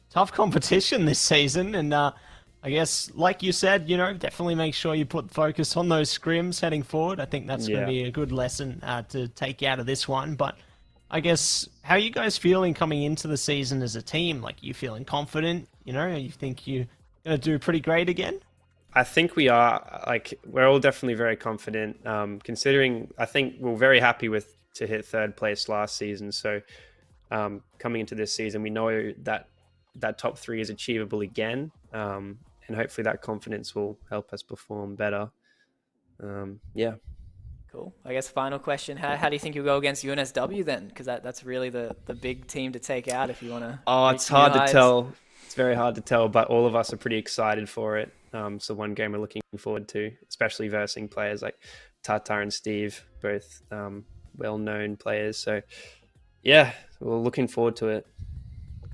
Speaker 2: tough competition this season. And I guess, like you said, you know, definitely make sure you put focus on those scrims heading forward. I think that's going to be a good lesson to take out of this one. But I guess, how are you guys feeling coming into the season as a team? Like, you feeling confident? You know, you think you're going to do pretty great again?
Speaker 5: I think we are. Like, we're all definitely very confident. Considering, I think we're very happy to hit third place last season. So coming into this season, we know that top 3 is achievable again. And hopefully that confidence will help us perform better. Yeah.
Speaker 1: Cool. I guess final question, how do you think you'll go against UNSW then? Because that's really the big team to take out if you want to...
Speaker 5: Oh, it's hard to tell. It's very hard to tell, but all of us are pretty excited for it. So one game we're looking forward to, especially versing players like Tatar and Steve, both well-known players. So yeah, we're looking forward to it.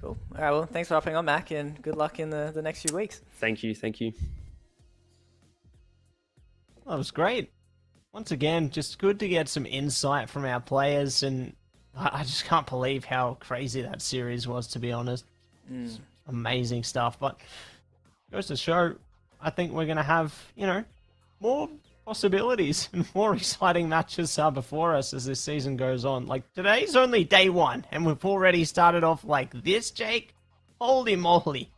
Speaker 1: Cool. All right, well, thanks for hopping on, Mac, and good luck in the next few weeks.
Speaker 5: Thank you.
Speaker 2: That was great. Once again, just good to get some insight from our players, and I just can't believe how crazy that series was, to be honest. Amazing stuff, but goes to show, I think we're going to have, more possibilities and more exciting matches before us as this season goes on. Like, today's only day 1, and we've already started off like this, Jake. Holy moly.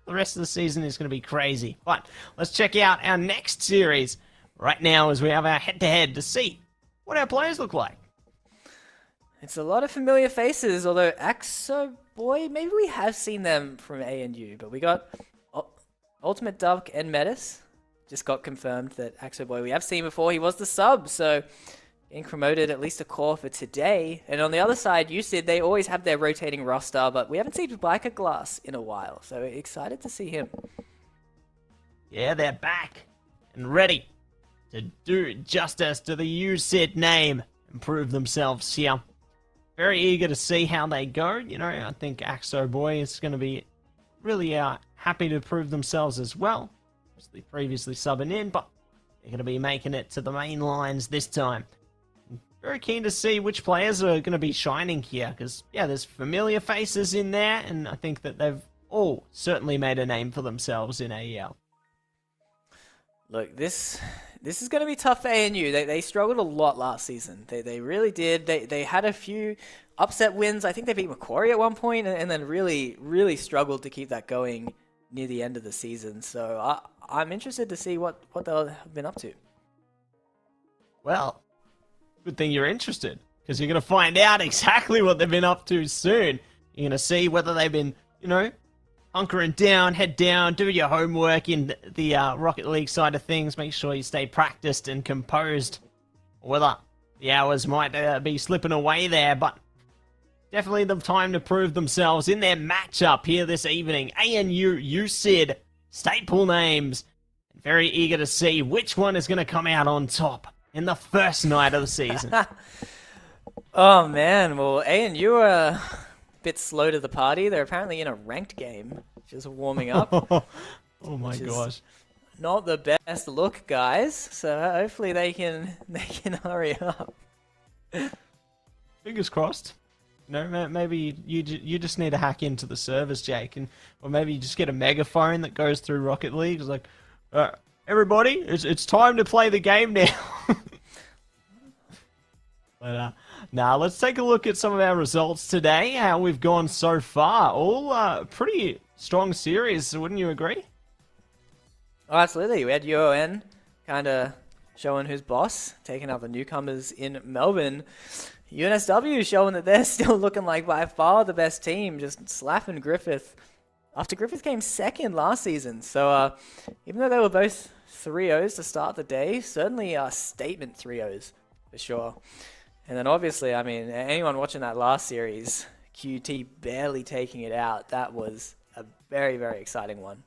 Speaker 2: The rest of the season is going to be crazy. But let's check out our next series right now as we have our head-to-head to see what our players look like.
Speaker 1: It's a lot of familiar faces, although Axo Boy, maybe we have seen them from ANU, but we got Ultimate Duck and Metis. Just got confirmed that Axo Boy we have seen before. He was the sub, so getting promoted at least a core for today. And on the other side, you said they always have their rotating roster, but we haven't seen BkWhatOCE in a while, so excited to see him.
Speaker 2: Yeah, they're back and ready to do justice to the UCID name and prove themselves here. Very eager to see how they go. I think Axo Boy is going to be really happy to prove themselves as well. Obviously previously subbing in, but they're going to be making it to the main lines this time. Very keen to see which players are going to be shining here, because, yeah, there's familiar faces in there, and I think that they've all certainly made a name for themselves in AEL.
Speaker 1: Look, this is going to be tough for ANU. They struggled a lot last season. They really did. They had a few upset wins. I think they beat Macquarie at one point, and then really, really struggled to keep that going near the end of the season. So I'm interested to see what they'll have been up to.
Speaker 2: Well, good thing you're interested, because you're going to find out exactly what they've been up to soon. You're going to see whether they've been, hunkering down, head down, do your homework in the Rocket League side of things. Make sure you stay practiced and composed. Or whether the hours might be slipping away there, but definitely the time to prove themselves in their matchup here this evening. ANU, UCID, staple names. Very eager to see which one is going to come out on top in the first night of the season.
Speaker 1: Oh, man. Well, ANU are a bit slow to the party. They're apparently in a ranked game, just warming up.
Speaker 2: Oh, my gosh.
Speaker 1: Not the best look, guys. So hopefully they can hurry up.
Speaker 2: Fingers crossed. Maybe you just need to hack into the servers, Jake, or maybe you just get a megaphone that goes through Rocket League. It's like, everybody, it's time to play the game now. But now let's take a look at some of our results today. How we've gone so far. All pretty strong series, wouldn't you agree?
Speaker 1: Oh, absolutely. We had UON kind of showing who's boss, taking out the newcomers in Melbourne. UNSW showing that they're still looking like by far the best team, just slapping Griffith after Griffith came second last season. So even though they were both 3-0s to start the day, certainly statement 3-0s for sure. And then obviously, I mean, anyone watching that last series, QT barely taking it out, that was a very, very exciting one.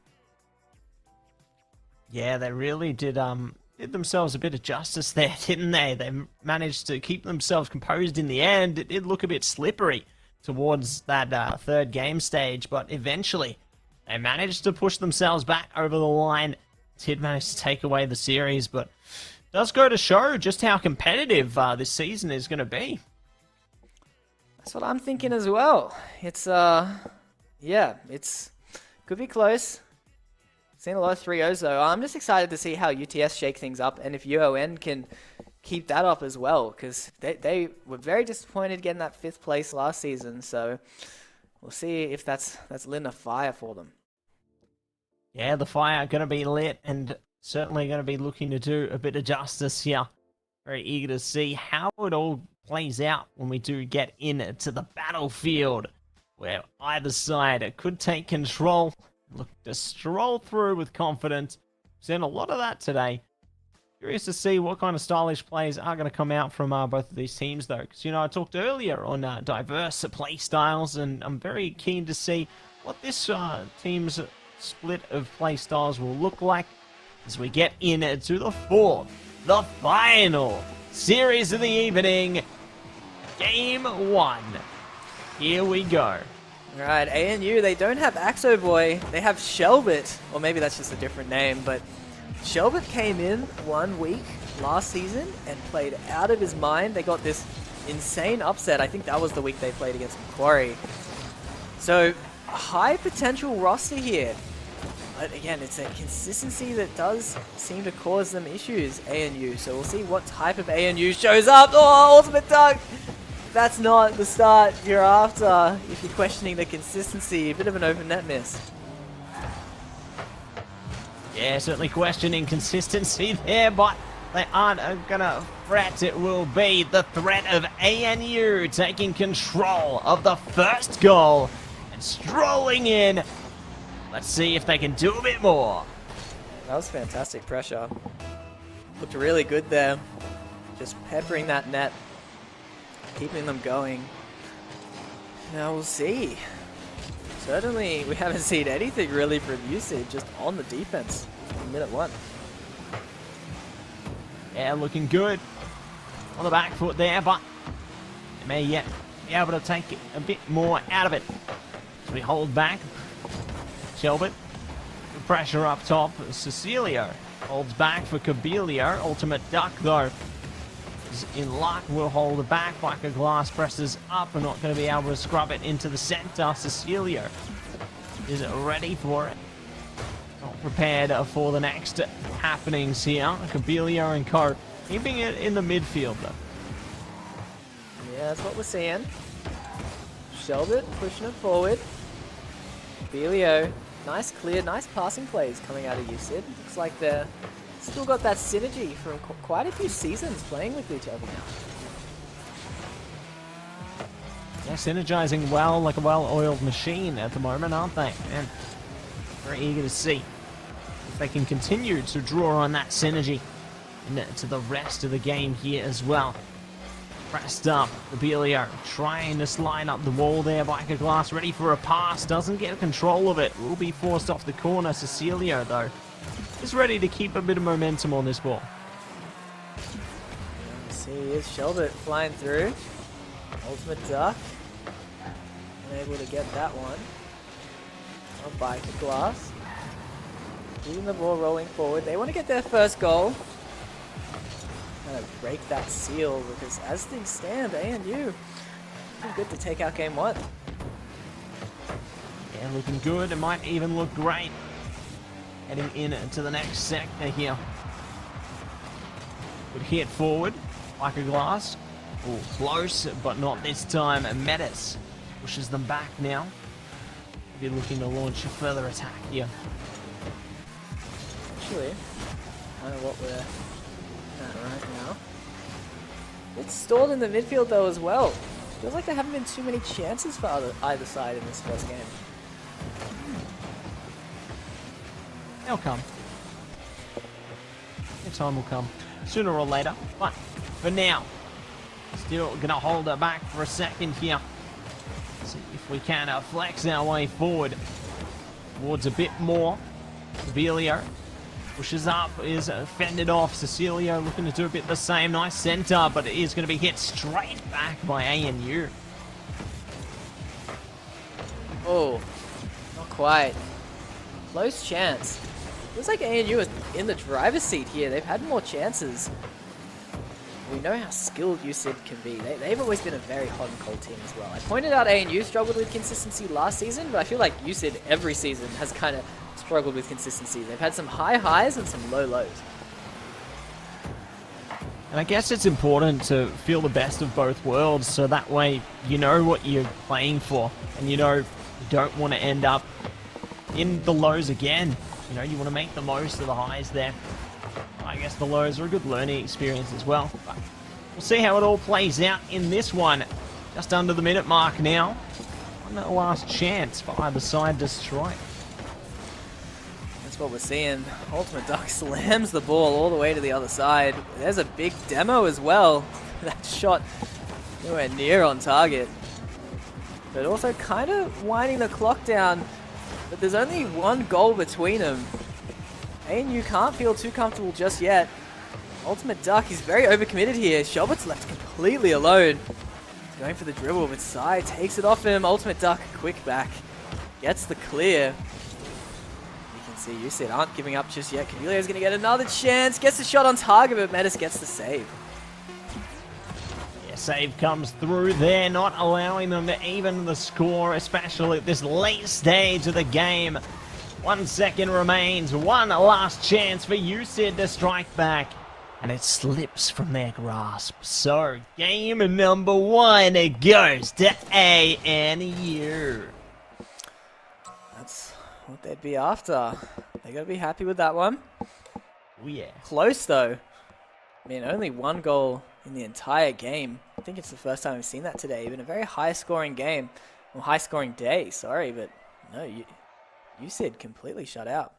Speaker 2: Yeah, they really did themselves a bit of justice there, didn't they? They managed to keep themselves composed in the end. It did look a bit slippery towards that third game stage, but eventually they managed to push themselves back over the line. Did manage to take away the series, but does go to show just how competitive this season is going to be.
Speaker 1: That's what I'm thinking as well. It's could be close. Seen a lot of 3-0s though. I'm just excited to see how UTS shake things up, and if UON can keep that up as well, because they were very disappointed getting that 5th place last season. So we'll see if that's lit a fire for them.
Speaker 2: Yeah, the fire going to be lit and certainly going to be looking to do a bit of justice here. Very eager to see how it all plays out when we do get into the battlefield, where either side could take control, look to stroll through with confidence. Seen a lot of that today. Curious to see what kind of stylish plays are going to come out from both of these teams, though. Because, you know, I talked earlier on diverse play styles, and I'm very keen to see what this team's split of play styles will look like as we get into the 4th, the final series of the evening, Game 1. Here we go.
Speaker 1: All right, ANU, they don't have Axo Boy, they have Shelbit, or maybe that's just a different name, but Shelbit came in 1 week last season and played out of his mind. They got this insane upset. I think that was the week they played against Macquarie. So, high potential roster here. But again, it's a consistency that does seem to cause them issues, ANU. So we'll see what type of ANU shows up. Oh, ultimate dunk! That's not the start you're after if you're questioning the consistency. A bit of an open net miss.
Speaker 2: Yeah, certainly questioning consistency there, but they aren't gonna fret. It will be the threat of ANU taking control of the first goal and strolling in. Let's see if they can do a bit more.
Speaker 1: That was fantastic pressure. Looked really good there. Just peppering that net, keeping them going. Now we'll see. Certainly, we haven't seen anything really from usage just on the defense in minute 1.
Speaker 2: Yeah, looking good on the back foot there, but they may yet be able to take a bit more out of it. So we hold back. Shelbit, pressure up top. Cecilio holds back for Cabelio. Ultimate duck, though, is in luck. Will hold it back. Biker Glass presses up and not going to be able to scrub it into the center. Cecilio is ready for it. Not prepared for the next happenings here. Cabelio and Co. keeping it in the midfield, though.
Speaker 1: Yeah, that's what we're seeing. Shelbit pushing it forward. Cabelio. Nice clear, nice passing plays coming out of UCID. Looks like they're still got that synergy from quite a few seasons playing with each other now.
Speaker 2: Yeah, synergizing well, like a well-oiled machine at the moment, aren't they? And very eager to see if they can continue to draw on that synergy into the rest of the game here as well. Pressed up, Abelio trying to slide up the wall there. Biker Glass ready for a pass, doesn't get control of it. Will be forced off the corner. Cecilio, though, is ready to keep a bit of momentum on this ball.
Speaker 1: See, here's Shelbit flying through. Ultimate duck. Unable to get that one. Oh, Biker Glass. Keeping the ball rolling forward. They want to get their first goal. Kind of break that seal, because as things stand, ANU good to take out game 1.
Speaker 2: Yeah, looking good. It might even look great heading into the next sector here. Good hit forward. Biker Glass. Oh, close, but not this time. Metis pushes them back now. Maybe looking to launch a further attack here.
Speaker 1: Actually, kind of what we're at right now. It's stalled in the midfield though as well. Feels like there haven't been too many chances for either side in this first game.
Speaker 2: They'll come. Their time will come sooner or later. But for now, still gonna hold it back for a second here. See if we can flex our way forward towards a bit more. Abelio pushes up, is fended off. Cecilio looking to do a bit the same. Nice center, but it is going to be hit straight back by ANU.
Speaker 1: Oh, not quite. Close chance. Looks like ANU is in the driver's seat here. They've had more chances. We know how skilled UCID can be. They've always been a very hot and cold team as well. I pointed out ANU struggled with consistency last season, but I feel like UCID every season has kind of struggled with consistency. They've had some high highs and some low lows.
Speaker 2: And I guess it's important to feel the best of both worlds, so that way you know what you're playing for, and you know you don't want to end up in the lows again. You know, you want to make the most of the highs there. I guess the lows are a good learning experience as well. But we'll see how it all plays out in this one. Just under the minute mark now. One last chance for either side to strike.
Speaker 1: That's what we're seeing. Ultimate Duck slams the ball all the way to the other side. There's a big demo as well. That shot nowhere near on target. But also kind of winding the clock down. But there's only one goal between them. ANU can't feel too comfortable just yet. Ultimate Duck is very overcommitted here. Shelbert's left completely alone. He's going for the dribble, but Sai takes it off him. Ultimate Duck, quick back. Gets the clear. You can see UCID aren't giving up just yet. Camilleo's going to get another chance. Gets the shot on target, but Metis gets the save.
Speaker 2: Yeah, save comes through there, not allowing them to even the score, especially at this late stage of the game. 1 second remains. One last chance for UCID to strike back. And it slips from their grasp. So, game number 1, it goes to ANU.
Speaker 1: That's what they'd be after. They got to be happy with that one.
Speaker 2: Oh yeah.
Speaker 1: Close though. I mean, only one goal in the entire game. I think it's the first time we've seen that today. Even a very high-scoring game. Well, high-scoring day, sorry, but no, UCID completely shut out.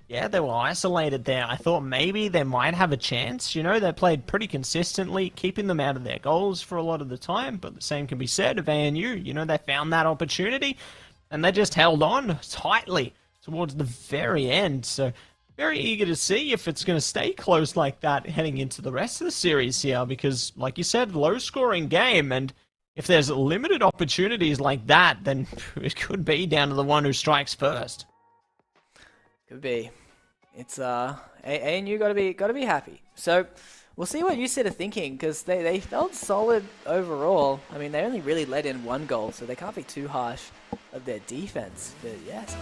Speaker 2: Yeah, they were isolated there. I thought maybe they might have a chance. You know, they played pretty consistently, keeping them out of their goals for a lot of the time. But the same can be said of ANU. You know, they found that opportunity, and they just held on tightly towards the very end. So, very eager to see if it's going to stay close like that heading into the rest of the series here. Because, like you said, low-scoring game, and if there's limited opportunities like that, then it could be down to the one who strikes first.
Speaker 1: Could be. It's ANU gotta be happy. So we'll see what UCID are thinking, because they felt solid overall. I mean, they only really let in one goal, so they can't be too harsh of their defense. But yes,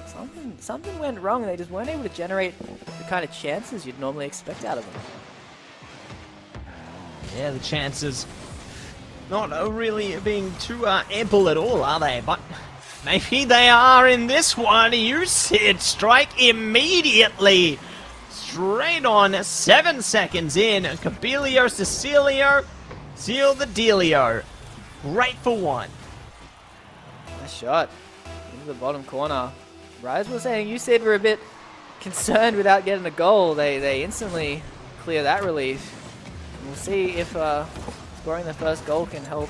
Speaker 1: something went wrong. They just weren't able to generate the kind of chances you'd normally expect out of them.
Speaker 2: Yeah, the chances not really being too ample at all, are they? But maybe they are in this one. UCID strike immediately. Straight on, 7 seconds in. Cabilio, Cecilio, seal the dealio. Great for one.
Speaker 1: Nice shot into the bottom corner. Rise was saying UCID were a bit concerned without getting a goal. They instantly clear that relief. And we'll see if scoring the first goal can help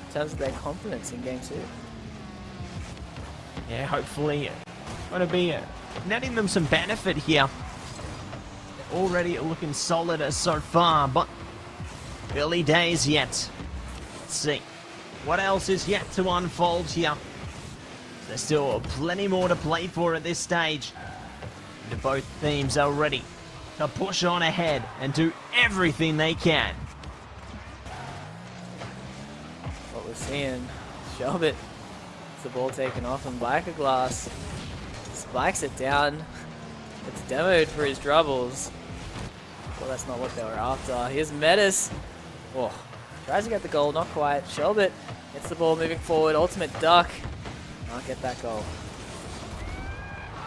Speaker 1: in terms of their confidence in game 2.
Speaker 2: Yeah, hopefully going to be netting them some benefit here. They're already looking solid so far, but early days yet. Let's see what else is yet to unfold here. There's still plenty more to play for at this stage. And both teams are ready to push on ahead and do everything they can.
Speaker 1: What we're seeing, Shelbert. The ball taken off, and BkWhatOCE spikes it down. It's demoed for his troubles. Well, that's not what they were after. Here's Metis. Oh, tries to get the goal, not quite. Shelbert gets the ball moving forward. Ultimate Duck. Can't get that goal.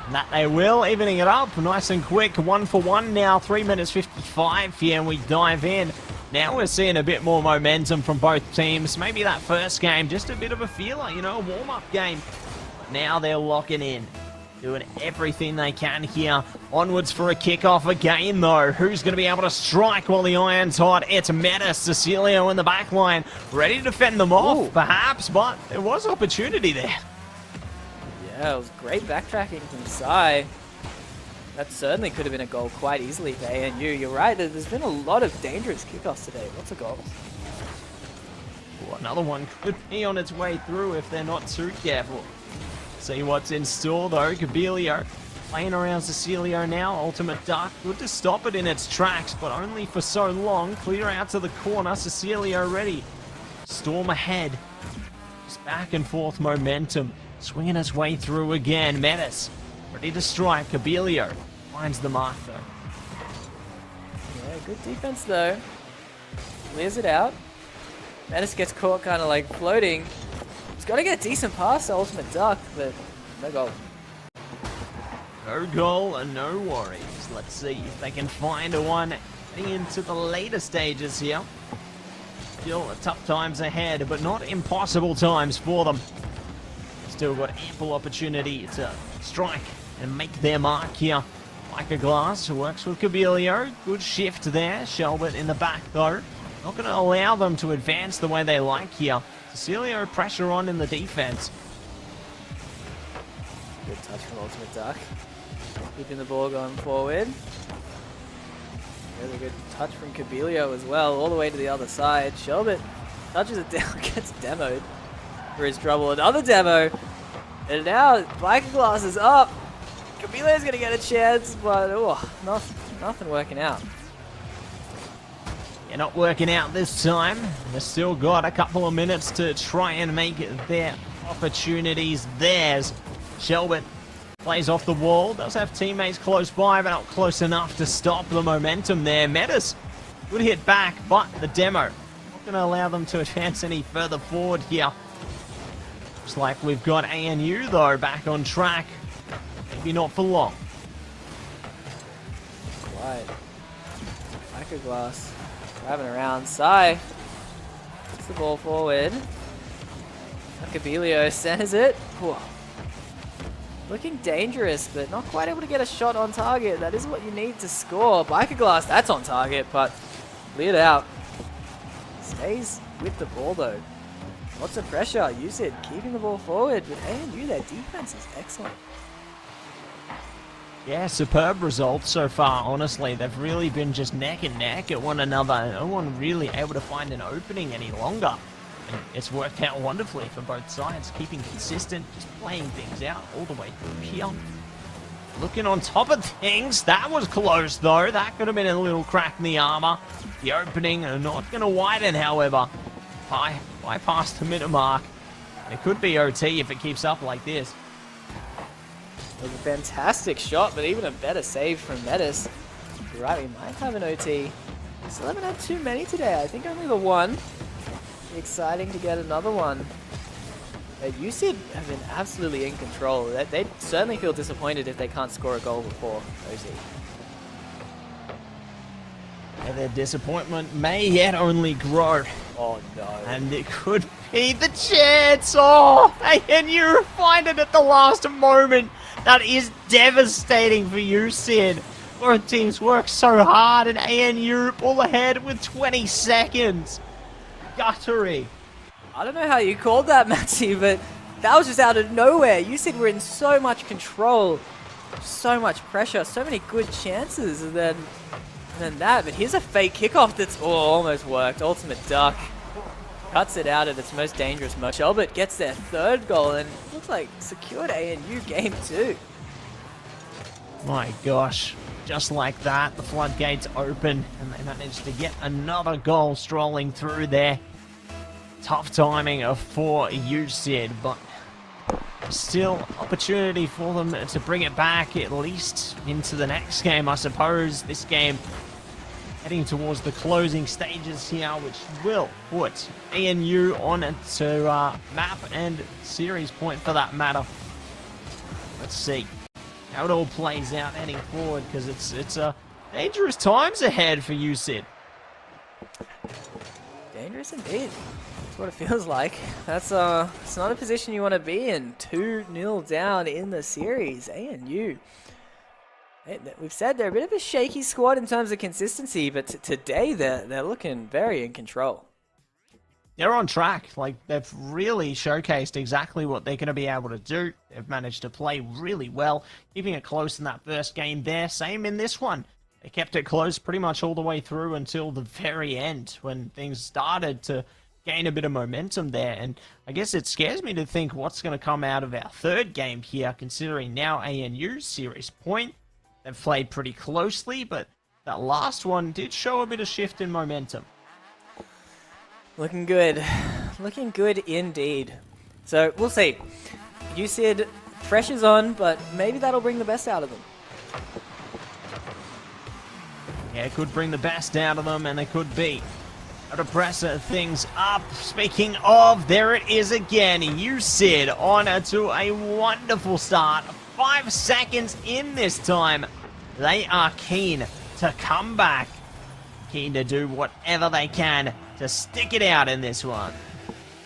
Speaker 2: And that they will, evening it up nice and quick. 1 for 1 now, 3 minutes 55 here, and we dive in. Now we're seeing a bit more momentum from both teams. Maybe that first game, just a bit of a feeler, you know, a warm-up game. But now they're locking in, doing everything they can here. Onwards for a kickoff again, though. Who's going to be able to strike while the iron's hot? It's Metis, Cecilio in the back line, ready to fend them off, perhaps, but there was opportunity there.
Speaker 1: Yeah, it was great backtracking from Sai. That certainly could have been a goal quite easily for ANU. You're right, there's been a lot of dangerous kickoffs today. Lots of goals.
Speaker 2: Ooh, another one could be on its way through if they're not too careful. See what's in store though. Cabilio playing around Cecilio now. Ultimate Duck, good to stop it in its tracks, but only for so long. Clear out to the corner. Cecilio ready. Storm ahead. Just back and forth momentum. Swinging its way through again. Metis ready to strike. Cabilio finds the mark though.
Speaker 1: Yeah, Good defense though. Clears it out. Menace gets caught kind of like floating. He's got to get a decent pass to Ultimate Duck, but no goal.
Speaker 2: No goal and no worries. Let's see if they can find a one into the later stages here. Still tough times ahead, but not impossible times for them. Still got ample opportunity to strike and make their mark here. BkWhatOCE works with Kabilio. Good shift there. Shelbert in the back though. Not going to allow them to advance the way they like here. Cecilio pressure on in the defense.
Speaker 1: Good touch from Ultimate Duck. Keeping the ball going forward. Really good touch from Kabilio as well, all the way to the other side. Shelbert touches it down, gets demoed for his trouble. Another demo. And now BkWhatOCE is up. Kabilio's going to get a chance, but nothing working out.
Speaker 2: Yeah, not working out this time. They've still got a couple of minutes to try and make their opportunities theirs. Shelbert plays off the wall. Does have teammates close by, but not close enough to stop the momentum there. Metis good hit back, but the demo not going to allow them to advance any further forward here. Looks like we've got ANU though back on track. Maybe not for long.
Speaker 1: Right. BkWhatOCE driving around. Sai puts the ball forward. Kabilio centers it. Whoa. Looking dangerous, but not quite able to get a shot on target. That is what you need to score. BkWhatOCE, that's on target, but cleared out. Stays with the ball though. Lots of pressure. UCID keeping the ball forward, but ANU, their defense is excellent.
Speaker 2: Yeah, superb results so far, honestly. They've really been just neck and neck at one another. No one really able to find an opening any longer. And it's worked out wonderfully for both sides, keeping consistent, just playing things out all the way through here. Looking on top of things. That was close, though. That could have been a little crack in the armor. The opening not going to widen, however. Bypass the minute mark. It could be OT if it keeps up like this.
Speaker 1: It was a fantastic shot, but even a better save from Metis. You're right, we might have an OT. Still haven't had too many today. I think only the one. Exciting to get another one. UCID have been absolutely in control. They certainly feel disappointed if they can't score a goal before OT.
Speaker 2: And their disappointment may yet only grow.
Speaker 1: Oh no.
Speaker 2: And it could be the chance. Oh, ANU find it at the last moment. That is devastating for you, Sid. Both teams work so hard, and ANU pull ahead with 20 seconds. Guttery.
Speaker 1: I don't know how you called that, Matty, but that was just out of nowhere. You said we're in so much control, so much pressure, so many good chances, and then that. But here's a fake kickoff that's almost worked. Ultimate Duck cuts it out at its most dangerous moment. Shelbert gets their third goal and looks like secured ANU game 2.
Speaker 2: My gosh. Just like that, the floodgates open and they managed to get another goal strolling through there. Tough timing for UCID, but still opportunity for them to bring it back at least into the next game, I suppose. This game heading towards the closing stages here, which will put ANU on to map and series point for that matter. Let's see how it all plays out heading forward, because it's dangerous times ahead for UCID.
Speaker 1: Dangerous indeed. That's what it feels like. That's it's not a position you want to be in. 2-0 down in the series. ANU. We've said they're a bit of a shaky squad in terms of consistency, but today they're looking very in control.
Speaker 2: They're on track. Like, they've really showcased exactly what they're going to be able to do. They've managed to play really well, keeping it close in that first game there. Same in this one. They kept it close pretty much all the way through until the very end, when things started to gain a bit of momentum there. And I guess it scares me to think what's going to come out of our third game here, considering now ANU's series point. They've played pretty closely, but that last one did show a bit of shift in momentum.
Speaker 1: Looking good. Looking good indeed. So, we'll see. You said pressure's on, but maybe that'll bring the best out of them.
Speaker 2: Yeah, it could bring the best out of them, and they could be able to press things up. Speaking of, there it is again. UCID on to a wonderful start. 5 seconds in this time. They are keen to come back. Keen to do whatever they can to stick it out in this one.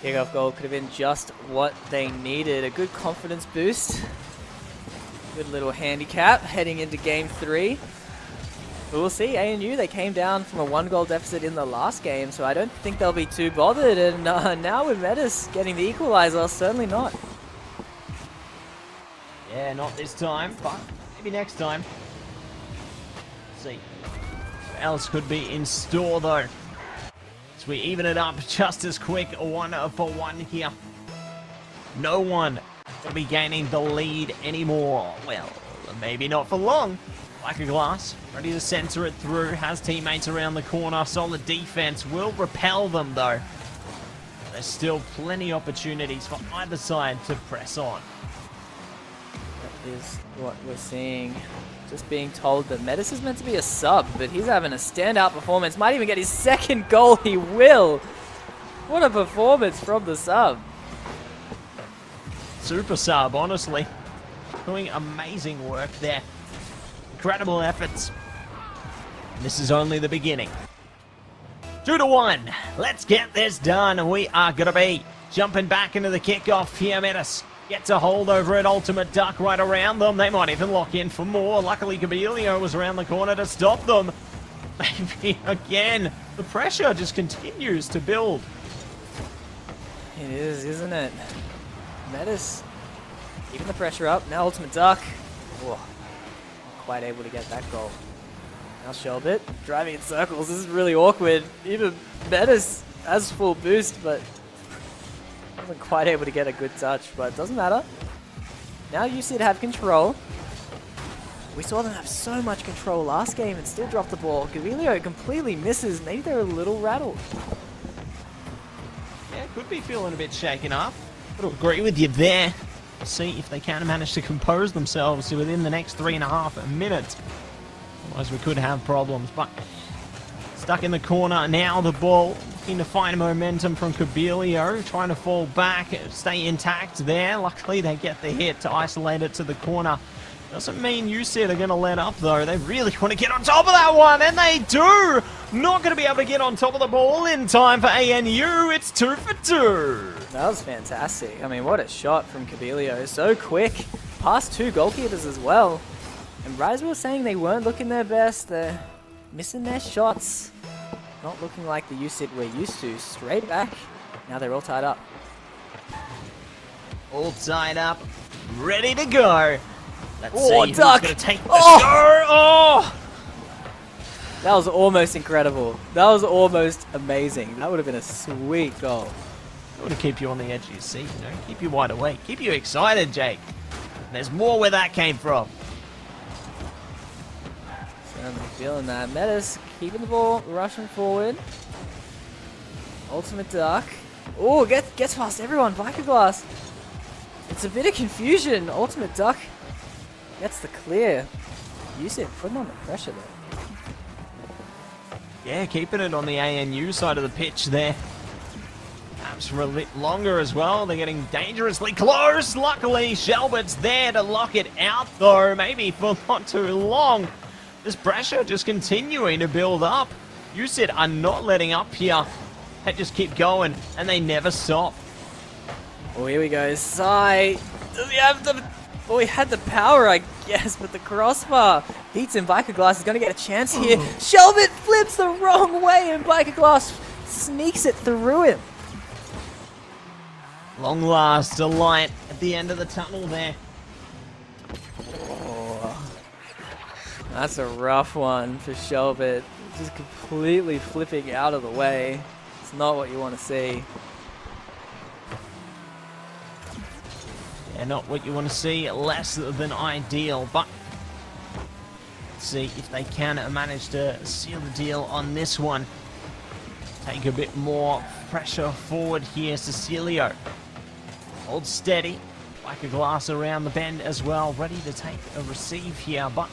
Speaker 1: Kickoff goal could have been just what they needed. A good confidence boost. Good little handicap heading into game 3. But we'll see. ANU, they came down from a 1-goal deficit in the last game, so I don't think they'll be too bothered. And now with Metis getting the equalizer, certainly not.
Speaker 2: Yeah, not this time, but maybe next time. Let's see. What else could be in store, though? As we even it up just as quick, 1-for-1 here. No one will be gaining the lead anymore. Well, maybe not for long. Like a glass, ready to center it through, has teammates around the corner. Solid defense will repel them, though. There's still plenty opportunities for either side to press on.
Speaker 1: That is what we're seeing. Just being told that Metis is meant to be a sub, but he's having a standout performance. Might even get his 2nd goal. He will. What a performance from the sub.
Speaker 2: Super sub, honestly. Doing amazing work there. Incredible efforts. And this is only the beginning. 2-1. Let's get this done. We are going to be jumping back into the kickoff here. Metis gets a hold over at Ultimate Duck right around them. They might even lock in for more. Luckily, Cabelio was around the corner to stop them. Maybe again, the pressure just continues to build.
Speaker 1: It is, isn't it? Metis keeping the pressure up. Now Ultimate Duck. Whoa. Not quite able to get that goal. Now Shelbit driving in circles. This is really awkward. Even Metis has full boost, but wasn't quite able to get a good touch, but it doesn't matter. Now UCID have control. We saw them have so much control last game and still drop the ball. Gavilio completely misses. Maybe they're a little rattled.
Speaker 2: Yeah, could be feeling a bit shaken up. But I'll agree with you there. See if they can manage to compose themselves within the next 3.5 minutes. Otherwise we could have problems, but stuck in the corner now. The ball looking to find momentum from Cabelio, trying to fall back, stay intact there. Luckily they get the hit to isolate it to the corner. Doesn't mean UCID are going to let up though. They really want to get on top of that one, and they do! Not going to be able to get on top of the ball in time for ANU. It's 2 for 2.
Speaker 1: That was fantastic. I mean, what a shot from Cabelio. So quick. Past 2 goalkeepers as well. And Rise was saying they weren't looking their best. They're missing their shots. Not looking like the UCID we're used to. Straight back. Now they're all tied up.
Speaker 2: All tied up. Ready to go. Let's
Speaker 1: Oh,
Speaker 2: see
Speaker 1: Duck.
Speaker 2: who's going to take the
Speaker 1: Oh.
Speaker 2: score. Oh!
Speaker 1: That was almost incredible. That was almost amazing. That would have been a sweet goal.
Speaker 2: I want to keep you on the edge of your seat, you know? Keep you wide awake. Keep you excited, Jake. There's more where that came from.
Speaker 1: Certainly feeling that. Metis keeping the ball, rushing forward. Ultimate Duck. Oh, gets past everyone. BkWhatOCE. It's a bit of confusion. Ultimate Duck gets the clear. UCID putting on the pressure there.
Speaker 2: Yeah, keeping it on the ANU side of the pitch there. Perhaps for a bit longer as well. They're getting dangerously close. Luckily, Shelbit's there to lock it out, though. Maybe for not too long. This pressure just continuing to build up. UCID are not letting up here. They just keep going, and they never stop.
Speaker 1: Oh, here we go. Sai. Does he have the... Oh, he had the power, I guess, but the crossbar beats him. BkWhatOCE is going to get a chance here. Shelbit flips the wrong way, and BkWhatOCE sneaks it through him.
Speaker 2: Long last, a light at the end of the tunnel there.
Speaker 1: Oh, that's a rough one for Shelbit. Just completely flipping out of the way. It's not what you want to see.
Speaker 2: Yeah, not what you want to see, less than ideal, but let's see if they can manage to seal the deal on this one. Take a bit more pressure forward here, Cecilio. Hold steady, BkWhatOCE around the bend as well, ready to take a receive here, but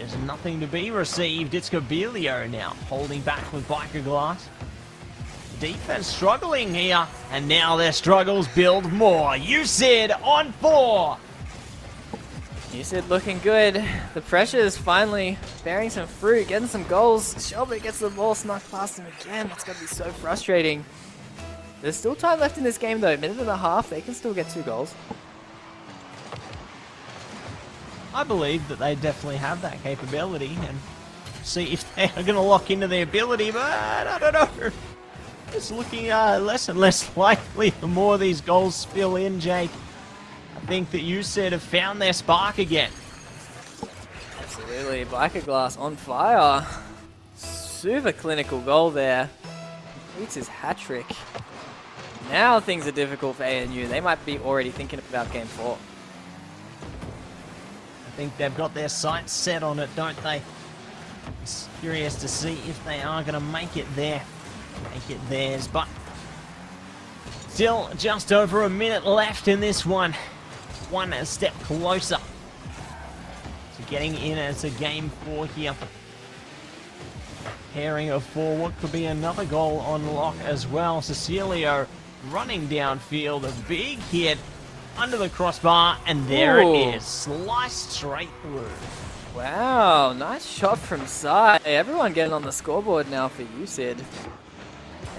Speaker 2: There's nothing to be received. It's Cobilio now, holding back with BkWhatOCE. Defense struggling here, and now their struggles build more. USID on 4.
Speaker 1: USID looking good. The pressure is finally bearing some fruit, getting some goals. Shelby gets the ball snuck past him again. That's going to be so frustrating. There's still time left in this game though. Minute and a half. They can still get 2 goals.
Speaker 2: I believe that they definitely have that capability, and see if they are going to lock into their ability, but I don't know. It's looking less and less likely the more these goals spill in, Jake. I think that USID have found their spark again.
Speaker 1: Absolutely. BkWhatOCE on fire. Super clinical goal there. Completes his hat-trick. Now things are difficult for ANU. They might be already thinking about game 4.
Speaker 2: I think they've got their sights set on it, don't they? It's curious to see if they are going to make it there. Make it theirs, but still just over a minute left in this one. One step closer to getting in as a game 4 here. Pairing of 4, what could be another goal on lock as well. Cecilio running downfield, a big hit under the crossbar, and there
Speaker 1: Ooh.
Speaker 2: it is, sliced straight through.
Speaker 1: Wow, nice shot from side. Everyone getting on the scoreboard now for USID.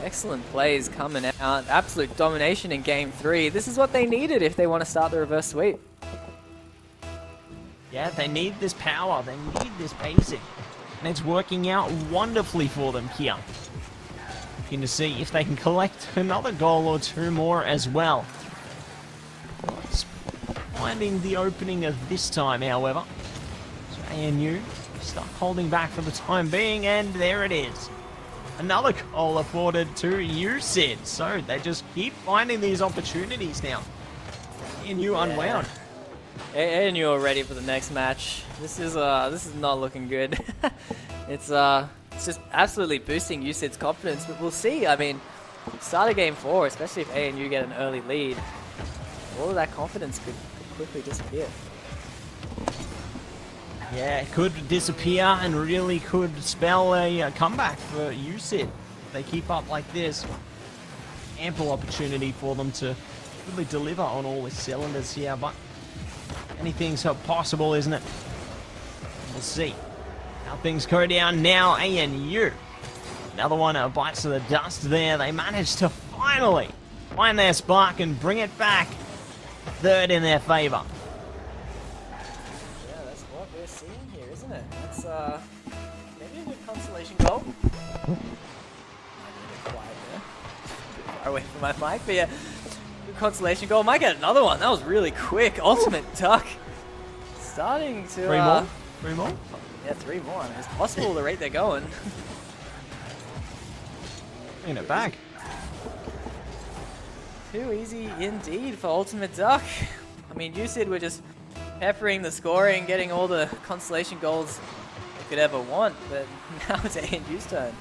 Speaker 1: Excellent plays coming out. Absolute domination in game 3. This is what they needed if they want to start the reverse sweep.
Speaker 2: Yeah, they need this power, they need this pacing, and it's working out wonderfully for them here. Looking to see if they can collect another goal or 2 more as well. It's finding the opening of this time, however. So ANU stuck holding back for the time being, and there it is. Another goal afforded to USID. So they just keep finding these opportunities now. ANU unwound.
Speaker 1: ANU are ready for the next match. This is not looking good. It's just absolutely boosting USID's confidence, but we'll see. I mean, start of game 4, especially if ANU get an early lead, all of that confidence could quickly disappear.
Speaker 2: Yeah, it could disappear and really could spell a comeback for USID. If they keep up like this, ample opportunity for them to really deliver on all the cylinders here, but anything's possible, isn't it? We'll see how things go down now. ANU, another one bites to the dust there. They managed to finally find their spark and bring it back. 3rd in their favor.
Speaker 1: Yeah, that's what we're seeing here, isn't it? That's maybe a good consolation goal. I'm a bit quiet there. A bit far away from my mic, but yeah, good consolation goal. Might get another one. That was really quick. Ultimate duck. Starting to
Speaker 2: 3 more? 3 more?
Speaker 1: Yeah, 3 more. I mean, it's possible the rate they're going.
Speaker 2: Bringing it back.
Speaker 1: Too easy indeed for Ultimate Duck. I mean, USID were just peppering the scoring, getting all the consolation goals they could ever want, but now it's ANU's turn.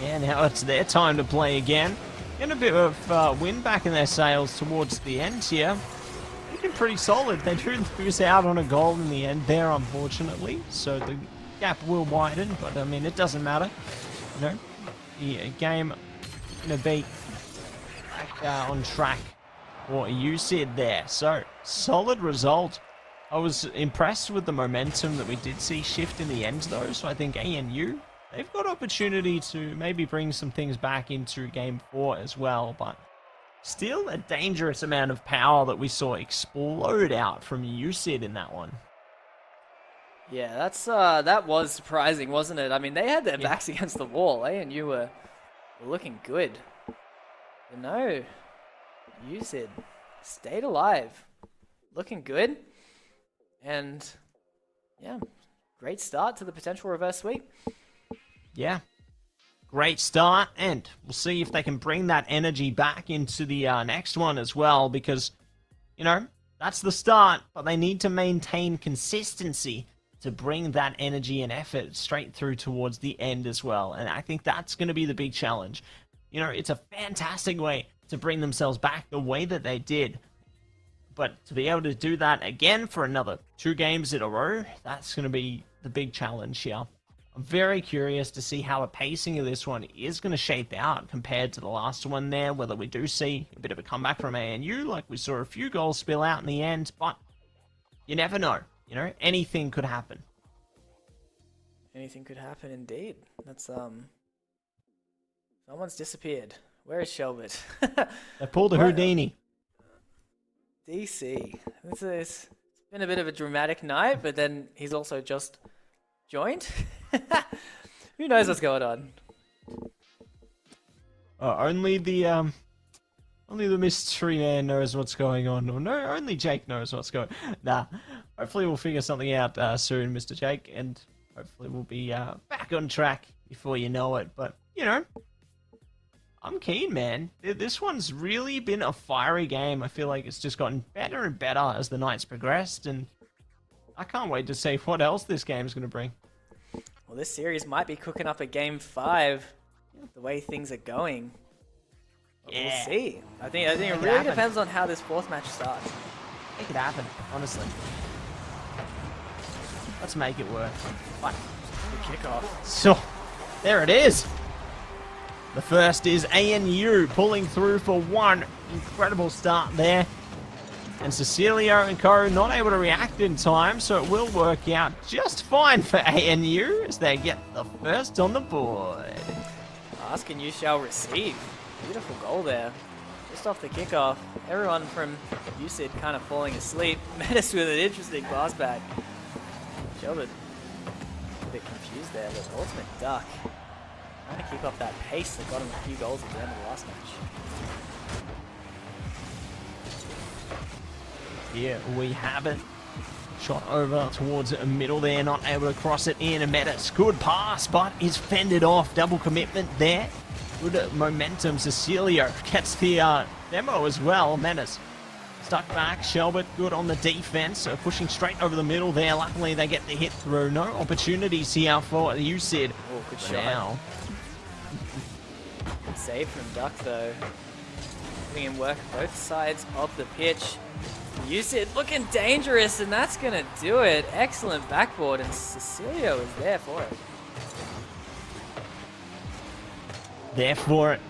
Speaker 2: Yeah, now it's their time to play again. Getting a bit of wind back in their sails towards the end here. Looking pretty solid. They do lose out on a goal in the end there, unfortunately, so the gap will widen, but I mean, it doesn't matter. You know, the game going to be back on track for USID there. So, solid result. I was impressed with the momentum that we did see shift in the end, though, so I think ANU, they've got opportunity to maybe bring some things back into Game 4 as well, but still a dangerous amount of power that we saw explode out from USID in that one.
Speaker 1: Yeah, that was surprising, wasn't it? I mean, they had their backs against the wall. ANU were looking good. But no, USID stayed alive. Looking good. And, yeah, great start to the potential reverse sweep.
Speaker 2: Yeah, great start, and we'll see if they can bring that energy back into the next one as well, because, you know, that's the start, but they need to maintain consistency to bring that energy and effort straight through towards the end as well, and I think that's going to be the big challenge. You know, it's a fantastic way to bring themselves back the way that they did, But to be able to do that again for another 2 games in a row, that's going to be the big challenge here. I'm very curious to see how the pacing of this one is going to shape out compared to the last one there, whether we do see a bit of a comeback from ANU, like we saw a few goals spill out in the end, but you never know. You know, anything could happen.
Speaker 1: Anything could happen indeed. That's, someone's disappeared. Where is Shelbert?
Speaker 2: They pulled a Houdini.
Speaker 1: DC. It's been a bit of a dramatic night, but then he's also just joined. Who knows what's going on?
Speaker 2: Only the mystery man knows what's going on. Or no, only Jake knows what's going on. Nah, hopefully we'll figure something out soon, Mr. Jake, and hopefully we'll be back on track before you know it. But, you know, I'm keen, man. This one's really been a fiery game. I feel like it's just gotten better and better as the nights progressed, and I can't wait to see what else this game's going to bring.
Speaker 1: Well, this series might be cooking up a game 5, the way things are going. But
Speaker 2: Yeah.
Speaker 1: we'll see. I think it
Speaker 2: could
Speaker 1: really
Speaker 2: happen.
Speaker 1: depends on how this 4th match starts.
Speaker 2: It could happen, honestly. Let's make it work. But,
Speaker 1: The kickoff.
Speaker 2: so, there it is. The first is ANU pulling through for one incredible start there. And Cecilio and Co not able to react in time, so it will work out just fine for ANU as they get the first on the board.
Speaker 1: Ask and you shall receive. Beautiful goal there. Just off the kickoff. Everyone from UCID kind of falling asleep. Menace with an interesting pass back. Shelbert a bit confused there, but Ultimate Duck trying to keep up that pace that got him a few goals at the end of the last match.
Speaker 2: Here we have it. Shot over towards the middle there, not able to cross it in. Metis, good pass, but is fended off. Double commitment there. Good momentum. Cecilio gets the demo as well. Metis stuck back. Shelbert good on the defense, so pushing straight over the middle there. Luckily, they get the hit through. No opportunities here for the UCID.
Speaker 1: Oh, good
Speaker 2: For
Speaker 1: shot.
Speaker 2: now.
Speaker 1: Good save from Duck though. Putting in work both sides of the pitch. UCID looking dangerous, and that's going to do it. Excellent backboard, and Cecilio is there for it.
Speaker 2: There for it.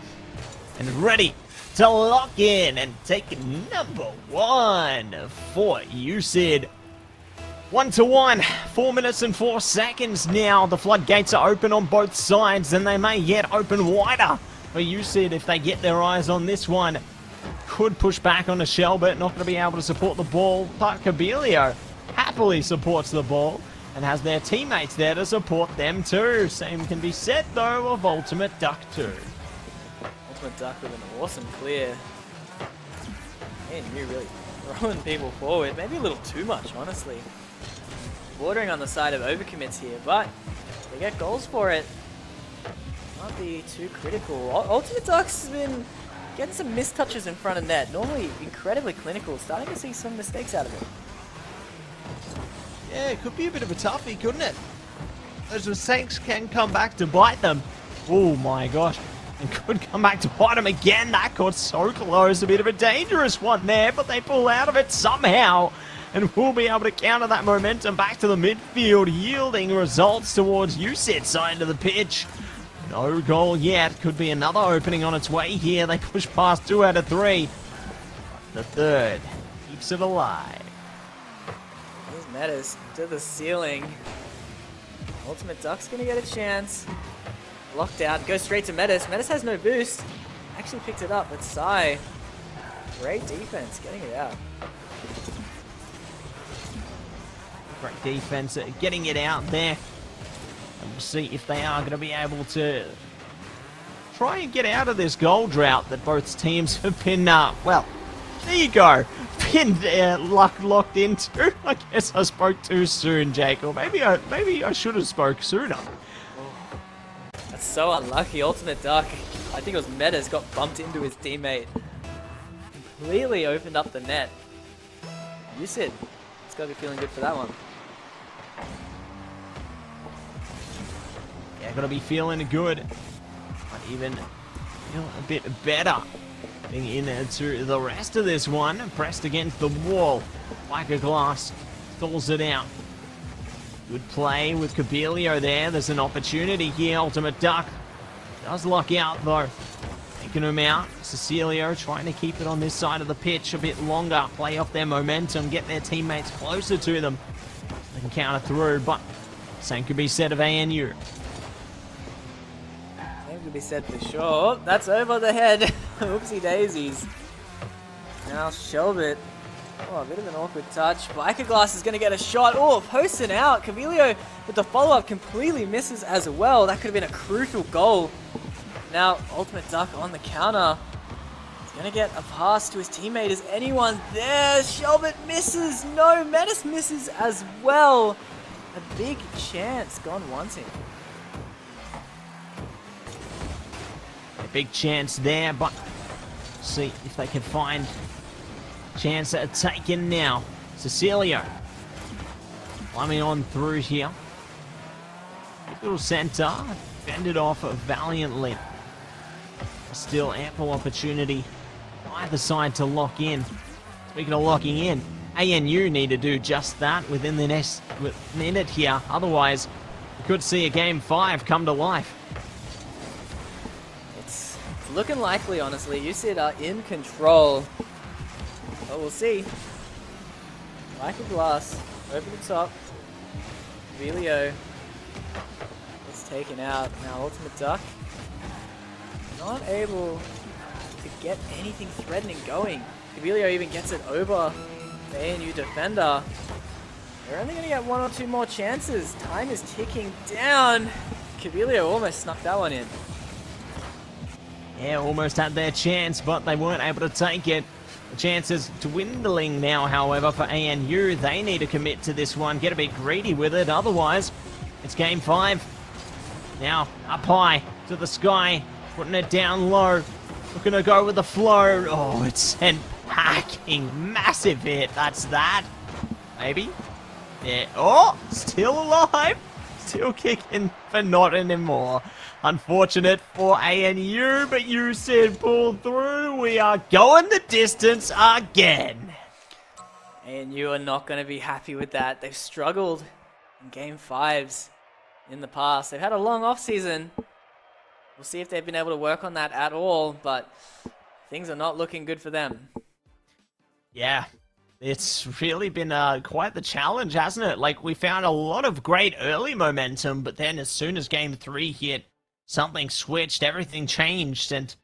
Speaker 2: And ready to lock in and take number 1 for UCID. 1-1, 4 minutes and 4 seconds now. The floodgates are open on both sides, and they may yet open wider for UCID if they get their eyes on this one. Could push back on the Shelbert, not going to be able to support the ball, but Cabilio happily supports the ball and has their teammates there to support them too. Same can be said though of Ultimate Duck too.
Speaker 1: Ultimate Duck with an awesome clear. Man, you really throwing people forward. Maybe a little too much, honestly. Bordering on the side of overcommits here, but they get goals for it. Can't be too critical. Ultimate Duck's been getting some missed touches in front of net. Normally incredibly clinical. Starting to see some mistakes out of it.
Speaker 2: Yeah, it could be a bit of a toughie, couldn't it? Those mistakes can come back to bite them. Oh my gosh. And could come back to bite them again. That got so close. A bit of a dangerous one there, but they pull out of it somehow. And we'll be able to counter that momentum back to the midfield, yielding results towards UCID's side of the pitch. No goal yet. Could be another opening on its way here. They push past 2 out of 3. The third keeps it alive.
Speaker 1: Here's Metis to the ceiling. Ultimate Duck's gonna get a chance. Locked out, goes straight to Metis. Metis has no boost. Actually picked it up, but Sai. Great defense, getting it out.
Speaker 2: Great defense, getting it out there. And we'll see if they are going to be able to try and get out of this goal drought that both teams have been, well, there you go. Been locked into. I guess I spoke too soon, Jake. Or maybe I should have spoke sooner.
Speaker 1: That's so unlucky. Ultimate Duck, I think it was Metis, got bumped into his teammate. Completely opened up the net. UCID, it's got to be feeling good for that one.
Speaker 2: Yeah, gotta be feeling good. Might even feel a bit better Getting into the rest of this one, pressed against the wall. BkWhatOCE stalls it out. Good play with Kabilio there. There's an opportunity here. Ultimate Duck does lock out though. Taking him out. Cecilio trying to keep it on this side of the pitch a bit longer. Play off their momentum. Get their teammates closer to them. They can counter through, but same could be said of ANU.
Speaker 1: Same could be said for sure. Oh, that's over the head. Oopsie daisies. Now Shelbit. Oh, a bit of an awkward touch. BkWhatOCE is going to get a shot. Oh, posting out. Kabilio with the follow-up completely misses as well. That could have been a crucial goal. Now, Ultimate Duck on the counter. He's going to get a pass to his teammate. Is anyone there? Shelbit misses. No, Menace misses as well. A big chance gone wanting.
Speaker 2: A big chance there, but see if they can find chance at taken now. Cecilio climbing on through here. Little center, fended off valiantly. Still ample opportunity either side to lock in. Speaking of locking in, ANU need to do just that within the next minute here. Otherwise, we could see a game 5 come to life.
Speaker 1: It's looking likely, honestly. UCID are in control. But we'll see. BkWhatOCE over the top. Kabilio is taken out. Now Ultimate Duck not able to get anything threatening going. Kabilio even gets it over the ANU defender. They're only going to get 1 or 2 more chances. Time is ticking down. Kabilio almost snuck that one in.
Speaker 2: Yeah, almost had their chance, but they weren't able to take it. The chances dwindling now, however, for ANU. They need to commit to this one, get a bit greedy with it. Otherwise, it's game 5. Now, up high to the sky, putting it down low. Looking to go with the flow. Oh, it's sent packing. Massive hit. That's that. Maybe. Yeah. Oh, still alive. Still kicking, but not anymore. Unfortunate for ANU, but you said pull through. We are going the distance again.
Speaker 1: ANU are not going to be happy with that. They've struggled in game 5s in the past. They've had a long off season. We'll see if they've been able to work on that at all, but things are not looking good for them.
Speaker 2: Yeah, it's really been quite the challenge, hasn't it? Like, we found a lot of great early momentum, but then as soon as game 3 hit, something switched, everything changed, and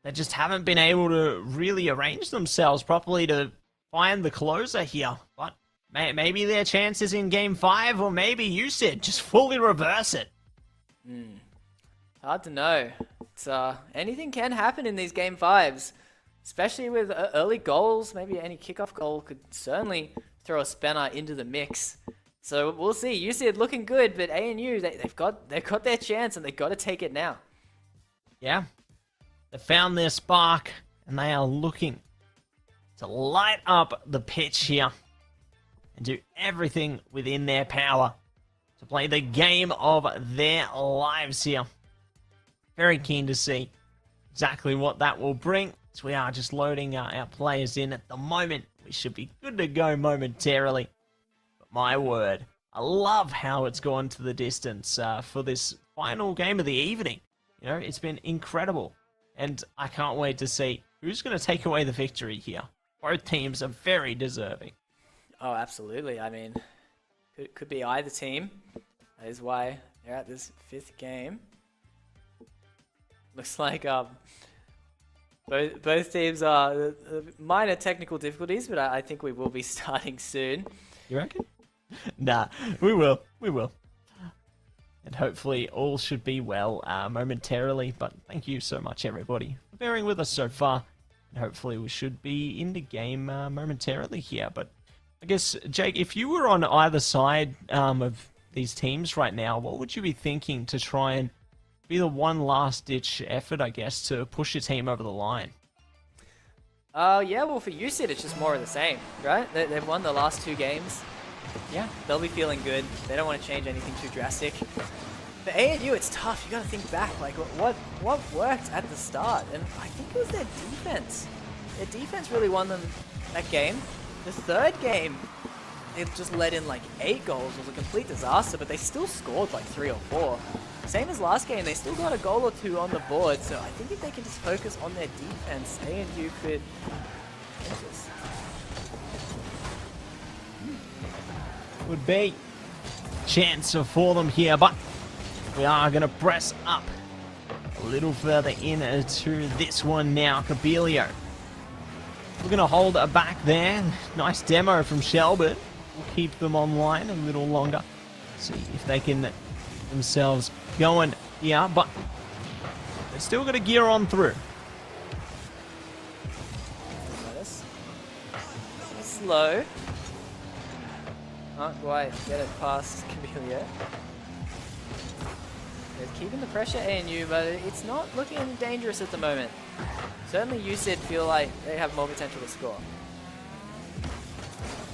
Speaker 2: they just haven't been able to really arrange themselves properly to find the closer here. But maybe their chance is in game 5, or maybe you said just fully reverse it.
Speaker 1: Hard to know. It's, anything can happen in these game 5s, especially with early goals. Maybe any kickoff goal could certainly throw a spanner into the mix. So we'll see. You see it looking good, but ANU, they've got their chance and they've got to take it now.
Speaker 2: Yeah, they found their spark and they are looking to light up the pitch here and do everything within their power to play the game of their lives here. Very keen to see exactly what that will bring. So we are just loading our players in at the moment. We should be good to go momentarily. But my word, I love how it's gone to the distance for this final game of the evening. You know, it's been incredible. And I can't wait to see who's going to take away the victory here. Both teams are very deserving.
Speaker 1: Oh, absolutely. I mean, could be either team. That is why they're at this 5th game. Looks like both teams are minor technical difficulties, but I think we will be starting soon.
Speaker 2: You reckon? Nah, we will. We will. And hopefully all should be well momentarily. But thank you so much, everybody, for bearing with us so far. And hopefully we should be in the game momentarily here. But I guess, Jake, if you were on either side of these teams right now, what would you be thinking to try and be the one last-ditch effort, I guess, to push your team over the line?
Speaker 1: Yeah, well, for UCID, it's just more of the same, right? They've won the last 2 games. Yeah, they'll be feeling good. They don't want to change anything too drastic. For ANU, it's tough. You got to think back. Like, what worked at the start? And I think it was their defense. Their defense really won them that game. The third game, they just let in like 8 goals. It was a complete disaster, but they still scored like 3 or 4. Same as last game, they still got a goal or 2 on the board. So I think if they can just focus on their defense, ANU could finish this.
Speaker 2: Would be chance for them here, but we are going to press up a little further into this one now. Cabelio, we're going to hold it back there. Nice demo from Shelbert. We'll keep them online a little longer. See if they can get themselves going here, but they're still going to gear on through.
Speaker 1: Slow. Can't quite get it past Cabello. They're keeping the pressure ANU, but it's not looking dangerous at the moment. Certainly UCID feel like they have more potential to score.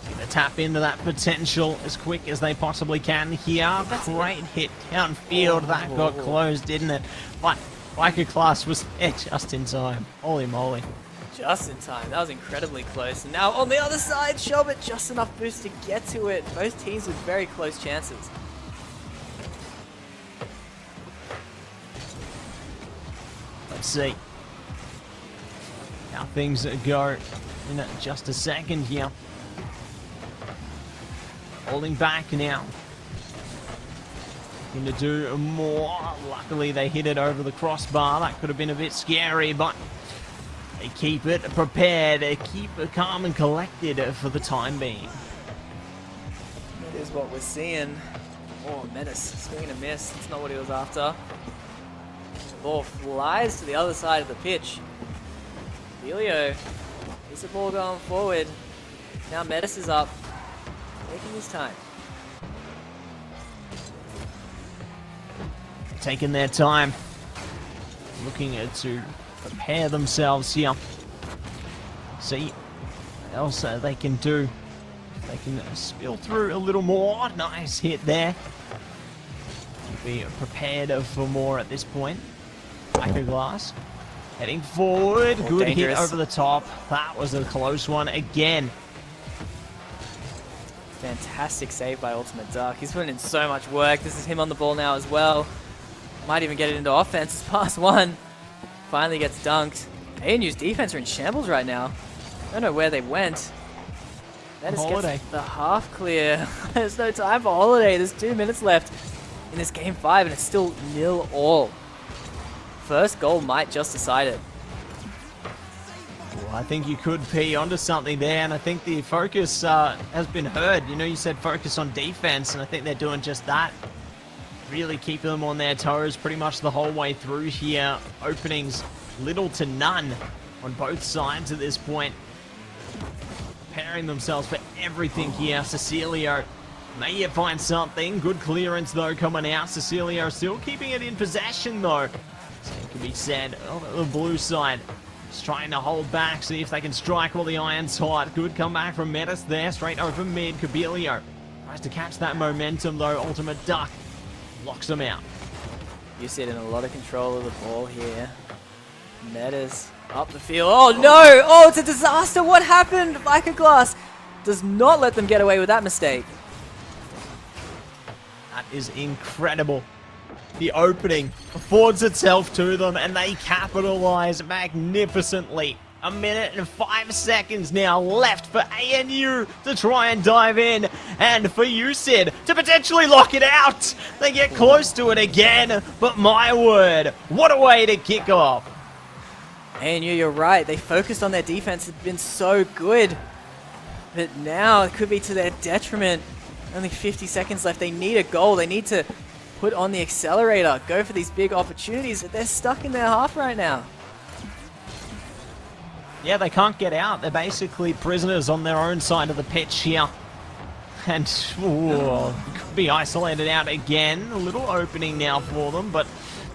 Speaker 2: Gonna tap into that potential as quick as they possibly can here. Great hit downfield. That got closed, didn't it? But Biker Class was there just in time. Holy moly.
Speaker 1: Just in time. That was incredibly close. And now on the other side, Shelbert just enough boost to get to it. Both teams with very close chances.
Speaker 2: Let's see how things go in just a second here. Holding back now. Looking to do more. Luckily they hit it over the crossbar. That could have been a bit scary, but they keep it prepared, keep it calm and collected for the time being.
Speaker 1: That is what we're seeing. Oh, Menace, swing and a miss. That's not what he was after. The ball flies to the other side of the pitch. Elio gets the ball going forward. Now Menace is up, taking his time.
Speaker 2: Taking their time, looking to prepare themselves here. See what else they can do. They can spill through a little more. Nice hit there. Be prepared for more at this point. Back of glass. Heading forward.
Speaker 1: Oh,
Speaker 2: good
Speaker 1: dangerous.
Speaker 2: hit over the top. That was a close one again.
Speaker 1: Fantastic save by Ultimate Duck. He's putting in so much work. This is him on the ball now as well. Might even get it into offense. It's past 1. Finally gets dunked. ANU's defense are in shambles right now. I don't know where they went. Menace
Speaker 2: Holiday.
Speaker 1: gets the half clear. There's no time for Holiday. There's 2 minutes left in this game 5 and it's still 0-all. First goal might just decide it.
Speaker 2: Well, I think you could be onto something there, and I think the focus has been heard. You know, you said focus on defense, and I think they're doing just that. Really keeping them on their toes pretty much the whole way through here. Openings little to none on both sides at this point. Preparing themselves for everything here. Cecilio may yet find something. Good clearance though coming out. Cecilio still keeping it in possession though. Same can be said on the blue side. Just trying to hold back, see if they can strike while the iron's hot. Good comeback from Metis there, straight over mid. Cabello tries to catch that momentum though. Ultimate Duck locks him out.
Speaker 1: You sit in a lot of control of the ball here. Metas up the field. Oh no! Oh, it's a disaster! What happened? Glass does not let them get away with that mistake.
Speaker 2: That is incredible. The opening affords itself to them and they capitalize magnificently. 1 minute and 5 seconds now left for ANU to try and dive in, and for UCID to potentially lock it out. They get close to it again, but my word, what a way to kick off.
Speaker 1: ANU, you're right. They focused on their defense. It's been so good. But now it could be to their detriment. Only 50 seconds left. They need a goal. They need to put on the accelerator. Go for these big opportunities. But they're stuck in their half right now.
Speaker 2: Yeah, they can't get out. They're basically prisoners on their own side of the pitch here. And could be isolated out again. A little opening now for them, but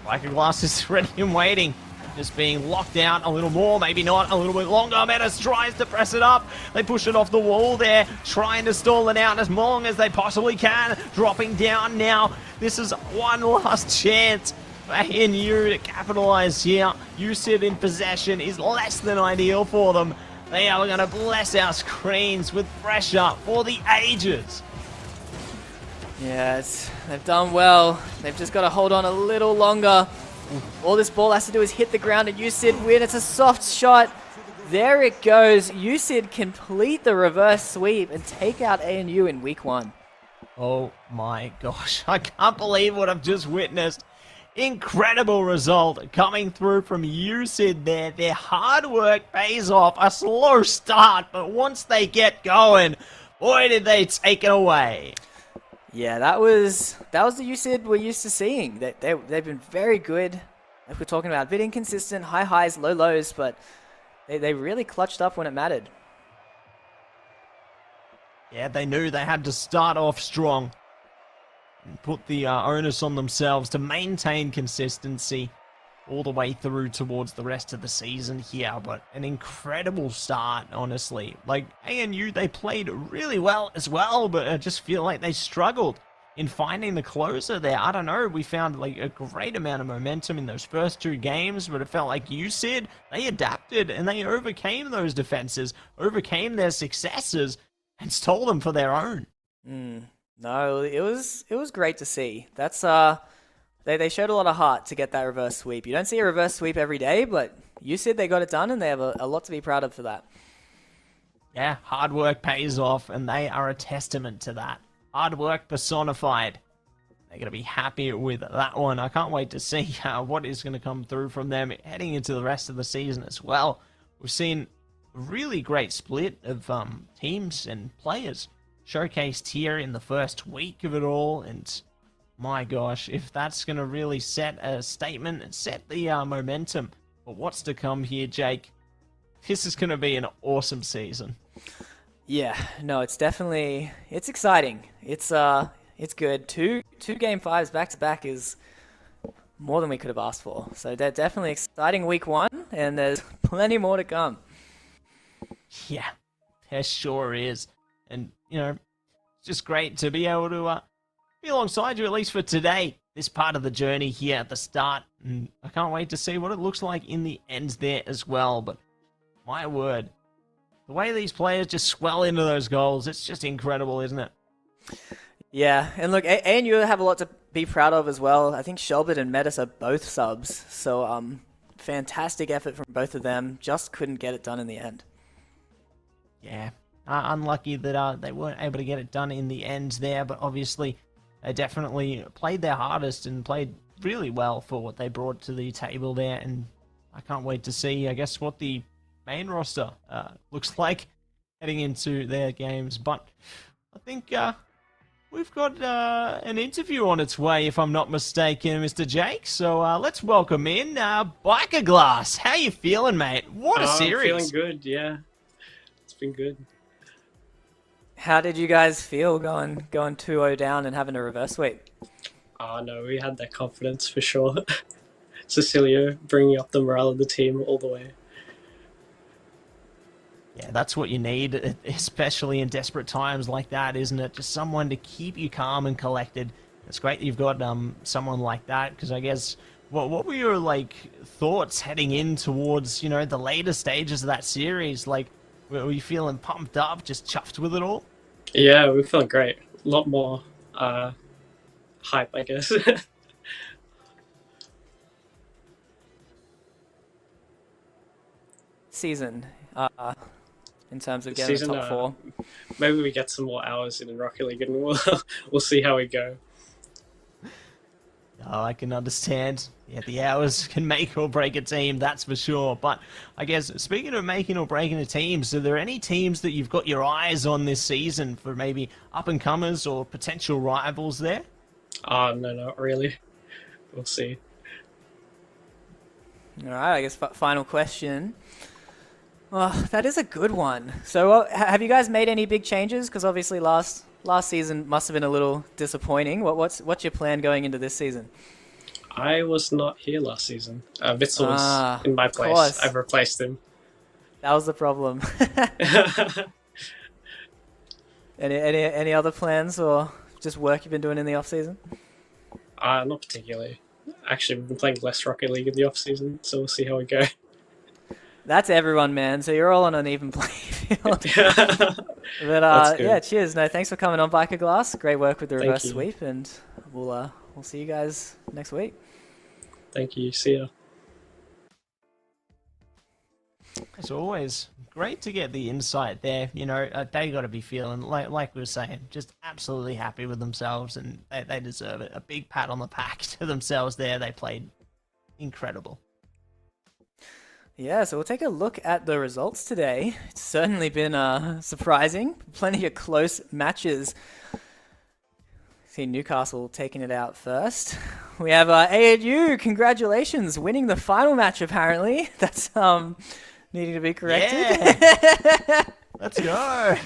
Speaker 2: Glass is ready and waiting. just being locked down a little more, maybe not, a little bit longer. Menace tries to press it up. They push it off the wall there, trying to stall it out as long as they possibly can. Dropping down now. This is one last chance for ANU to capitalize here. UCID in possession is less than ideal for them. They are going to bless our screens with pressure for the ages.
Speaker 1: Yeah, they've done well. They've just got to hold on a little longer. All this ball has to do is hit the ground and UCID win. It's a soft shot. There it goes. UCID complete the reverse sweep and take out ANU in week 1.
Speaker 2: Oh my gosh, I can't believe what I've just witnessed. Incredible result coming through from UCID there. Their hard work pays off. A slow start, but once they get going, boy did they take it away.
Speaker 1: Yeah, that was the UCID we're used to seeing. They've been very good. Like we're talking about, a bit inconsistent, high highs, low lows, but they really clutched up when it mattered.
Speaker 2: Yeah, they knew they had to start off strong and put the onus on themselves to maintain consistency all the way through towards the rest of the season here. But an incredible start, honestly. Like, ANU, they played really well as well, but I just feel like they struggled in finding the closer there. I don't know, we found like a great amount of momentum in those first 2 games, but it felt like UCID, they adapted and they overcame those defenses, overcame their successes, and stole them for their own.
Speaker 1: No, it was great to see. That's they showed a lot of heart to get that reverse sweep. You don't see a reverse sweep every day, but UCID, they got it done, and they have a lot to be proud of for that.
Speaker 2: Yeah, hard work pays off, and they are a testament to that. Hard work personified. They're going to be happy with that one. I can't wait to see what is going to come through from them heading into the rest of the season as well. We've seen a really great split of teams and players showcased here in the first week of it all, and my gosh, if that's going to really set a statement and set the momentum for what's to come here, Jake, this is going to be an awesome season.
Speaker 1: Yeah, no, it's exciting. It's good. Two game 5s back to back is more than we could have asked for. So they're definitely exciting week 1, and there's plenty more to come.
Speaker 2: Yeah, there sure is. And, you know, it's just great to be able to be alongside you, at least for today, this part of the journey here at the start. And I can't wait to see what it looks like in the end there as well. But my word, the way these players just swell into those goals, it's just incredible, isn't it?
Speaker 1: Yeah, and look, ANU have a lot to be proud of as well. I think Shelbert and Metis are both subs, so fantastic effort from both of them. Just couldn't get it done in the end.
Speaker 2: Yeah, unlucky that they weren't able to get it done in the end there, but obviously they definitely played their hardest and played really well for what they brought to the table there, and I can't wait to see, I guess, what the main roster looks like heading into their games. But I think we've got an interview on its way, if I'm not mistaken, Mr. Jake. So let's welcome in BkWhatOCE. How you feeling, mate? What a series!
Speaker 6: I'm feeling good, yeah. It's been good.
Speaker 1: How did you guys feel going 2-0 down and having a reverse sweep?
Speaker 6: Oh no, we had that confidence for sure. Cecilio bringing up the morale of the team all the way.
Speaker 2: Yeah, that's what you need, especially in desperate times like that, isn't it? Just someone to keep you calm and collected. It's great that you've got someone like that, because I guess, what were your thoughts heading in towards, the later stages of that series? Were you feeling pumped up, just chuffed with it all?
Speaker 6: Yeah, we felt great. A lot more hype, I guess.
Speaker 1: Season, in terms of getting the top 4.
Speaker 6: Maybe we get some more hours in Rocket League and we'll see how we go.
Speaker 2: Oh, I can understand. Yeah, the hours can make or break a team, that's for sure. But I guess, speaking of making or breaking a team, are there any teams that you've got your eyes on this season for maybe up-and-comers or potential rivals there?
Speaker 6: No, not really. We'll see.
Speaker 1: All right, I guess final question. Oh, that is a good one. So have you guys made any big changes? Because obviously last season must have been a little disappointing. What's your plan going into this season?
Speaker 6: I was not here last season. Witzel was in my
Speaker 1: of
Speaker 6: place.
Speaker 1: course.
Speaker 6: I've replaced him.
Speaker 1: That was the problem. Any other plans or just work you've been doing in the off season?
Speaker 6: Not particularly. Actually, we've been playing less Rocket League in the off season, so we'll see how we go.
Speaker 1: That's everyone, man. So you're all on an even playing field. But
Speaker 6: That's good.
Speaker 1: yeah, cheers. No, thanks for coming on, BkWhatOCE. Great work with the
Speaker 6: Thank
Speaker 1: reverse
Speaker 6: you.
Speaker 1: sweep, and we'll see you guys next week.
Speaker 6: Thank you. See ya.
Speaker 2: As always, great to get the insight there. You know, they got to be feeling, like we were saying, just absolutely happy with themselves, and they deserve it. A big pat on the back to themselves there. They played incredible.
Speaker 1: Yeah, so we'll take a look at the results today. It's certainly been surprising. Plenty of close matches. See Newcastle taking it out first. We have AEL, congratulations, winning the final match apparently. That's needing to be corrected.
Speaker 2: Yeah. Let's go.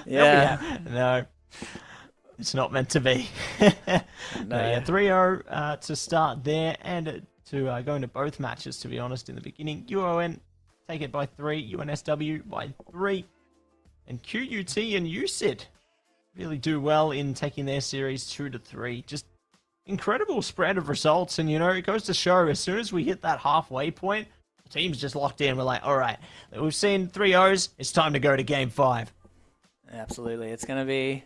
Speaker 1: Yeah.
Speaker 2: No, it's not meant to be. No. Yeah, 3-0 to start there, and to go into both matches, to be honest, in the beginning. UON take it by 3, UNSW by 3, and QUT and UCID really do well in taking their series 2-3. Just incredible spread of results, and you know, it goes to show as soon as we hit that halfway point, the team's just locked in. We're like, all right, we've seen 3-0s, it's time to go to game 5.
Speaker 1: Absolutely. It's gonna be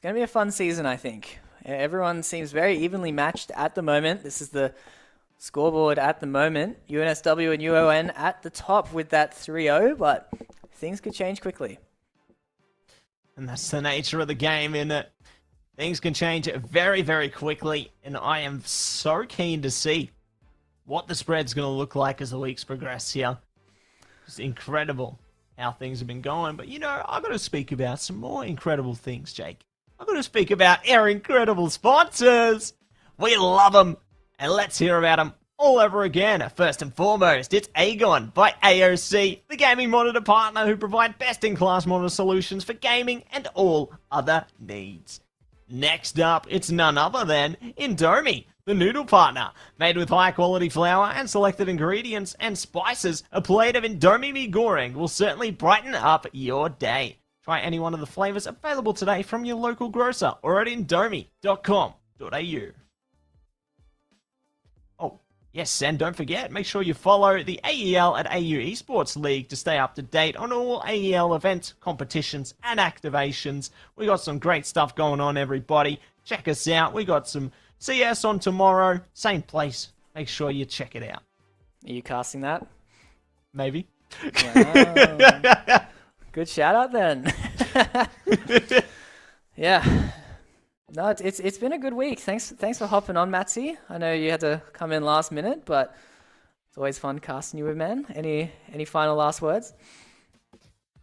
Speaker 1: a fun season, I think. Everyone seems very evenly matched at the moment. This is the scoreboard at the moment. UNSW and UON at the top with that 3-0, but things could change quickly.
Speaker 2: And that's the nature of the game, isn't it? Things can change very, very quickly, and I am so keen to see what the spread's going to look like as the weeks progress here. It's incredible how things have been going, but you know, I've got to speak about some more incredible things, Jake. I've got to speak about our incredible sponsors. We love them. And let's hear about them all over again. First and foremost, it's AGON by AOC, the gaming monitor partner who provide best-in-class monitor solutions for gaming and all other needs. Next up, it's none other than Indomie, the noodle partner. Made with high-quality flour and selected ingredients and spices, a plate of Indomie mee goreng will certainly brighten up your day. Try any one of the flavors available today from your local grocer or at indomie.com.au. Yes, and don't forget, make sure you follow the AEL at AU Esports League to stay up to date on all AEL events, competitions, and activations. We got some great stuff going on, everybody. Check us out. We got some CS on tomorrow, same place. Make sure you check it out.
Speaker 1: Are you casting that?
Speaker 2: Maybe.
Speaker 1: Wow. Good shout out then. Yeah. No, it's been a good week. Thanks for hopping on, Matsy. I know you had to come in last minute, but it's always fun casting you with men. Any final last words?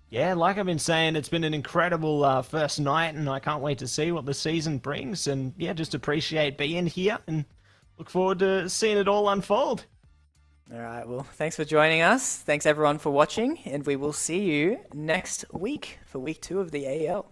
Speaker 2: Yeah, like I've been saying, it's been an incredible first night, and I can't wait to see what the season brings. And yeah, just appreciate being here and look forward to seeing it all unfold.
Speaker 1: All right, well, thanks for joining us. Thanks everyone for watching, and we will see you next week for week 2 of the AEL.